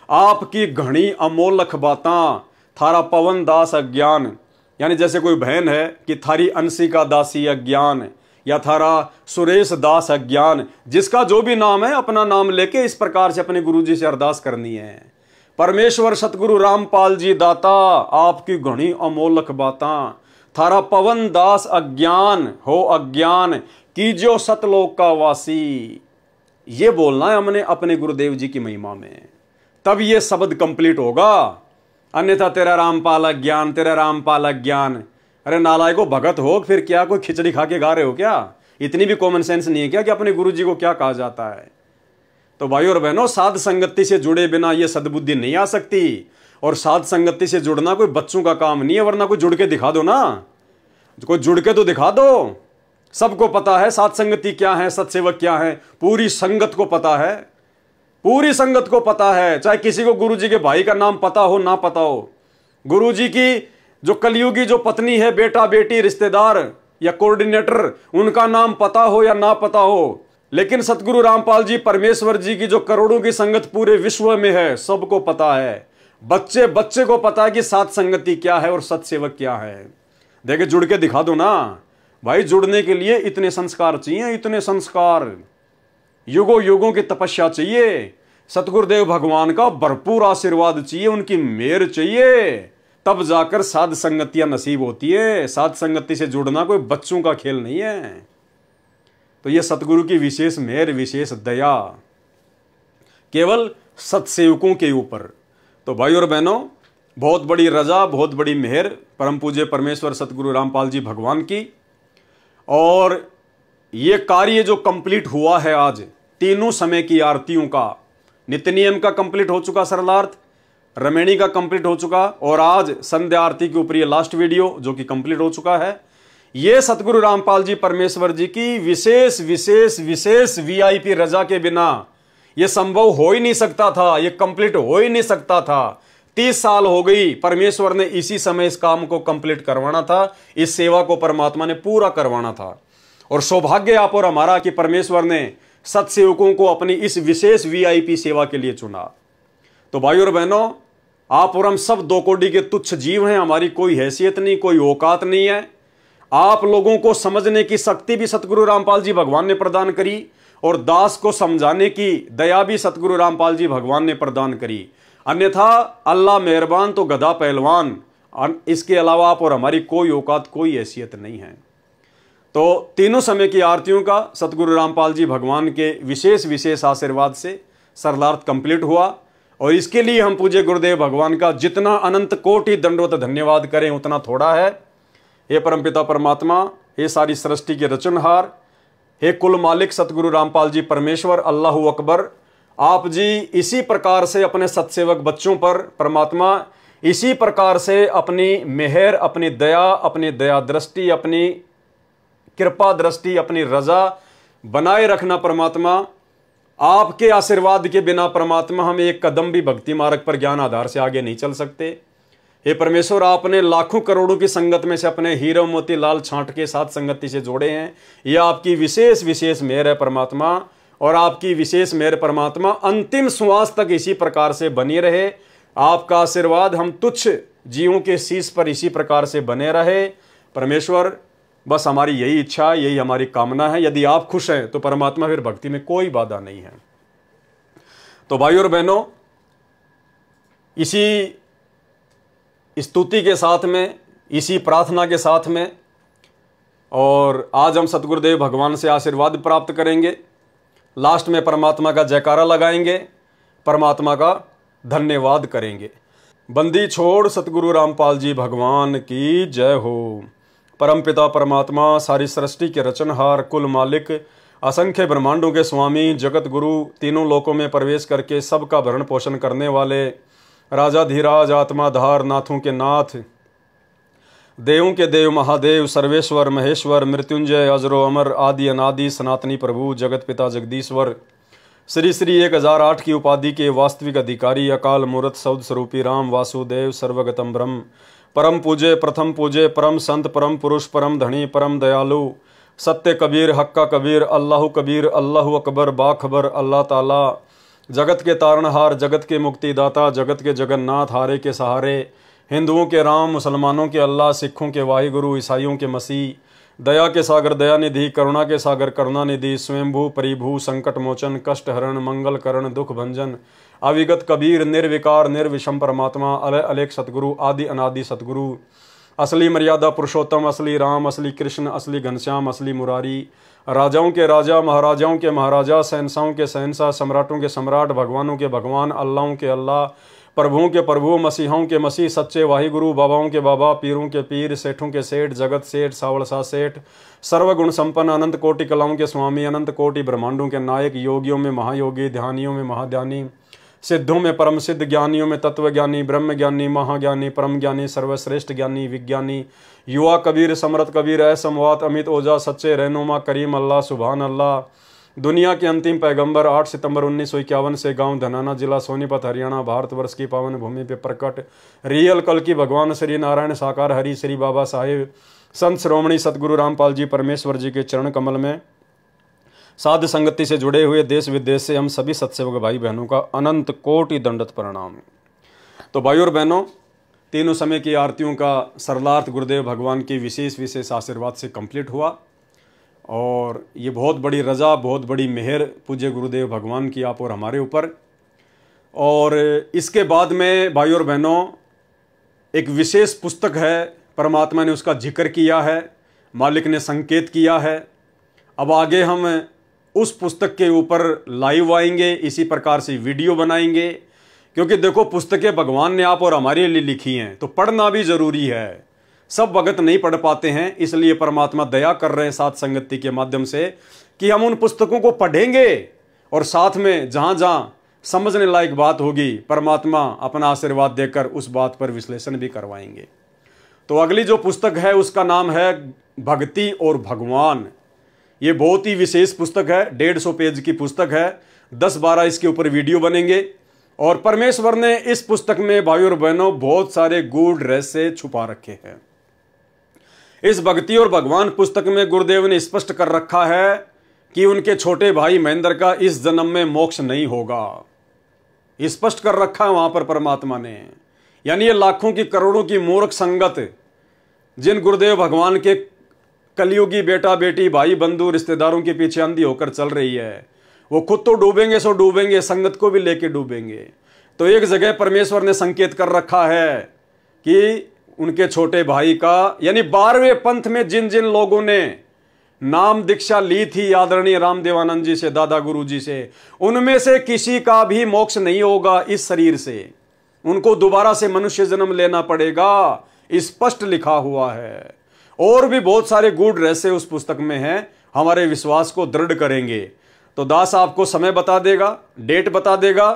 आपकी घनी अमोलक बाता, थारा पवन दास अज्ञान। यानी जैसे कोई बहन है कि थारी अंशिका दासी अज्ञान, या थारा सुरेश दास अज्ञान, जिसका जो भी नाम है अपना नाम लेके इस प्रकार से अपने गुरुजी से अरदास करनी है। परमेश्वर सतगुरु रामपाल जी दाता आपकी घनी अमोलक बाता, थारा पवन दास अज्ञान हो अज्ञान की जो सतलोक का वासी। ये बोलना है हमने अपने गुरुदेव जी की महिमा में, तब ये शब्द कंप्लीट होगा। अन्यथा तेरा रामपाल अज्ञान, तेरा रामपाल अज्ञान, अरे नालायको, भगत हो फिर क्या कोई खिचड़ी खा के गा रहे हो क्या? इतनी भी कॉमन सेंस नहीं है क्या कि अपने गुरु जी को क्या कहा जाता है? तो भाइयों और बहनों, साध संगति से जुड़े बिना ये सद्बुद्धि नहीं आ सकती। और साध संगति से जुड़ना कोई बच्चों का काम नहीं है, वरना कोई जुड़ के दिखा दो ना, कोई जुड़ के तो दिखा दो। सबको पता है साध संगति क्या है, सत्सेवक क्या है, पूरी संगत को पता है, पूरी संगत को पता है। चाहे किसी को गुरु जी के भाई का नाम पता हो ना पता हो, गुरु जी की जो कलयुगी जो पत्नी है, बेटा बेटी रिश्तेदार या कोऑर्डिनेटर, उनका नाम पता हो या ना पता हो, लेकिन सतगुरु रामपाल जी परमेश्वर जी की जो करोड़ों की संगत पूरे विश्व में है, सबको पता है। बच्चे बच्चे को पता है कि साध संगति क्या है और सत्सेवक क्या है। देखे, जुड़ के दिखा दो ना भाई। जुड़ने के लिए इतने संस्कार चाहिए, इतने संस्कार, युगों युगों की तपस्या चाहिए, सतगुरुदेव भगवान का भरपूर आशीर्वाद चाहिए, उनकी मेहर चाहिए, तब जाकर साध संगतियां नसीब होती है। साध संगति से जुड़ना कोई बच्चों का खेल नहीं है। तो यह सतगुरु की विशेष मेहर, विशेष दया केवल सत्सेवकों के ऊपर। तो भाई और बहनों, बहुत बड़ी रजा, बहुत बड़ी मेहर परम पूज्य परमेश्वर सतगुरु रामपाल जी भगवान की। और ये कार्य जो कंप्लीट हुआ है आज, तीनों समय की आरतियों का, नित्य नियम का कंप्लीट हो चुका सरलार्थ, रमेणी का कंप्लीट हो चुका, और आज संध्या आरती के ऊपर ये लास्ट वीडियो जो कि कंप्लीट हो चुका है। ये सतगुरु रामपाल जी परमेश्वर जी की विशेष विशेष विशेष वीआईपी रजा के बिना ये संभव हो ही नहीं सकता था, ये कंप्लीट हो ही नहीं सकता था। 30 साल हो गई, परमेश्वर ने इसी समय इस काम को कंप्लीट करवाना था, इस सेवा को परमात्मा ने पूरा करवाना था। और सौभाग्य आप और हमारा कि परमेश्वर ने सत्सेवकों को अपनी इस विशेष वीआईपी सेवा के लिए चुना। तो भाई और बहनों, आप और हम सब दो कोटि के तुच्छ जीव हैं, हमारी कोई हैसियत नहीं, कोई औकात नहीं है। आप लोगों को समझने की शक्ति भी सतगुरु रामपाल जी भगवान ने प्रदान करी, और दास को समझाने की दया भी सतगुरु रामपाल जी भगवान ने प्रदान करी। अन्यथा अल्लाह मेहरबान तो गधा पहलवान, इसके अलावा आप और हमारी कोई औकात, कोई हैसियत नहीं है। तो तीनों समय की आरतियों का सतगुरु रामपाल जी भगवान के विशेष विशेष आशीर्वाद से सरलार्थ कंप्लीट हुआ। और इसके लिए हम पूज्य गुरुदेव भगवान का जितना अनंत कोटि दंडवत धन्यवाद करें उतना थोड़ा है। हे परमपिता परमात्मा, हे सारी सृष्टि के रचनहार, हे कुल मालिक सतगुरु रामपाल जी परमेश्वर, अल्लाहू अकबर, आप जी इसी प्रकार से अपने सत्सेवक बच्चों पर परमात्मा इसी प्रकार से अपनी मेहर, अपनी दया, अपनी दया दृष्टि, अपनी कृपा दृष्टि, अपनी रजा बनाए रखना परमात्मा। आपके आशीर्वाद के बिना परमात्मा हम एक कदम भी भक्ति मार्ग पर ज्ञान आधार से आगे नहीं चल सकते। हे परमेश्वर, आपने लाखों करोड़ों की संगत में से अपने हीरो मोती लाल छांट के साथ संगति से जोड़े हैं। यह आपकी विशेष विशेष मेहर है परमात्मा, और आपकी विशेष मेहर परमात्मा अंतिम श्वास तक इसी प्रकार से बनी रहे। आपका आशीर्वाद हम तुच्छ जीवों के शीश पर इसी प्रकार से बने रहे परमेश्वर। बस हमारी यही इच्छा, यही हमारी कामना है। यदि आप खुश हैं तो परमात्मा फिर भक्ति में कोई बाधा नहीं है। तो भाई और बहनों, इसी स्तुति के साथ में, इसी प्रार्थना के साथ में, और आज हम सतगुरुदेव भगवान से आशीर्वाद प्राप्त करेंगे। लास्ट में परमात्मा का जयकारा लगाएंगे, परमात्मा का धन्यवाद करेंगे। बंदी छोड़ सतगुरु रामपाल जी भगवान की जय हो। परमपिता परमात्मा, सारी सृष्टि के रचनहार, कुल मालिक, असंख्य ब्रह्मांडों के स्वामी, जगत गुरु, तीनों लोकों में प्रवेश करके सबका भरण पोषण करने वाले, राजाधिराज, आत्माधार, नाथों के नाथ, देवों के देव, महादेव, सर्वेश्वर, महेश्वर, मृत्युंजय, अजरो अमर, आदि अनादि, सनातनी प्रभु, जगत पिता जगदीश्वर, श्री श्री 1008 की उपाधि के वास्तविक अधिकारी, अकाल मूर्त सौद स्वरूपी राम वासुदेव, सर्वगतम ब्रह्म, परम पूज्य, प्रथम पूज्य, परम संत, परम पुरुष, परम धनी, परम दयालु, सत्य कबीर, हक्का कबीर, अल्लाह कबीर, अल्लाह अकबर, बाखबर, अल्लाह ताला, जगत के तारणहार, जगत के मुक्तिदाता, जगत के जगन्नाथ, हारे के सहारे, हिंदुओं के राम, मुसलमानों के अल्लाह, सिखों के वाहिगुरु, ईसाइयों के मसीह, दया के सागर दयानिधि, करुणा के सागर करुणानिधि, स्वयंभू परिभू, संकट मोचन, कष्ट हरण, मंगल करण, दुख भंजन, अविगत कबीर, निर्विकार निर्विषम परमात्मा, अलय अलेख सतगुरु, आदि अनादि सतगुरु, असली मर्यादा पुरुषोत्तम, असली राम, असली कृष्ण, असली घनश्याम, असली मुरारी, राजाओं के राजा, महाराजाओं के महाराजा, शहंशाहों के शहंशाह, सम्राटों के सम्राट, भगवानों के भगवान, अल्लाहों के अल्लाह, प्रभुओं के प्रभु, मसीहों के मसीह, सच्चे वाहि गुरु, बाबाओं के बाबा, पीरों के पीर, सेठों के सेठ, जगत सेठ, सावलसा सेठ, सर्वगुण संपन्न, अनंत कोटि कलाओं के स्वामी, अनंत कोटि ब्रह्मांडों के नायक, योगियों में महायोगी, ध्यानियों में महाध्यानी, सिद्धों में परम सिद्ध, ज्ञानियों में तत्व ज्ञानी, ब्रह्म ज्ञानी, महाज्ञानी, परम ज्ञानी, सर्वश्रेष्ठ ज्ञानी, विज्ञानी, युवा कबीर, समरथ कबीर, असमवात, अमित ओझा, सच्चे रहनुमा, करीम अल्लाह, सुभान अल्लाह, दुनिया के अंतिम पैगंबर, 8 सितंबर 1951 से गांव धनाना, जिला सोनीपत, हरियाणा, भारतवर्ष की पावन भूमि पे प्रकट रियल कल की भगवान श्री नारायण साकार हरि श्री बाबा साहेब संत श्रोमणी सतगुरु रामपाल जी परमेश्वर जी के चरण कमल में साध संगति से जुड़े हुए देश विदेश से हम सभी सत्सेवक भाई बहनों का अनंत कोटि दंडत प्रणाम। तो भाई और बहनों, तीनों समय की आरतियों का सरलार्थ गुरुदेव भगवान की विशेष आशीर्वाद से कंप्लीट हुआ और ये बहुत बड़ी रजा, बहुत बड़ी मेहर पूज्य गुरुदेव भगवान की आप और हमारे ऊपर। और इसके बाद में भाई और बहनों एक विशेष पुस्तक है, परमात्मा ने उसका जिक्र किया है, मालिक ने संकेत किया है। अब आगे हम उस पुस्तक के ऊपर लाइव आएंगे, इसी प्रकार से वीडियो बनाएंगे, क्योंकि देखो पुस्तकें भगवान ने आप और हमारे लिए लिखी हैं तो पढ़ना भी जरूरी है। सब भगत नहीं पढ़ पाते हैं, इसलिए परमात्मा दया कर रहे हैं साथ संगति के माध्यम से कि हम उन पुस्तकों को पढ़ेंगे और साथ में जहां जहां समझने लायक बात होगी परमात्मा अपना आशीर्वाद देकर उस बात पर विश्लेषण भी करवाएंगे। तो अगली जो पुस्तक है उसका नाम है भक्ति और भगवान। ये बहुत ही विशेष पुस्तक है, 150 पेज की पुस्तक है, 10-12 इसके ऊपर वीडियो बनेंगे। और परमेश्वर ने इस पुस्तक में भाई और बहनों बहुत सारे गूढ़ रहस्य छुपा रखे हैं। इस भक्ति और भगवान पुस्तक में गुरुदेव ने स्पष्ट कर रखा है कि उनके छोटे भाई महेंद्र का इस जन्म में मोक्ष नहीं होगा। स्पष्ट कर रखा है वहां पर परमात्मा ने। यानी ये लाखों की करोड़ों की मूर्ख संगत जिन गुरुदेव भगवान के कलयुगी बेटा बेटी भाई बंधु रिश्तेदारों के पीछे अंधी होकर चल रही है, वो खुद तो डूबेंगे सो डूबेंगे, संगत को भी लेके डूबेंगे। तो एक जगह परमेश्वर ने संकेत कर रखा है कि उनके छोटे भाई का, यानी 12वें पंथ में जिन जिन लोगों ने नाम दीक्षा ली थी आदरणीय रामदेवानंद जी से, दादा गुरु जी से, उनमें से किसी का भी मोक्ष नहीं होगा इस शरीर से। उनको दोबारा से मनुष्य जन्म लेना पड़ेगा, स्पष्ट लिखा हुआ है। और भी बहुत सारे गूढ़ रहस्य उस पुस्तक में हैं, हमारे विश्वास को दृढ़ करेंगे। तो दास आपको समय बता देगा, डेट बता देगा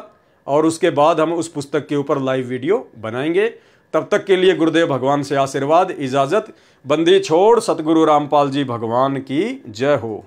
और उसके बाद हम उस पुस्तक के ऊपर लाइव वीडियो बनाएंगे। तब तक के लिए गुरुदेव भगवान से आशीर्वाद, इजाजत, बंदी छोड़, सतगुरु रामपाल जी भगवान की जय हो।